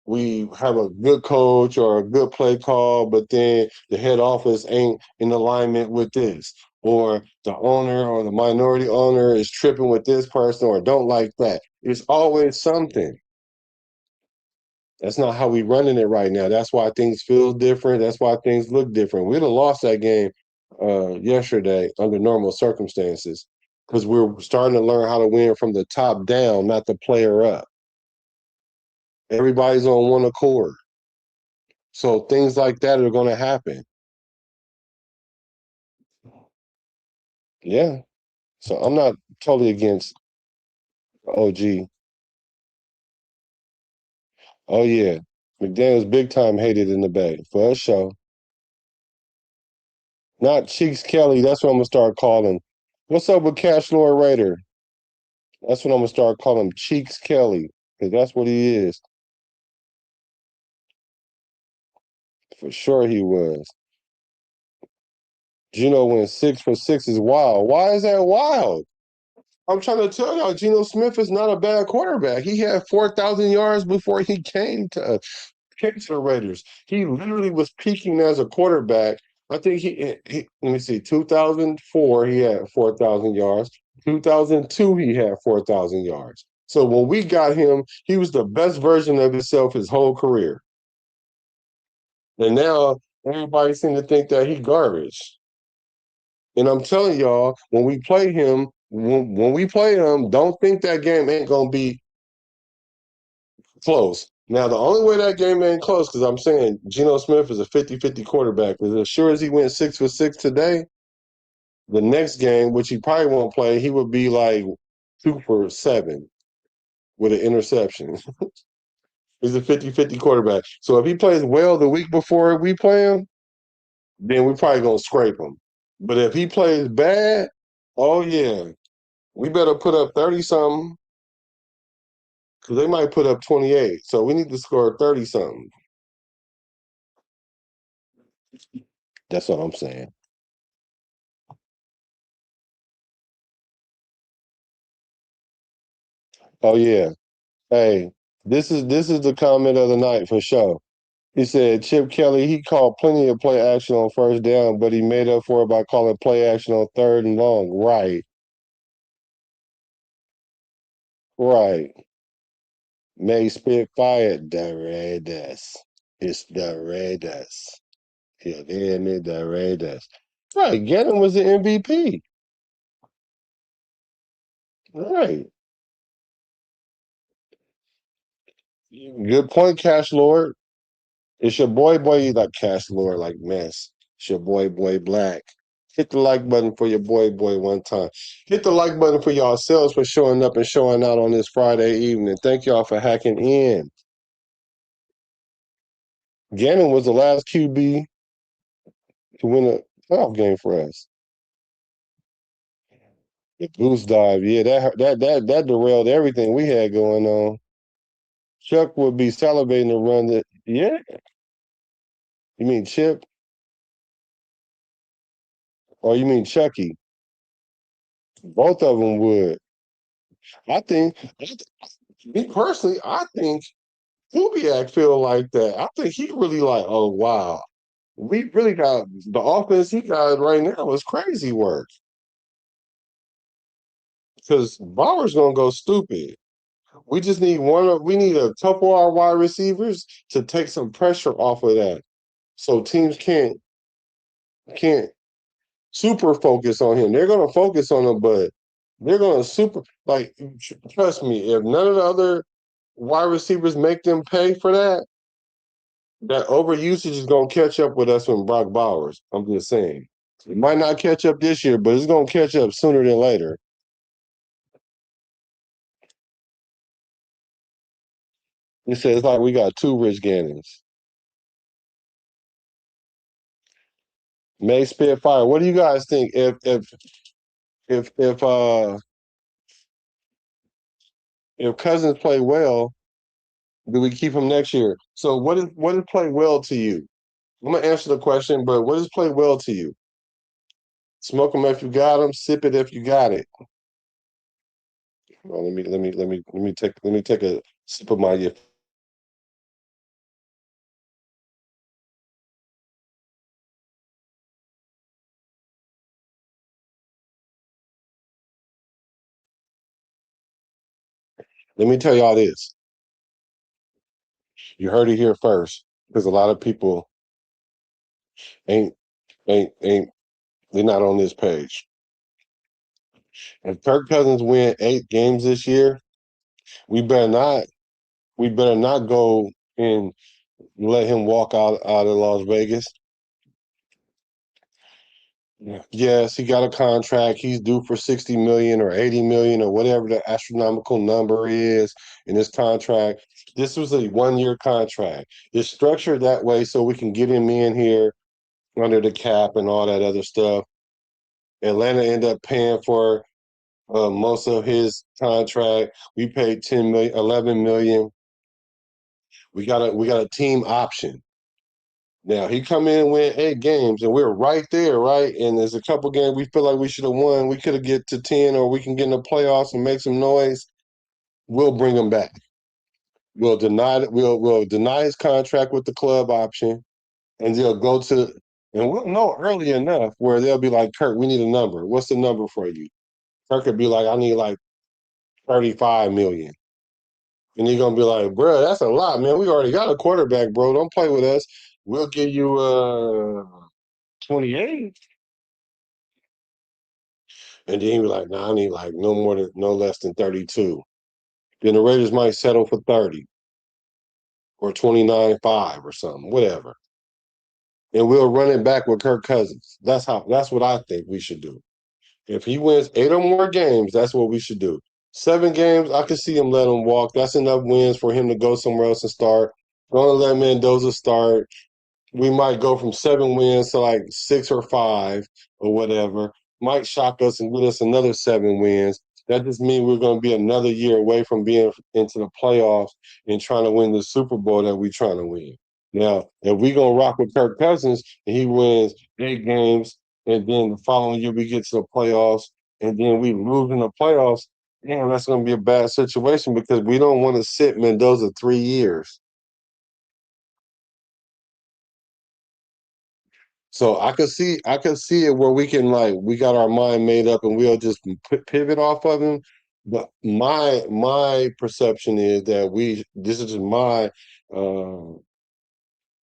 we have a good coach or a good play call, but then the head office ain't in alignment with this, or the owner or the minority owner is tripping with this person or don't like that. It's always something. That's not how we running it right now. That's why things feel different. That's why things look different. We'd have lost that game yesterday under normal circumstances because we're starting to learn how to win from the top down, not the player up. Everybody's on one accord. So things like that are going to happen. Yeah. So I'm not totally against OG. Oh, yeah. McDaniel's big time hated in the Bay, for sure. Not Cheeks Kelly. That's what I'm going to start calling. What's up with Cash Lord Raider? That's what I'm going to start calling him, Cheeks Kelly, because that's what he is. For sure he was. Geno went 6 for 6 is wild. Why is that wild? I'm trying to tell y'all, Geno Smith is not a bad quarterback. He had 4,000 yards before he came to the Raiders. He literally was peaking as a quarterback. I think he let me see, 2004, he had 4,000 yards. 2002, he had 4,000 yards. So when we got him, he was the best version of himself his whole career. And now everybody seems to think that he garbage. And I'm telling y'all, when we play him, don't think that game ain't going to be close. Now, the only way that game ain't close, because I'm saying Geno Smith is a 50-50 quarterback. Because as sure as he went 6 for 6 today, the next game, which he probably won't play, he would be like 2 for 7. with an interception. He's a 50-50 quarterback. So if he plays well the week before we play him, then we're probably going to scrape him. But if he plays bad, oh, yeah, we better put up 30-something because they might put up 28. So we need to score 30-something. That's all I'm saying. Oh, yeah. Hey, this is the comment of the night for sure. He said Chip Kelly, he called plenty of play action on first down, but he made up for it by calling play action on third and long. Right. Right. May spit fire. The Raiders. It's the Raiders. Yeah, they admit the Raiders. Right. Gannon was the MVP. Right. Good point, Cash Lord. It's your boy, like Cash Lord, like mess. It's your boy, Black. Hit the like button for your boy one time. Hit the like button for yourselves for showing up and showing out on this Friday evening. Thank y'all for hacking in. Gannon was the last QB to win a playoff game for us. The goose dive, yeah, that derailed everything we had going on. Chuck would be salivating to run the yeah. You mean Chip? Or you mean Chucky? Both of them would. I think, me personally, I think Kubiak feel like that. I think he really like, oh wow, we really got the offense he got right now is crazy work. Because Bauer's gonna go stupid. We just need we need a couple of our wide receivers to take some pressure off of that. So teams can't super focus on him. They're gonna focus on him, but they're gonna super like trust me, if none of the other wide receivers make them pay for that, that overusage is gonna catch up with us with Brock Bowers. I'm just saying. It might not catch up this year, but it's gonna catch up sooner than later. He said it's like we got two Rich Gannons. May Spitfire. What do you guys think if if Cousins play well, do we keep him next year? So what is play well to you? I'm gonna answer the question, but what does play well to you? Smoke them if you got them, sip it if you got it. Well, let me take a sip of my. Let me tell y'all this. You heard it here first, because a lot of people ain't ain't they're not on this page. If Kirk Cousins win 8 games this year, we better not go and let him walk out of Las Vegas. Yes, he got a contract. He's due for 60 million or 80 million or whatever the astronomical number is in his contract. This was a 1-year contract. It's structured that way so we can get him in here under the cap and all that other stuff. Atlanta ended up paying for most of his contract. We paid 10 million, 11 million. We got a team option. Now he come in and win 8 games, and we're right there, right? And there's a couple games we feel like we should have won. We could have get to 10, or we can get in the playoffs and make some noise. We'll bring him back. We'll deny his contract with the club option, and they'll go to and we'll know early enough where they'll be like, Kirk, we need a number. What's the number for you? Kirk could be like, I need like 35 million. And you're gonna be like, bro, that's a lot, man. We already got a quarterback, bro. Don't play with us. We'll give you 28. And then he be like, nah, I need like no less than 32. Then the Raiders might settle for 30 or 29-5 or something, whatever. And we'll run it back with Kirk Cousins. That's what I think we should do. If he wins 8 or more games, that's what we should do. 7 games, I can see him let him walk. That's enough wins for him to go somewhere else and start. Gonna let Mendoza start. We might go from 7 wins to like 6 or 5 or whatever. Might shock us and get us another 7 wins. That just means we're going to be another year away from being into the playoffs and trying to win the Super Bowl that we're trying to win. Now, if we're going to rock with Kirk Cousins and he wins 8 games, and then the following year we get to the playoffs, and then we lose in the playoffs, damn, that's going to be a bad situation because we don't want to sit Mendoza 3 years. So I could see it where we can like we got our mind made up and we'll just pivot off of him. But my perception is that this is just my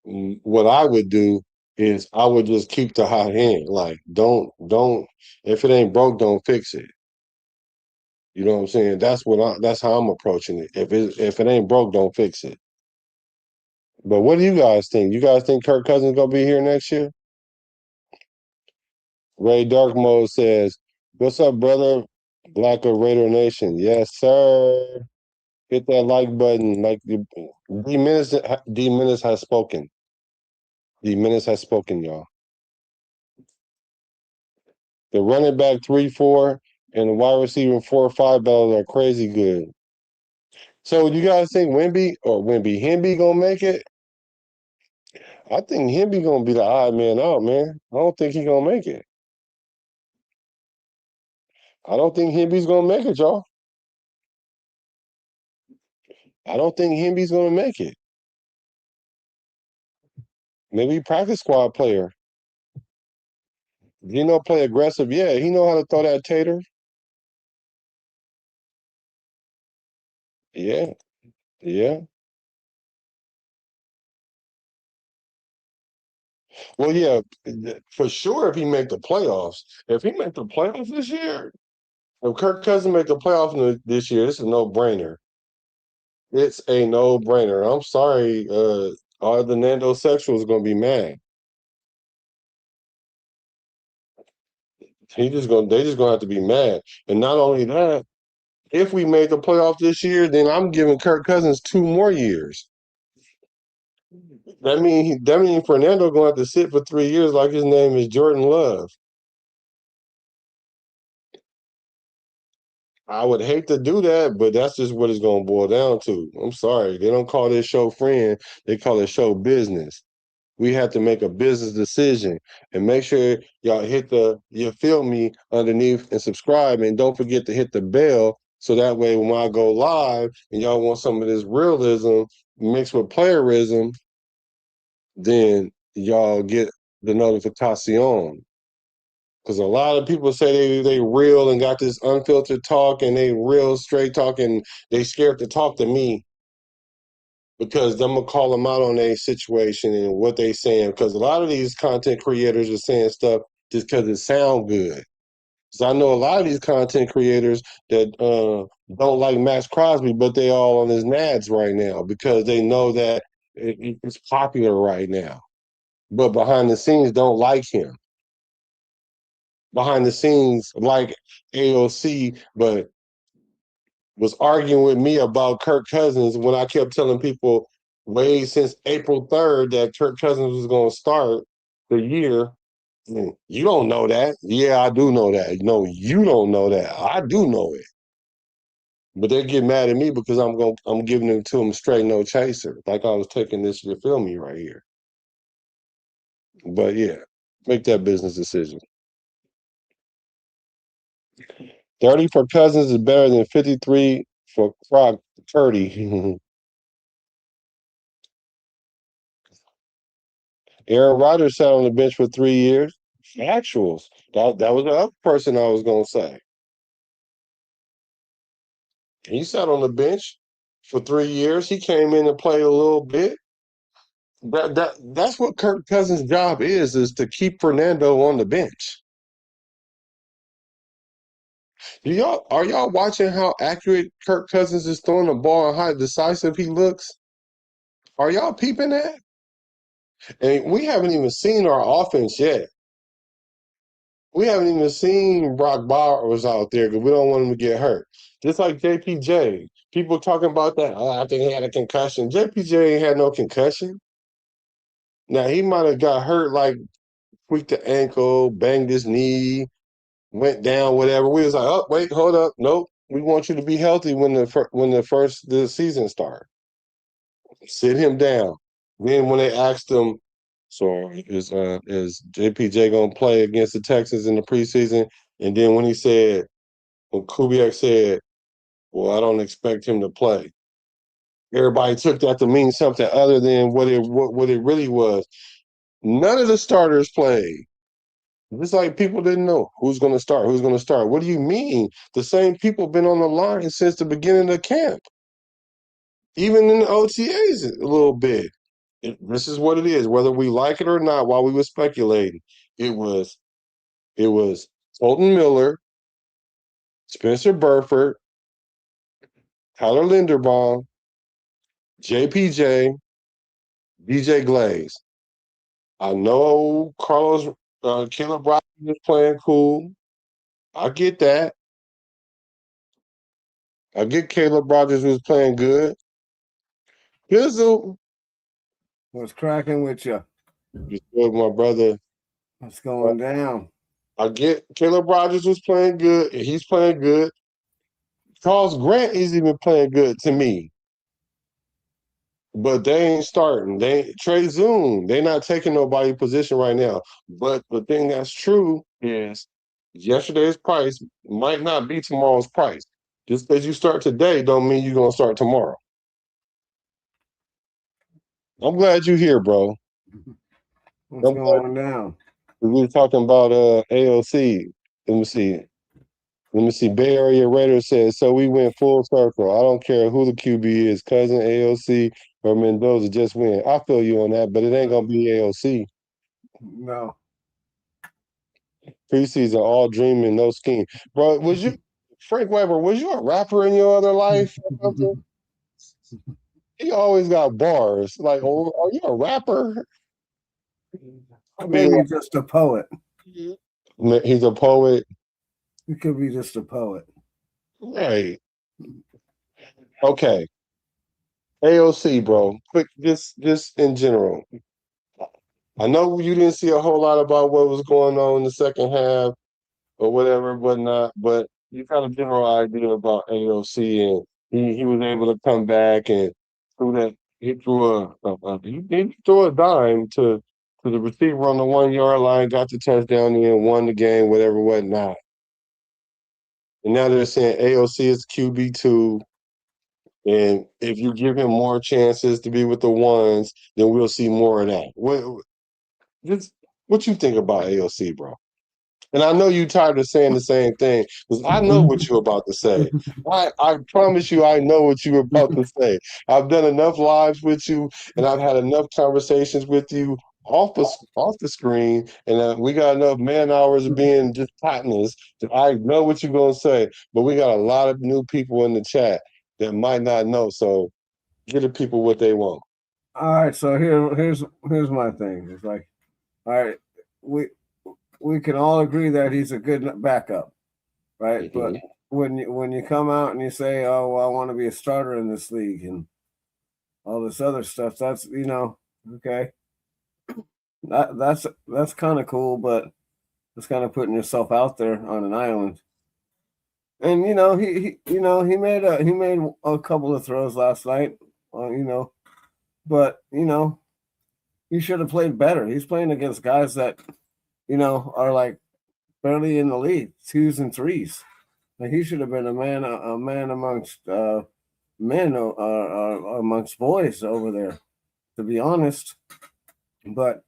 what I would do is I would just keep the hot hand. Like don't if it ain't broke, don't fix it. You know what I'm saying? That's how I'm approaching it. If it ain't broke, don't fix it. But what do you guys think? You guys think Kirk Cousins gonna be here next year? Ray Dark Mode says, "What's up, brother? Black of Raider Nation." Yes, sir. Hit that like button. Like D Menace has spoken. D Menace has spoken, y'all. The running back 3-4 and the wide receiver 4-5 battles are crazy good. So you guys think Hemby gonna make it? I think Hemby gonna be the odd man out, man. I don't think he gonna make it. I don't think Hemby's gonna make it, y'all. I don't think Hemby's gonna make it. Maybe practice squad player. Gino play aggressive. Yeah, he know how to throw that tater. Yeah, yeah. Well, yeah, for sure. If he make the playoffs, if he make the playoffs this year, if Kirk Cousins make the playoffs this year, it's a no brainer. It's a no brainer. I'm sorry, all the Nando sexuals gonna be mad. They just gonna have to be mad. And not only that, if we made the playoffs this year, then I'm giving Kirk Cousins 2 more years. That mean Fernando gonna have to sit for 3 years like his name is Jordan Love. I would hate to do that, but that's just what it's gonna boil down to. I'm sorry. They don't call this show friend, they call it show business. We have to make a business decision and make sure y'all hit you feel me underneath and subscribe and don't forget to hit the bell so that way when I go live and y'all want some of this realism mixed with playerism, then y'all get the notification. Because a lot of people say they real and got this unfiltered talk and they real straight talk and they scared to talk to me because I'm gonna call them out on their situation and what they saying. Because a lot of these content creators are saying stuff just because it sound good. So I know a lot of these content creators that don't like Max Crosby, but they all on his nads right now because they know that it's popular right now. But behind the scenes, don't like him. Behind the scenes, like AOC, but was arguing with me about Kirk Cousins when I kept telling people way since April 3rd that Kirk Cousins was going to start the year. You don't know that. Yeah, I do know that. No, you don't know that. I do know it. But they get mad at me because I'm giving it to them straight, no chaser. Like I was taking this, you feel me, right here. But yeah, make that business decision. 30 for Cousins is better than 53 for Croc 30. Aaron Rodgers sat on the bench for 3 years. Actuals. That was the other person I was gonna say. He sat on the bench for 3 years. He came in and played a little bit. That's what Kirk Cousins' job is to keep Fernando on the bench. Are y'all watching how accurate Kirk Cousins is throwing the ball and how decisive he looks? Are y'all peeping that? And we haven't even seen our offense yet. We haven't even seen Brock Bowers out there because we don't want him to get hurt. Just like JPJ. People talking about that. Oh, I think he had a concussion. JPJ ain't had no concussion. Now, he might have got hurt, like tweaked the ankle, banged his knee, went down, whatever. We was like, oh, wait, hold up. Nope. We want you to be healthy when the season starts. Sit him down. Then when they asked him, so is JPJ gonna play against the Texans in the preseason? And then when Kubiak said, well, I don't expect him to play. Everybody took that to mean something other than what it really was. None of the starters played. It's like people didn't know who's going to start, who's going to start. What do you mean? The same people been on the line since the beginning of camp, even in the OTAs a little bit. This is what it is, whether we like it or not. While we were speculating, it was Colton Miller, Spencer Burford, Tyler Linderbaum, JPJ, DJ Glaze. I know Caleb Rogers is playing cool. I get that. I get Caleb Rogers was playing good. Bizzle. What's cracking with you? Just with my brother. What's going down? I get Caleb Rogers was playing good. And he's playing good. Charles Grant is even playing good to me. But they ain't starting. Trey Zoom, they're not taking nobody's position right now. But the thing that's true is yesterday's price might not be tomorrow's price. Just because you start today don't mean you're gonna start tomorrow. I'm glad you're here, bro. What's going down? We were talking about AOC. Let me see. Bay Area Raiders says, so we went full circle. I don't care who the QB is, cousin AOC or Mendoza, just win. I feel you on that, but it ain't gonna be AOC. No. Preseason, all dreaming, no scheme. Bro, Frank Weber, was you a rapper in your other life? He always got bars. Like, oh, are you a rapper? Maybe just a poet. He's a poet. He could be just a poet. Right. Okay. AOC, bro. Quick, just in general. I know you didn't see a whole lot about what was going on in the second half or whatever, whatnot, but you got a general idea about AOC, and he was able to come back and he threw a dime to the receiver on the 1 yard line, got the touchdown and won the game, whatever, whatnot. And now they're saying AOC is QB2. And if you give him more chances to be with the ones, then we'll see more of that. What you think about AOC, bro? And I know you tired of saying the same thing because I know what you're about to say. I promise you, I know what you're about to say. I've done enough lives with you, and I've had enough conversations with you off the screen, and we got enough man hours of being just partners that I know what you're gonna say. But we got a lot of new people in the chat that might not know. So give the people what they want. All right, so here's my thing. It's like, all right, we can all agree that he's a good backup, right? Mm-hmm. But when you come out and you say, oh, well, I want to be a starter in this league and all this other stuff, that's okay. That's kind of cool, but it's kind of putting yourself out there on an island. And he made a couple of throws last night, but he should have played better. He's playing against guys that are like barely in the league, 2s and 3s. Like he should have been a man amongst men amongst boys over there, to be honest. But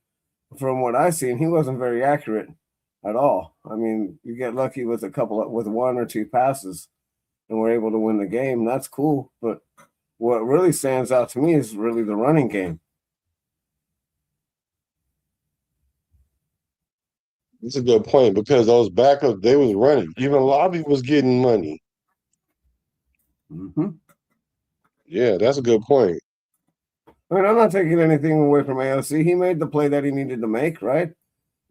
from what I've seen, he wasn't very accurate at all. I mean, you get lucky with with 1 or 2 passes, and we're able to win the game. That's cool. But what really stands out to me is really the running game. That's a good point because those backups, they was running. Even Lobby was getting money. Mm-hmm. Yeah, that's a good point. I mean, I'm not taking anything away from AOC. He made the play that he needed to make, right?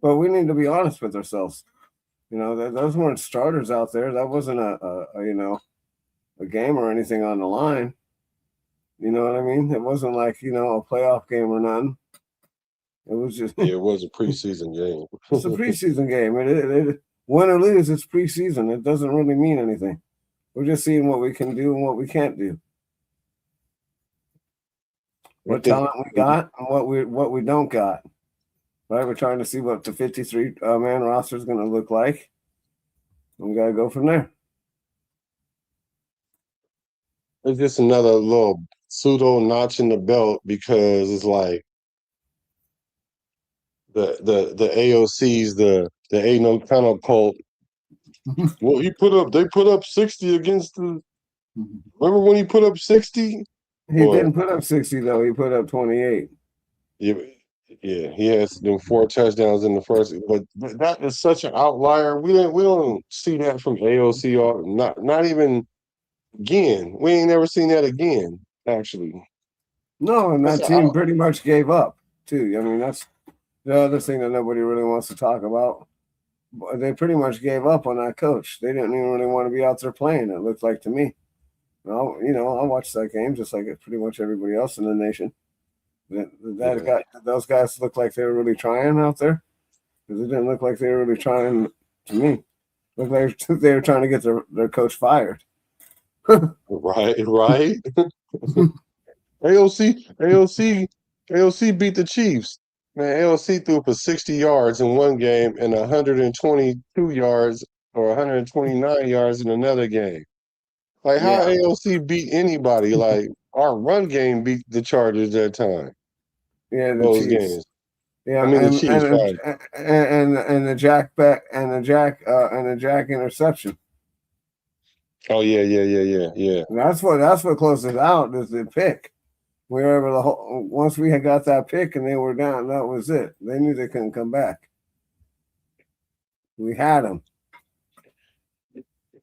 But we need to be honest with ourselves. Those weren't starters out there. That wasn't a game or anything on the line. You know what I mean? It wasn't like, a playoff game or nothing. It was just Yeah, it was a preseason game. It's a preseason game. It win or lose, it's preseason. It doesn't really mean anything. We're just seeing what we can do and what we can't do. What talent we got and what we don't got. Right? We're trying to see what the 53 man roster is going to look like. And we got to go from there. It's just another little pseudo notch in the belt because it's like the AOC's the Aidan O'Connell cult. Well, they put up 60 against the. Remember when he put up 60? He didn't put up 60 though. He put up 28. Yeah, he has them 4 touchdowns in the first. But that is such an outlier. We don't see that from AOC. Or not even again. We ain't never seen that again. Actually, no, and that team pretty much gave up too. I mean, that's the other thing that nobody really wants to talk about. They pretty much gave up on that coach. They didn't even really want to be out there playing. It looked like to me. Well, I watched that game just like pretty much everybody else in the nation. Those guys looked like they were really trying out there. Because it didn't look like they were really trying to me. Looked like they were trying to get their coach fired. Right. AOC beat the Chiefs. Man, AOC threw for 60 yards in one game and 122 yards or 129 yards in another game. Like, how AOC beat anybody? Like, our run game beat the Chargers that time. Yeah, those Chiefs. Games. Yeah, I mean the Chiefs, and the Jack interception. Oh yeah. That's what closed it out is the pick. Wherever once we had got that pick and they were down, that was it. They knew they couldn't come back. We had them.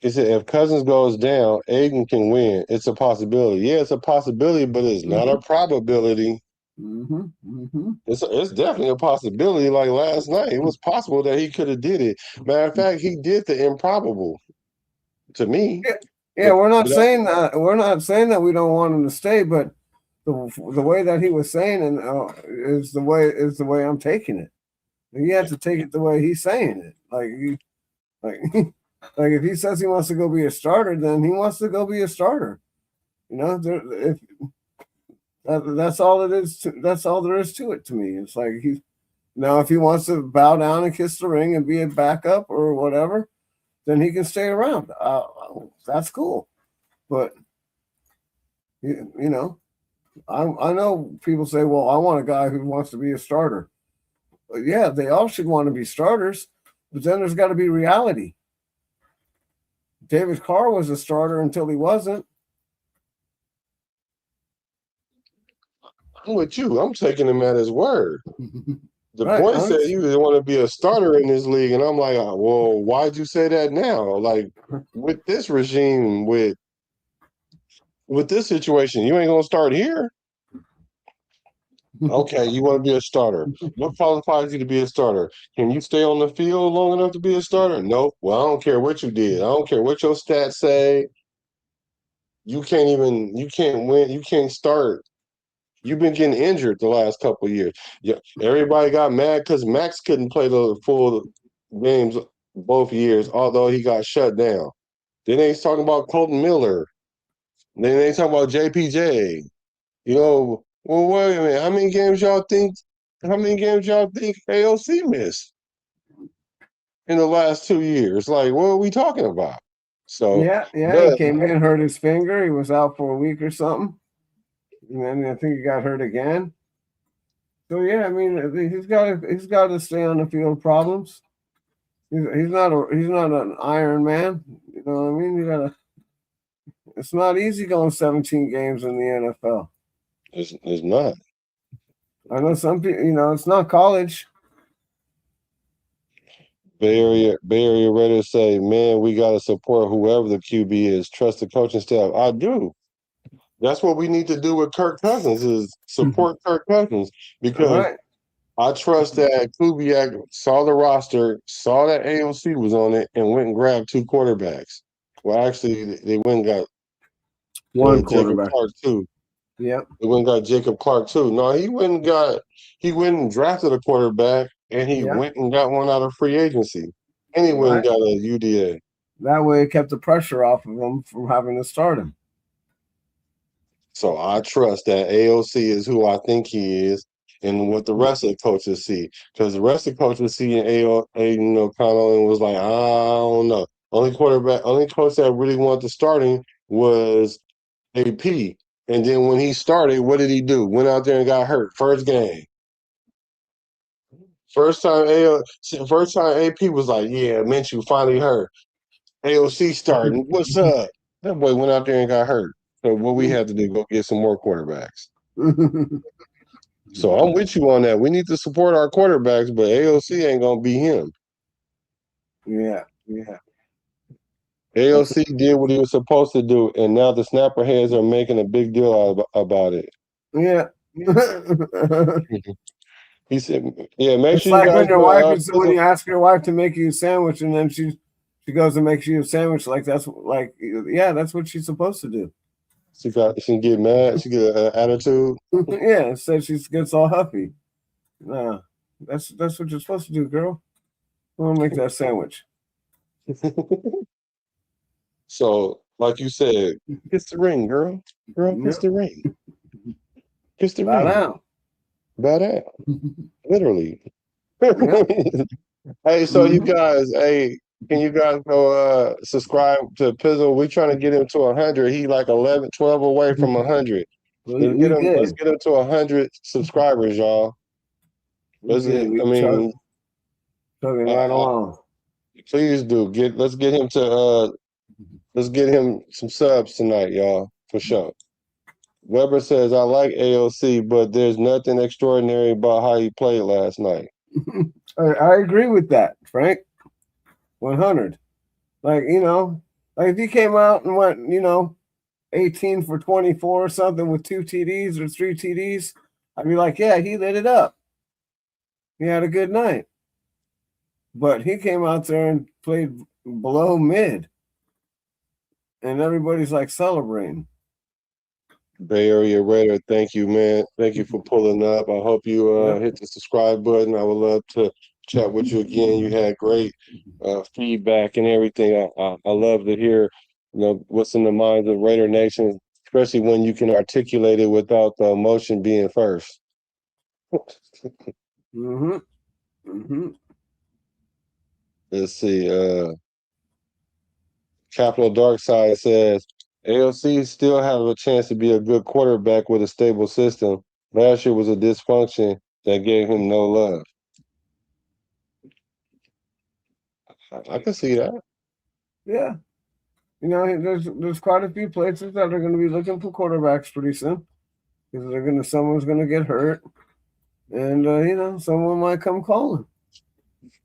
He said, if Cousins goes down, Aidan can win. It's a possibility. Yeah, it's a possibility, but it's not a probability. It's definitely a possibility. Like last night, it was possible that he could have did it. Matter of fact, he did the improbable. To me, yeah. We're not saying that. We're not saying that we don't want him to stay, but the way that he was saying it is the way I'm taking it. You have to take it the way he's saying it. Like if he says he wants to go be a starter, then he wants to go be a starter. That's all it is. That's all there is to it. To me, it's like if he wants to bow down and kiss the ring and be a backup or whatever, then he can stay around. That's cool. But I know people say, well, I want a guy who wants to be a starter. But yeah, they all should want to be starters, but then there's got to be reality. David Carr was a starter until he wasn't. I'm with you. I'm taking him at his word. The boy said he didn't want to be a starter in this league, and I'm like, well, why'd you say that now? Like, with this regime, with this situation, you ain't gonna start here. Okay, you want to be a starter. What qualifies you to be a starter? Can you stay on the field long enough to be a starter? Nope. Well, I don't care what you did. I don't care what your stats say. You can't win. You can't start. You've been getting injured the last couple of years. Yeah, everybody got mad because Max couldn't play the full games both years, although he got shut down. Then they talking about Colton Miller. Then they talking about JPJ. Well, wait a minute. How many games y'all think AOC missed in the last 2 years? Like, what are we talking about? So he came in, hurt his finger. He was out for a week or something. And then I think he got hurt again. So yeah, I mean, he's got to stay on the field. Problems. He's not an Iron Man. You know what I mean? It's not easy going 17 games in the NFL. It's not. I know some people. It's not college. Bay Area Raiders say, man, we got to support whoever the QB is. Trust the coaching staff. I do. That's what we need to do with Kirk Cousins is support Kirk Cousins because I trust that Kubiak saw the roster, saw that AOC was on it, and went and grabbed 2 quarterbacks. Well, actually, they went and got One and Jacob quarterback. Clark too. Yep. He went and got Jacob Clark too. No, he went and drafted a quarterback, and he went and got one out of free agency, and he went and got a UDA. That way, it kept the pressure off of him from having to start him. So I trust that AOC is who I think he is, and what the rest of the coaches see, because the rest of the coaches see Aidan O'Connell and was like, I don't know. Only coach that really wanted to start him was AP. And then when he started, what did he do? Went out there and got hurt. First game. First time AP was like, yeah, Minshew finally hurt. AOC starting. What's up? That boy went out there and got hurt. So what we have to do, go get some more quarterbacks. So I'm with you on that. We need to support our quarterbacks, but AOC ain't gonna be him. Yeah. AOC did what he was supposed to do, and now the snapper heads are making a big deal about it. Yeah. He said, "Yeah, make It's sure like you guys when your wife is when you ask your wife to make you a sandwich, and then she goes and makes you a sandwich. That's what she's supposed to do. She can get mad. She get an attitude. Yeah, so she gets all huffy. Nah, that's what you're supposed to do, girl. I'm gonna make that sandwich. So, like you said, kiss the ring, girl. Girl, kiss the ring. Kiss the ring. Bow down. Literally. Hey, so you guys, can you guys go subscribe to Pizzle? We're trying to get him to 100. He like 11, 12 away from 100. Let's get him to 100 subscribers, y'all. Chugging right along. Please do. Let's get him some subs tonight, y'all, for sure. Weber says, I like AOC, but there's nothing extraordinary about how he played last night. I agree with that, Frank. 100. Like if he came out and went, 18 for 24 or something with 2 TDs or 3 TDs, I'd be like, yeah, he lit it up. He had a good night. But he came out there and played below mid. And everybody's like celebrating. Bay Area Raider, thank you, man. Thank you for pulling up. I hope you hit the subscribe button. I would love to chat with you again. You had great feedback and everything. I love to hear what's in the minds of Raider Nation, especially when you can articulate it without the emotion being first. Let's see. Capital Dark Side says AOC still have a chance to be a good quarterback with a stable system. Last year was a dysfunction that gave him no love. I can see that. Yeah. There's quite a few places that are going to be looking for quarterbacks pretty soon. Because someone's going to get hurt. And, someone might come calling.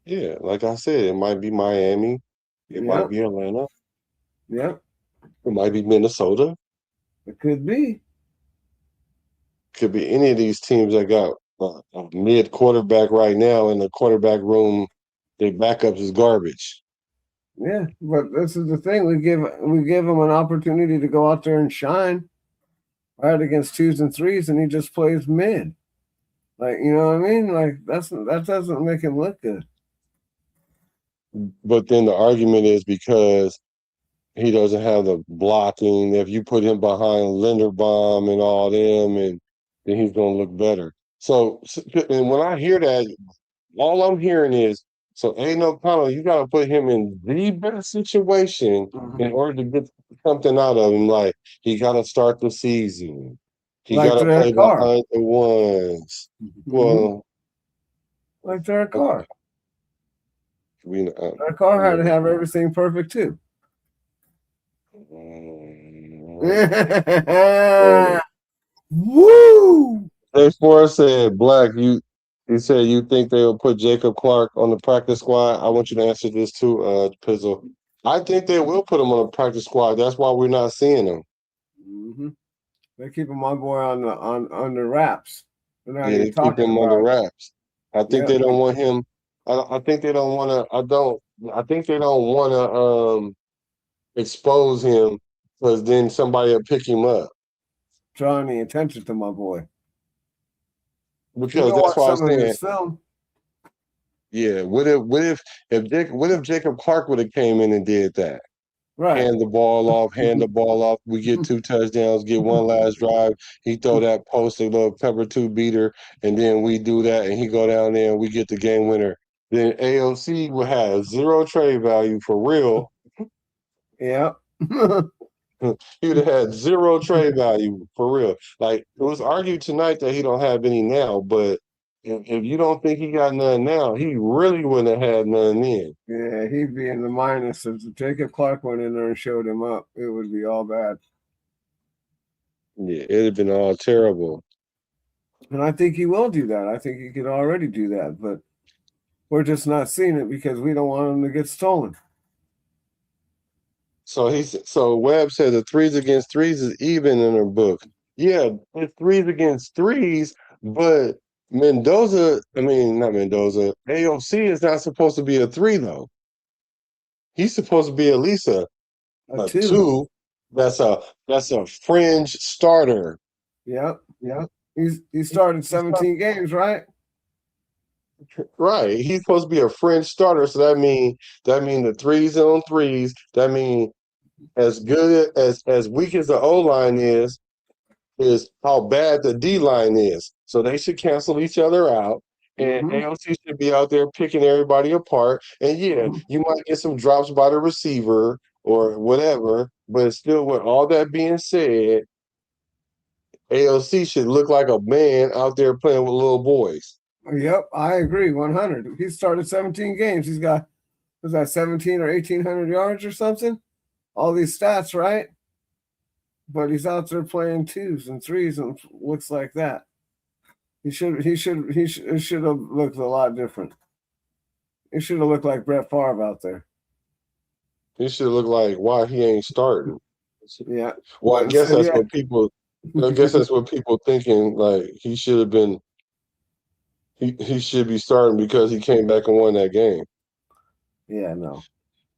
Yeah, like I said, it might be Miami. It might be Atlanta. Yeah. It might be Minnesota. It could be. Could be any of these teams that got a mid quarterback right now in the quarterback room. Their backups is garbage. Yeah, but this is the thing. We give him an opportunity to go out there and shine right against 2s and 3s, and he just plays mid. Like, you know what I mean? Like that doesn't make him look good. But then the argument is because he doesn't have the blocking. If you put him behind Linderbaum and all them, and then he's going to look better. So, and when I hear that, all I'm hearing is, so Aidan O'Connell, you got to put him in the best situation in order to get something out of him. Like, he got to start the season. He got to play behind the ones. Well, like Derek Carr. Derek Carr had to have everything perfect too. Woo! Dave Forrest said, Black, you said you think they'll put Jacob Clark on the practice squad. I want you to answer this too, Pizzle. I think they will put him on the practice squad. That's why we're not seeing him. Mm-hmm. They're keeping my boy on the wraps. They keep him on the wraps. I think they don't want him. I think they don't want to. I think they don't want to expose him because then somebody will pick him up. Drawing the attention to my boy. Because that's why I'm some of saying, his film. yeah. What if Jacob Clark would have came in and did that? Right. Hand the ball off. We get 2 touchdowns, get one last drive. He throw that post, a little cover 2 beater, and then we do that, and he go down there and we get the game winner. Then AOC will have 0 trade value for real. Yeah. He would have had 0 trade value for real. Like, it was argued tonight that he don't have any now, but if you don't think he got none now, he really wouldn't have had none then. Yeah, he'd be in the minus. If Jacob Clark went in there and showed him up, it would be all bad. Yeah, it'd have been all terrible. And I think he will do that. I think he could already do that, but we're just not seeing it because we don't want him to get stolen. So Webb said the 3s against 3s is even in her book. Yeah, it's 3s against 3s, but not Mendoza. AOC is not supposed to be a 3 though. He's supposed to be at least a 2. That's a fringe starter. Yep. He started 17 games, right? Right. He's supposed to be a fringe starter. So that mean the 3s on 3s. That mean as good as weak as the O line is how bad the D line is. So they should cancel each other out. And AOC should be out there picking everybody apart. And yeah, you might get some drops by the receiver or whatever, but still, with all that being said, AOC should look like a man out there playing with little boys. Yep, I agree, 100. He started 17 games. He's got, was that 17 or 1,800 yards or something? All these stats, right? But he's out there playing 2s and 3s and looks like that. He should have looked a lot different. He should have looked like Brett Favre out there. He should look like why he ain't starting. Yeah. Well, I guess that's what people. I guess that's what people thinking. Like he should have been. He should be starting because he came back and won that game. Yeah, no.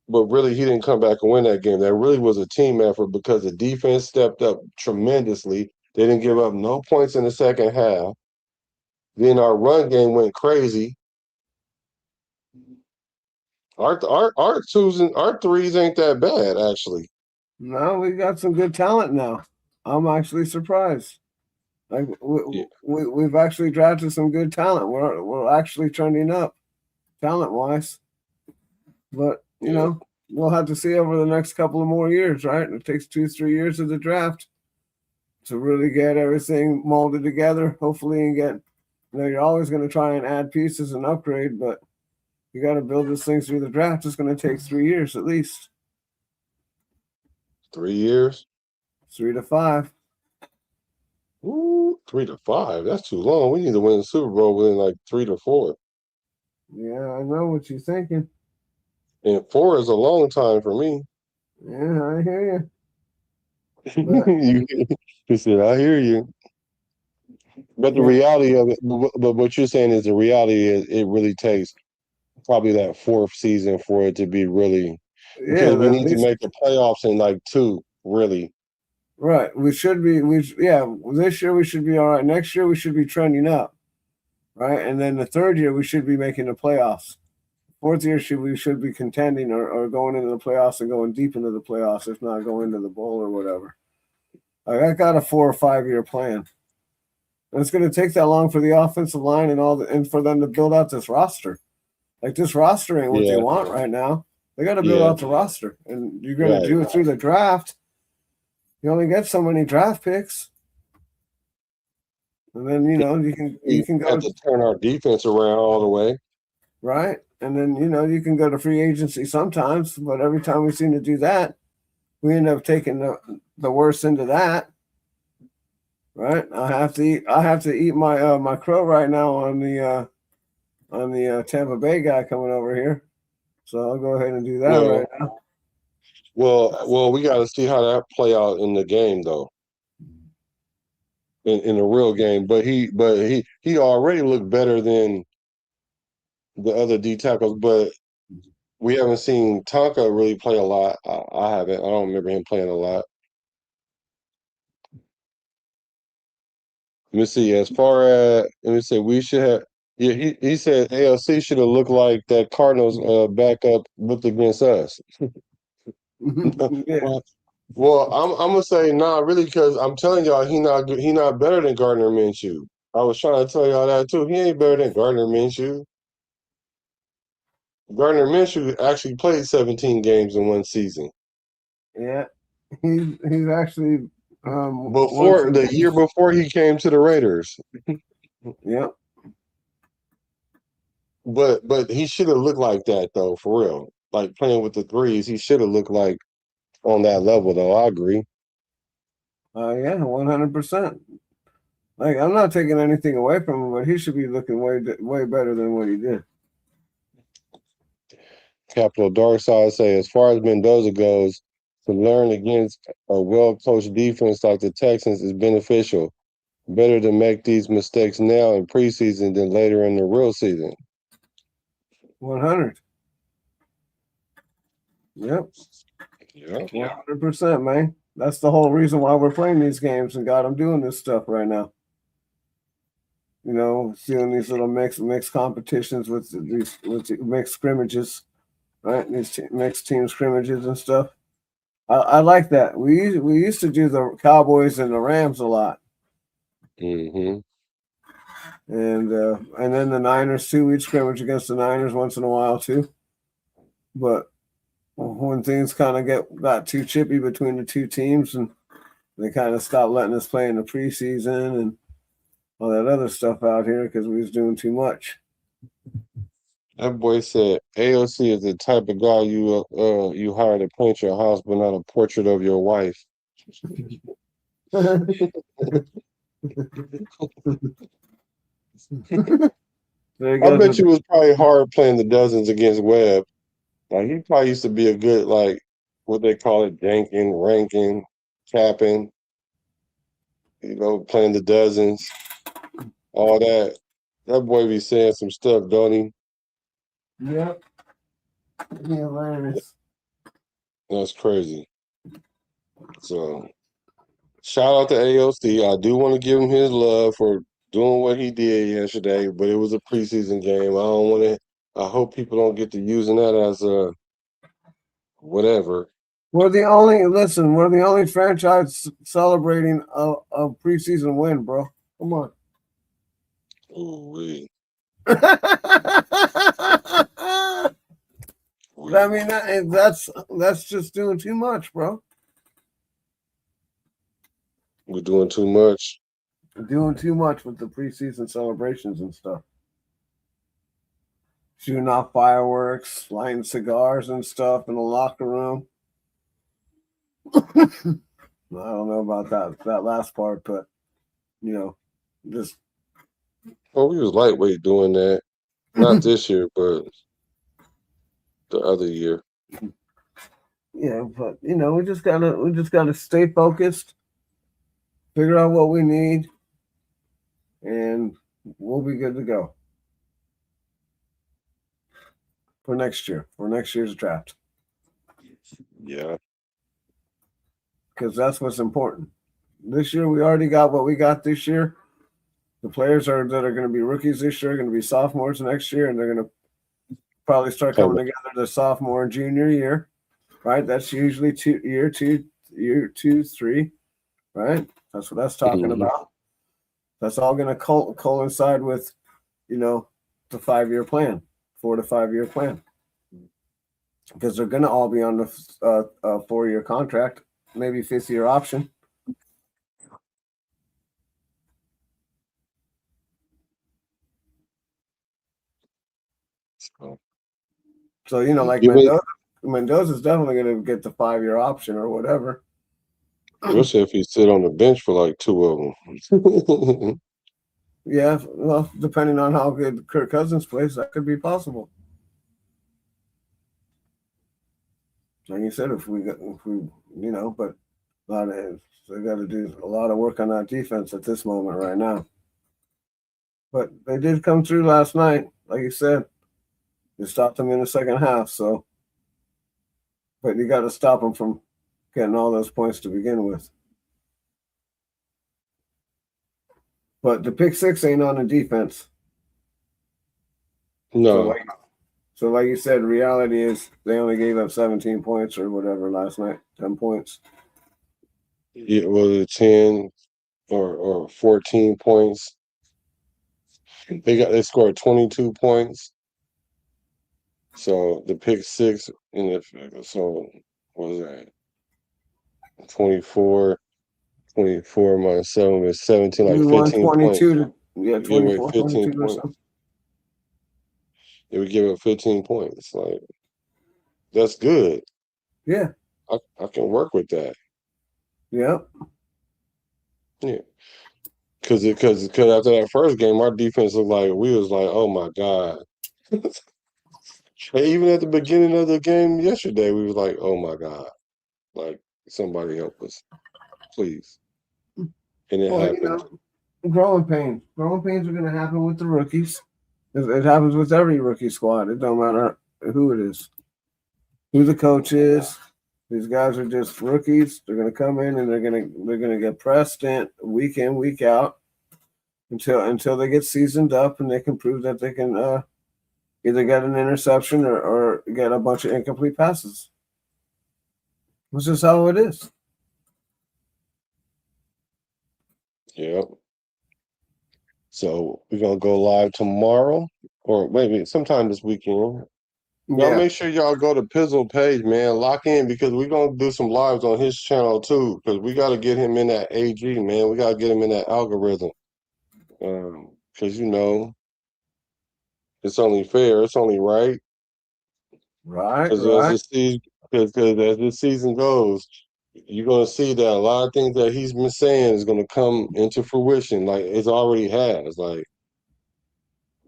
But really, he didn't come back and win that game. That really was a team effort because the defense stepped up tremendously. They didn't give up no points in the second half. Then our run game went crazy. Our 2s and our 3s ain't that bad, actually. No, we got some good talent now. I'm actually surprised. Like we've actually drafted some good talent. We're actually trending up, talent wise. But you know, we'll have to see over the next couple of more years, right? It takes 2-3 years of the draft to really get everything molded together. Hopefully, and get. You're always going to try and add pieces and upgrade, but you got to build this thing through the draft. It's going to take 3 years at least. 3 years? 3 to 5. Ooh, 3 to 5. That's too long. We need to win the Super Bowl within like 3 to 4. Yeah, I know what you're thinking. And 4 is a long time for me. Yeah, I hear you. He said, I hear you. But the reality of it, but what you're saying is the reality is it really takes probably that 4th season for it to be really, because we need to make the playoffs in like 2, really. Right. We should be, this year we should be all right. Next year we should be trending up. Right. And then the 3rd year we should be making the playoffs. 4th year we should be contending or going into the playoffs and going deep into the playoffs, if not going into the bowl or whatever. I got a 4 or 5 year plan. And it's going to take that long for the offensive line and for them to build out this roster. Like this roster ain't what they want right now. They got to build out the roster, and you're going to do it through the draft. You only get so many draft picks, and then you can go to turn our defense around all the way, right? And then you can go to free agency sometimes, but every time we seem to do that, we end up taking the worst into that. Right, I have to eat my my crow right now on the Tampa Bay guy coming over here, so I'll go ahead and do that right now. Well, we got to see how that play out in the game though, in the real game. But he already looked better than the other D tackles, but we haven't seen Tonka really play a lot. I haven't. I don't remember him playing a lot. Let me see. As far as let me say, we should have. Yeah, he said AOC should have looked like that Cardinals backup looked against us. Yeah. Well, I'm gonna say nah, really, because I'm telling y'all he not better than Gardner Minshew. I was trying to tell y'all that too. He ain't better than Gardner Minshew. Gardner Minshew actually played 17 games in one season. Yeah. He's actually Before the year before he came to the Raiders. Yeah. But he should have looked like that though, for real. Like playing with the threes, he should have looked like on that level though. I agree. Yeah, 100%. Like, I'm not taking anything away from him, but he should be looking way better than what he did. Capital Dark Side say, as far as Mendoza goes, to learn against a well-coached defense like the Texans is beneficial. Better to make these mistakes now in preseason than later in the real season. 100. Yep. Yeah. 100%, man. That's the whole reason why we're playing these games and God, I'm doing this stuff right now. You know, doing these little mixed competitions with the mixed scrimmages, right? These mixed team scrimmages and stuff. I like that. We used to do the Cowboys and the Rams a lot. Mm-hmm. And then the Niners too. We'd scrimmage against the Niners once in a while too. But when things kind of got too chippy between the two teams and they kind of stopped letting us play in the preseason and all that other stuff out here because we was doing too much. That boy said AOC is the type of guy you hire to paint your house, but not a portrait of your wife. I bet you it was probably hard playing the dozens against Webb. Like he probably used to be a good, like, what they call it, janking, ranking, capping, playing the dozens, all that. That boy be saying some stuff, don't he? Yep. Hilarious. That's crazy. So, shout out to AOC. I do want to give him his love for doing what he did yesterday, but it was a preseason game. I hope people don't get to using that as a whatever. We're the only franchise celebrating a preseason win, bro. Come on. Ooh-wee. I mean, that's just doing too much, bro. We're doing too much. We're doing too much with the preseason celebrations and stuff. Shooting off fireworks, lighting cigars and stuff in the locker room. I don't know about that last part, but just. Oh, we was lightweight doing that. Not this year, but the other year. Yeah, but we just gotta stay focused, figure out what we need, and we'll be good to go for next year's draft. Yeah. Because that's what's important. This year we already got what we got this year. The players that are going to be rookies this year are going to be sophomores next year, and they're going to probably start coming together the sophomore and junior year, right? That's usually year two, 3, right? That's what that's talking about. That's all going to coincide with, the 5-year plan, 4 to 5 year plan, because they're going to all be on the 4-year contract, maybe 5th-year option. So, like Mendoza's definitely going to get the 5-year option or whatever. We'll see if he sit on the bench for like 2 of them. Yeah, well, depending on how good Kirk Cousins plays, that could be possible. Like you said, but they got to do a lot of work on that defense at this moment right now. But they did come through last night, like you said. You stopped them in the second half, so. But you got to stop them from getting all those points to begin with. But the pick six ain't on the defense. No. So like you said, reality is they only gave up 17 points or whatever last night, 10 points. It was 10 or 14 points. They scored 22 points. So the pick six so what was that? 24 minus 7 was 17, like 15 points. 24, 22 or something. They would give up 15 points. Like, that's good. Yeah. I can work with that. Yep. Yeah. Because after that first game, our defense looked like we was like, oh my God. Even at the beginning of the game yesterday, we was like, oh my God. Like, somebody help us. Please. And it happened. Growing pains. Growing pains are going to happen with the rookies. It happens with every rookie squad. It don't matter who it is, who the coach is. These guys are just rookies. They're going to come in and they're going to get pressed in, week out, until they get seasoned up and they can prove that they can either get an interception or get a bunch of incomplete passes. This is how it is. Yep. So we're gonna go live tomorrow, or maybe sometime this weekend. Y'all make sure y'all go to Pizzle page, man. Lock in because we're gonna do some lives on his channel too. Because we gotta get him in that AG, man. We gotta get him in that algorithm. Because it's only fair, it's only right. Right. Because as this season goes, you're gonna see that a lot of things that he's been saying is gonna come into fruition. Like it already has. Like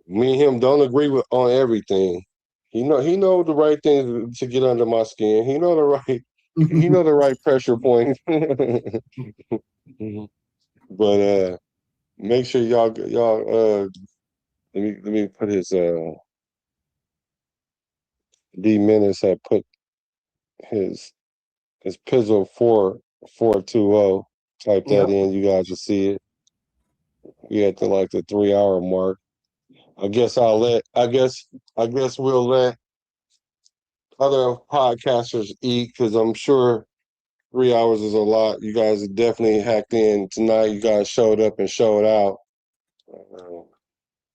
me and him don't agree on everything. He know the right things to get under my skin. He know the right pressure point. But make sure y'all let me put his D Menace had put his Pizzle 4420. Type that in, you guys will see it. We at the 3 hour mark. I guess we'll let other podcasters eat because I'm sure 3 hours is a lot. You guys are definitely hacked in tonight. You guys showed up and showed out.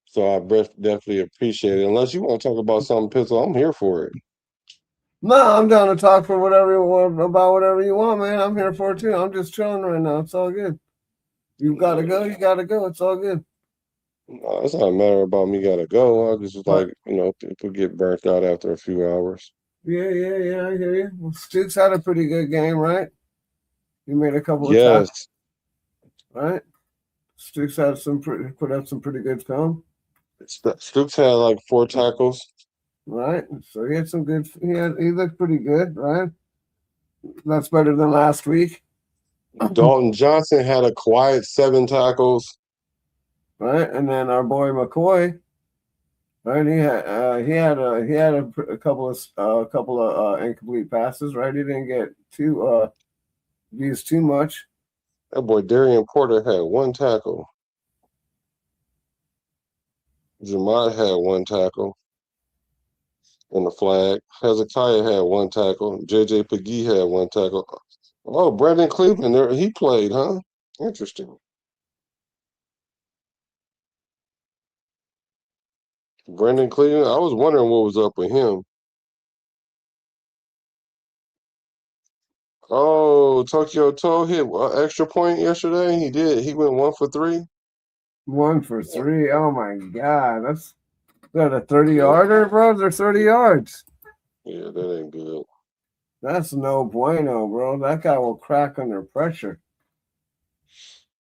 So I definitely appreciate it. Unless you want to talk about something, Pizzle, I'm here for it. No, I'm down to talk for whatever you want, man. I'm here for it too. I'm just chilling right now. It's all good. You gotta go. It's all good. No, it's not a matter about me gotta go. I just people get burnt out after a few hours. Yeah, I hear you. Well, Stooks had a pretty good game, right? He made a couple of tackles, right? Stooks had put up some pretty good film. Stooks had like 4 tackles. Right. So he had some good. He looked pretty good, right? That's better than last week. Dalton Johnson had a quiet 7 tackles. Right, and then our boy McCoy. Right, he had a couple of incomplete passes. Right, he didn't get used too much. That boy Darian Porter had 1 tackle. Jamad had 1 tackle in the flag. Hezekiah had 1 tackle. JJ Pagee had 1 tackle. Oh, Brandon Cleveland there, he played, huh? Interesting. Brandon Cleveland, I was wondering what was up with him. Oh, Tokyo Toe hit an extra point yesterday. He did. He went 1 for 3. 1 for 3. Oh my God, that's that a 30-yarder, bro? They're 30 yards. Yeah, that ain't good. That's no bueno, bro. That guy will crack under pressure.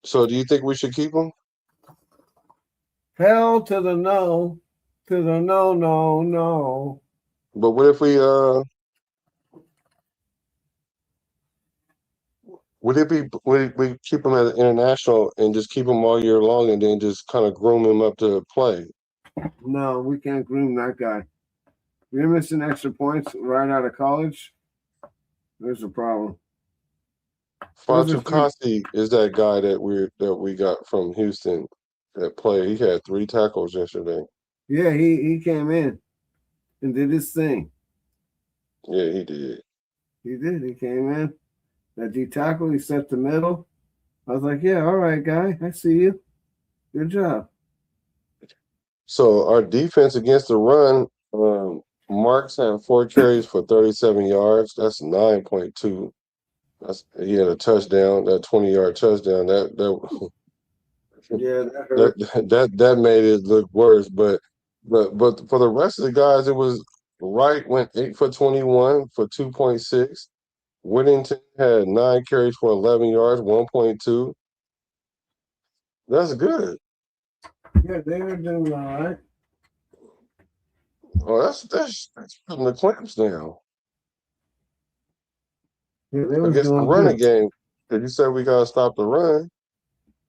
So, do you think we should keep him? Hell to the no. To the no. But what if we would we keep him at international and just keep him all year long and then just kind of groom him up to play? No, we can't groom that guy. You're missing extra points right out of college. There's a problem. Fatu Kasi is that guy that we got from Houston. that play. He had 3 tackles yesterday. Yeah, he came in and did his thing. Yeah, he did. He did. He came in. That D tackle, he set the middle. I was like, yeah, all right, guy. I see you. Good job. So our defense against the run, Marks had 4 carries for 37 yards. That's 9.2. He had a touchdown, that 20-yard touchdown. Yeah, that hurt. That made it look worse. But for the rest of the guys, it was Wright went 8 for 21 for 2.6. Whittington had 9 carries for 11 yards, 1.2. That's good. Yeah, they were doing all right. Oh, that's putting the clamps down. Yeah, they was Against the doing running good. game, because you said we gotta stop the run.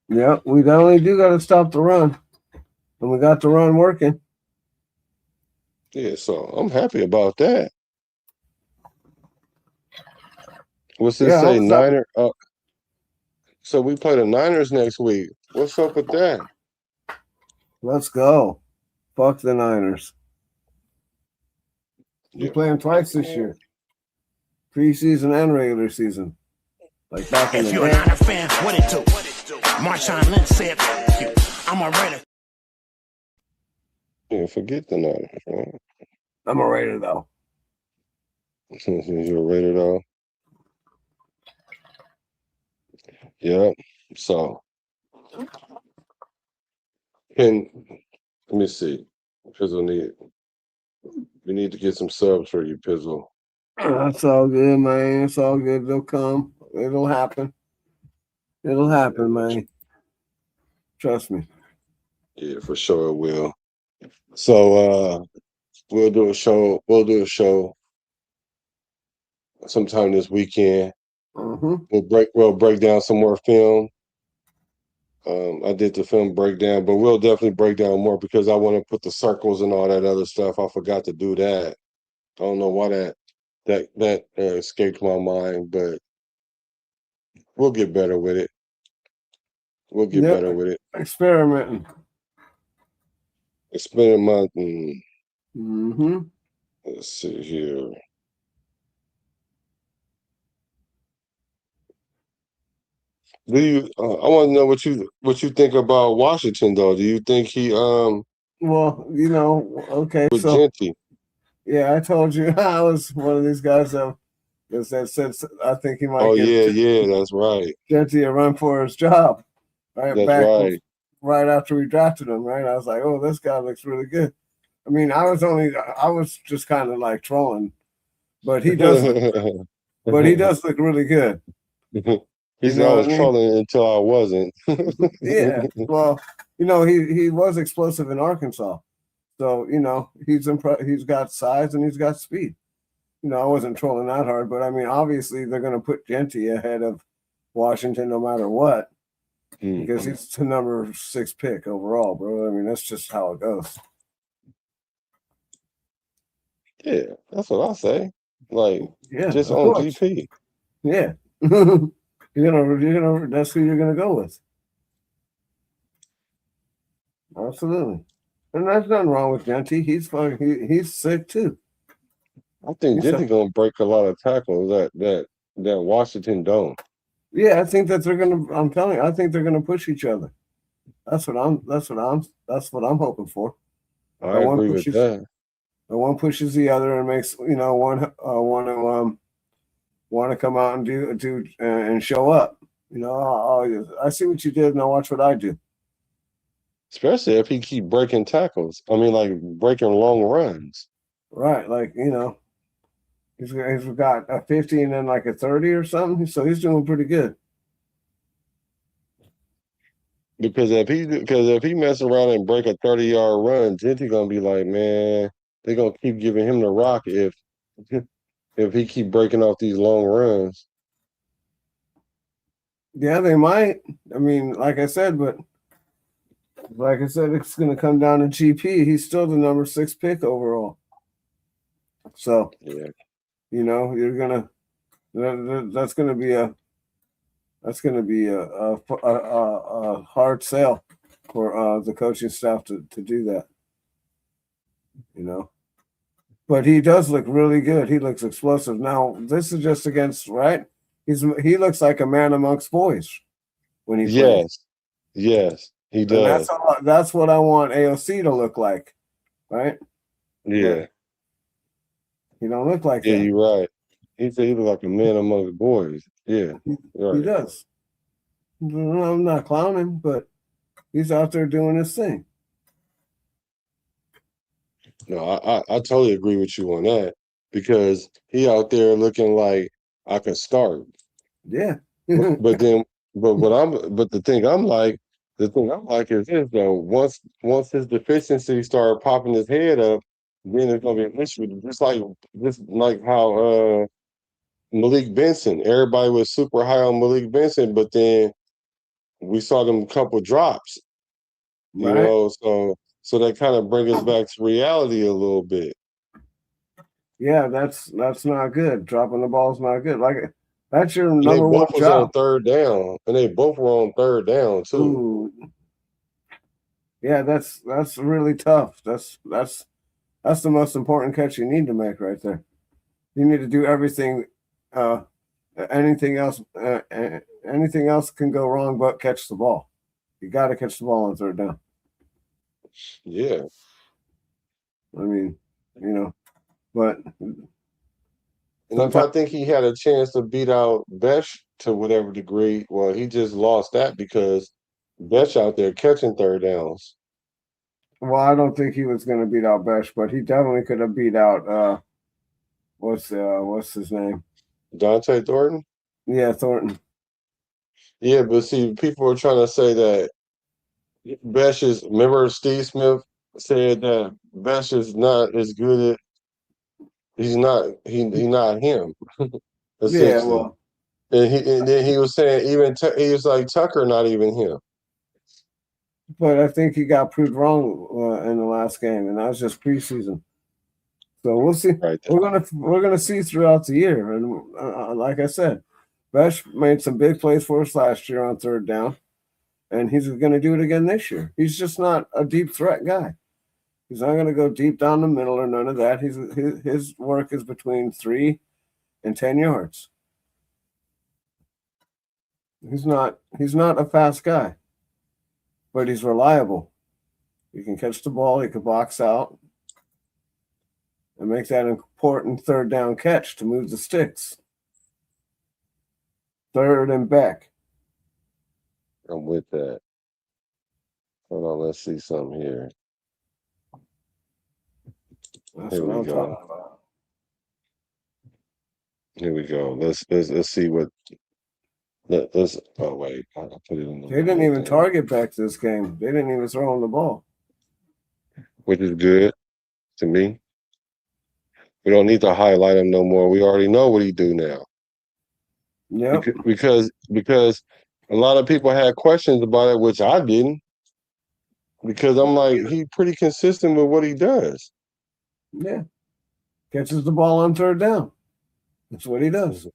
Yeah, we not only do got to stop the run, and we got the run working. Yeah, so I'm happy about that. What's this say? Niner. So we play the Niners next week. What's up with that? Let's go. Fuck the Niners. Yeah. We play them twice this year. Preseason and regular season. Like back in the If you're a day. Niner fan, what it do? Marshawn Lynch said, you. I'm a Raider. Yeah, forget the Niners, man. I'm a Raider, though. You're a Raider, though. Yeah. So, let me see. Pizzle we need to get some subs for you, Pizzle. That's all good, man. It's all good. They'll come. It'll happen. It'll happen, man. Trust me. Yeah, for sure it will. So we'll do a show. We'll do a show sometime this weekend. Mm-hmm. We'll break down some more film. I did the film breakdown, but we'll definitely break down more because I want to put the circles and all that other stuff. I forgot to do that. I don't know why that escaped my mind, but we'll get better with it. We'll get better with it. Experimenting. Experimenting. Mm-hmm. Let's see here. Do you? I want to know what you think about Washington, though. Do you think he Well, okay, with so Genty? yeah, I told you I was one of these guys that said I think he might Oh give yeah, that's right. Genty a run for his job. That's right after we drafted him, right? I was like, oh, this guy looks really good. I mean, I was just kind of like trolling, but he does look really good. I was trolling until I wasn't. Yeah. Well, he was explosive in Arkansas. So, he's got size and he's got speed. I wasn't trolling that hard, but I mean, obviously they're going to put Genty ahead of Washington no matter what because he's the number 6 pick overall, bro. I mean, that's just how it goes. Yeah, that's what I say. Like, yeah, just on course. GP. Yeah. You're gonna that's who you're gonna go with. Absolutely. And there's nothing wrong with Genty. He's sick too. I think Genty's gonna break a lot of tackles that Washington don't. Yeah, I think that they're gonna. I'm telling you, I think they're gonna push each other. That's what I'm hoping for. I agree with that. The one pushes the other and makes one want to come out and do and show up. I see what you did, and I watch what I do. Especially if he keep breaking tackles. I mean, like breaking long runs. Right, like he's got a 50 and then like a 30 or something. So he's doing pretty good. Because if he mess around and break a 30-yard run, Genty gonna be like, man, they're gonna keep giving him the rock if he keep breaking off these long runs. Yeah, they might. I mean, like I said, it's going to come down to GP. He's still the number 6 pick overall. So, yeah, you're gonna. That's going to be a hard sell for the coaching staff to do that. But he does look really good. He looks explosive. Now, this is just against, right? He looks like a man amongst boys when he plays. Yes, he And does. that's what I want AOC to look like, right? Yeah. But he don't look like Yeah, that. you're right. He said he looked like a man among the boys. Yeah, right. He does. I'm not clowning, but he's out there doing his thing. No, I totally agree with you on that because he out there looking like I can start. Yeah. But the thing I'm like is this though. Once his deficiency started popping his head up, then it's gonna be an issue. Just like how Malik Benson, everybody was super high on Malik Benson, but then we saw them couple drops. Right. So that kind of brings us back to reality a little bit. Yeah, that's not good. Dropping the ball is not good. Like that's your And number one both was job. on third down, and they both were on third down too. Ooh. Yeah, that's really tough. That's the most important catch you need to make right there. You need to do everything. Anything else can go wrong but catch the ball. You got to catch the ball on third down. Yeah. I mean, but. And if I think he had a chance to beat out Besh to whatever degree, well, he just lost that because Besh out there catching third downs. Well, I don't think he was going to beat out Besh, but he definitely could have beat out what's his name? Dante Thornton? Yeah, Thornton. Yeah, but see, people are trying to say that Besh is. Remember, Steve Smith said that Besh is not as good at. He's not him. Yeah, well, and then he was saying he was like Tucker, not even him. but I think he got proved wrong in the last game, and that was just preseason. So we'll see. Right. We're gonna see throughout the year, and like I said, Besh made some big plays for us last year on third down, and he's going to do it again this year. He's just not a deep threat guy. He's not going to go deep down the middle or none of that. His work is between 3 and 10 yards. He's not a fast guy, but he's reliable. He can catch the ball. He can box out and make that important third down catch to move the sticks. Third and back. I'm with that. Hold on, let's see something here. That's what I'm talking about. Here we go. Let's see what. Let's. Oh wait, I put it in the. They didn't even target back this game. They didn't even throw him the ball, which is good to me. We don't need to highlight him no more. We already know what he do now. Yeah. Because a lot of people had questions about it, which I didn't. Because I'm like, he's pretty consistent with what he does. Yeah. Catches the ball on third down. That's what he does.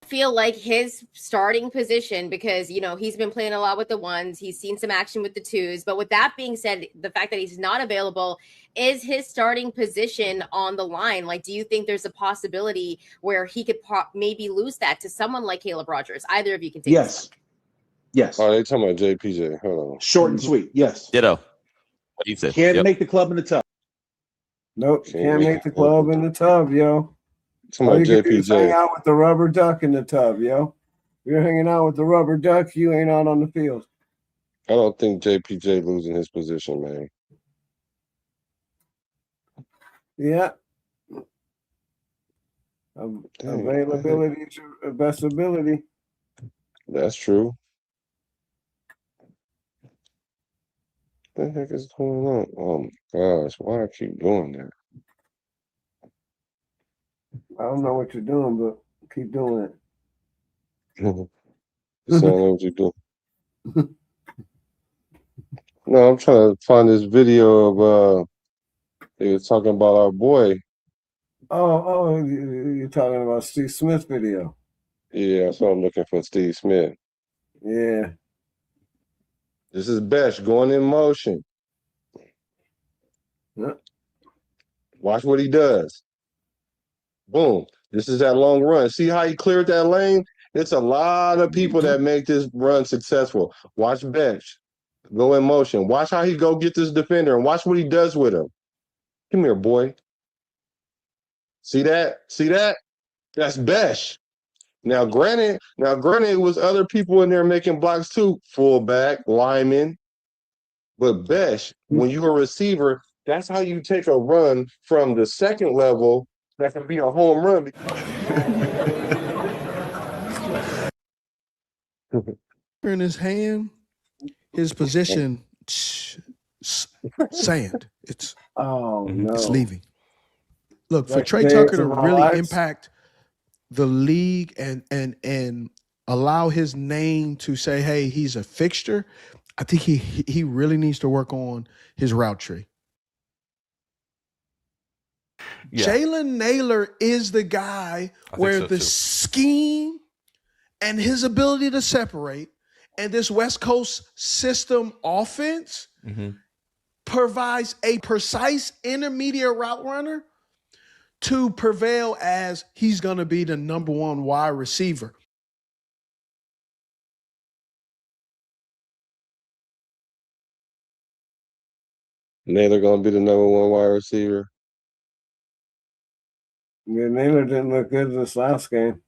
Feel like his starting position, because he's been playing a lot with the ones, he's seen some action with the twos, but with that being said, the fact that he's not available, is his starting position on the line? Like, do you think there's a possibility where he could maybe lose that to someone like Caleb Rogers? Either of you can take Yes. Oh, they talking about JPJ. Hold on. Short and sweet. Yes. Ditto. What you said. Can't make the club in the tub. Nope. Can't make the club in the tub, yo. All you can do is hang out with the rubber duck in the tub, yo. If you're hanging out with the rubber duck, you ain't out on the field. I don't think JPJ losing his position, man. Yeah. Availability is your best ability. That's true. What the heck is going on? Oh my gosh, why I keep doing that? I don't know what you're doing, but keep doing it. You don't know what you're doing. No, I'm trying to find this video of they were talking about our boy. Oh, you're talking about Steve Smith video. Yeah, so I'm looking for Steve Smith. Yeah. This is Besh going in motion. Yep. Watch what he does. Boom. This is that long run. See how he cleared that lane? It's a lot of people that make this run successful. Watch Besh go in motion. Watch how he go get this defender and watch what he does with him. Come here, boy. See that? See that? That's Besh. Now, granted, it was other people in there making blocks too, fullback, lineman. But Besh, when you're a receiver, that's how you take a run from the second level that can be a home run. In his hand, his position, sand. It's it's leaving. Look, for Trey Tucker to really impact the league and allow his name to say, hey, he's a fixture, I think he really needs to work on his route tree. Yeah. Jalen Naylor is the guy where the scheme and his ability to separate and this West Coast system offense provides a precise intermediate route runner to prevail as he's going to be the number one wide receiver. Naylor going to be the number one wide receiver. Yeah, Naylor didn't look good this last game.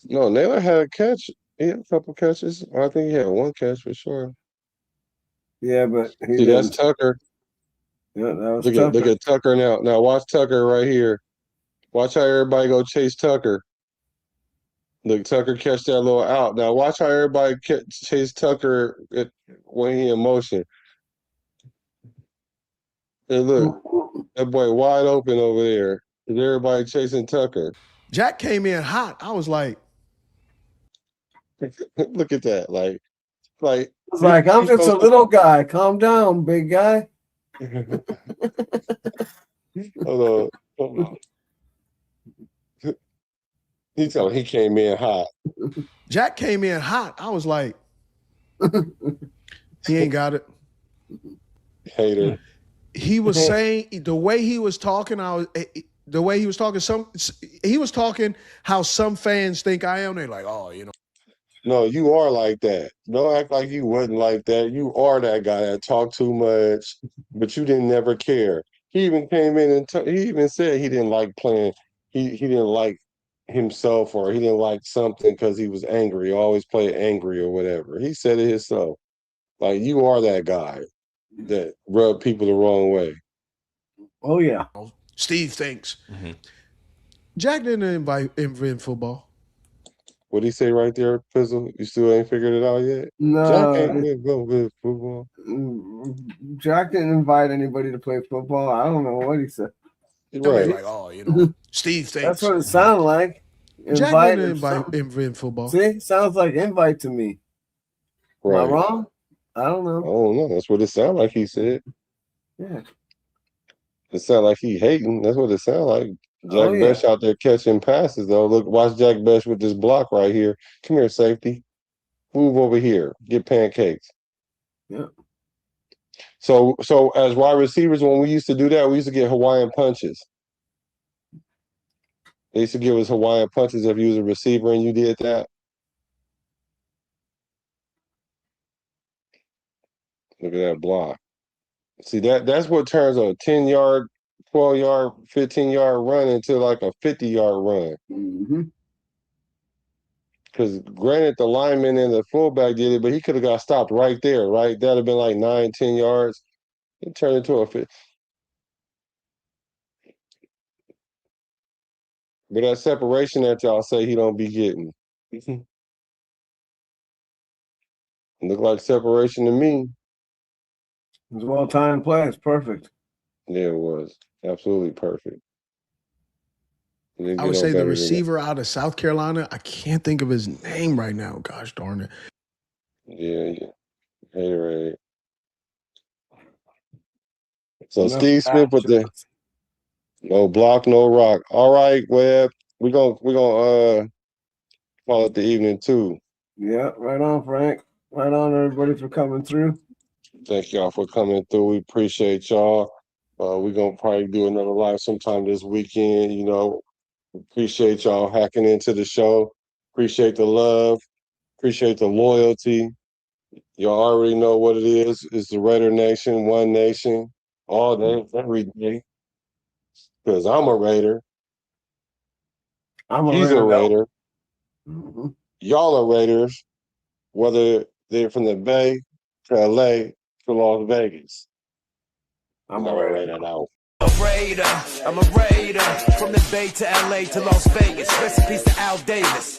No, Naylor had a catch. He had a couple catches. I think he had one catch for sure. Yeah, but see, that's Tucker. Yeah, that was Tucker. Look at Tucker now. Now watch Tucker right here. Watch how everybody go chase Tucker. Look, Tucker catch that little out. Now watch how everybody chase Tucker when he in motion. And look, that boy wide open over there. Is everybody chasing Tucker? Jack came in hot. I was like, look at that. Like I'm just a little guy. Calm down, big guy. Hold on. He told me he came in hot. Jack came in hot. I was like, he ain't got it. Hater. He was saying the way he was talking, he was talking how some fans think I am. They're like, oh, you know. No, you are like that. Don't act like you wasn't like that. You are that guy that talked too much, but you didn't never care. He even came in and he even said he didn't like playing. He didn't like himself or he didn't like something because he was angry. He always played angry or whatever. He said it himself. Like, you are that guy that rubbed people the wrong way. Oh, yeah. Steve thinks. Jack didn't invent football. What'd he say right there, Pizzle? You still ain't figured it out yet? No. Jack ain't good football. Jack didn't invite anybody to play football. I don't know what he said. Right. Like, oh, you know, Steve thinks. That's what it sounded like. Jack didn't invent football. See? Sounds like invite to me. Right. Am I wrong? I don't know. I don't know. That's what it sounded like he said. Yeah. It sounded like he hating. That's what it sounded like. Jack Besh out there catching passes, though. Look, watch Jack Besh with this block right here. Come here, safety. Move over here. Get pancakes. Yeah. So as wide receivers, when we used to do that, we used to get Hawaiian punches. They used to give us Hawaiian punches if you was a receiver and you did that. Look at that block. See, that's what turns a 10-yard, 12-yard, 15-yard run into like a 50-yard run. Because granted, the lineman and the fullback did it, but he could have got stopped right there, right? That would have been like 9, 10 yards. It turned into a 50. But that separation that y'all say he don't be getting. Look like separation to me. It was a well-timed play. It's perfect. Yeah, it was. Absolutely perfect. I would say the receiver out of South Carolina, I can't think of his name right now. Gosh darn it. Yeah. Hater. So Steve Smith with the no block, no rock. All right, Webb. We're gonna call it the evening too. Yeah, right on, Frank. Right on, everybody. everybody for coming through. Thank y'all for coming through. We appreciate y'all. We're going to probably do another live sometime this weekend. You know, appreciate y'all hacking into the show. Appreciate the love. Appreciate the loyalty. Y'all already know what it is. It's the Raider Nation, One Nation, all day, every day. Because I'm a Raider. He's a Raider. Mm-hmm. Y'all are Raiders, whether they're from the Bay to LA to Las Vegas. I'm a Raider now. I'm a Raider from the Bay to LA to Las Vegas. Recipes to Al Davis.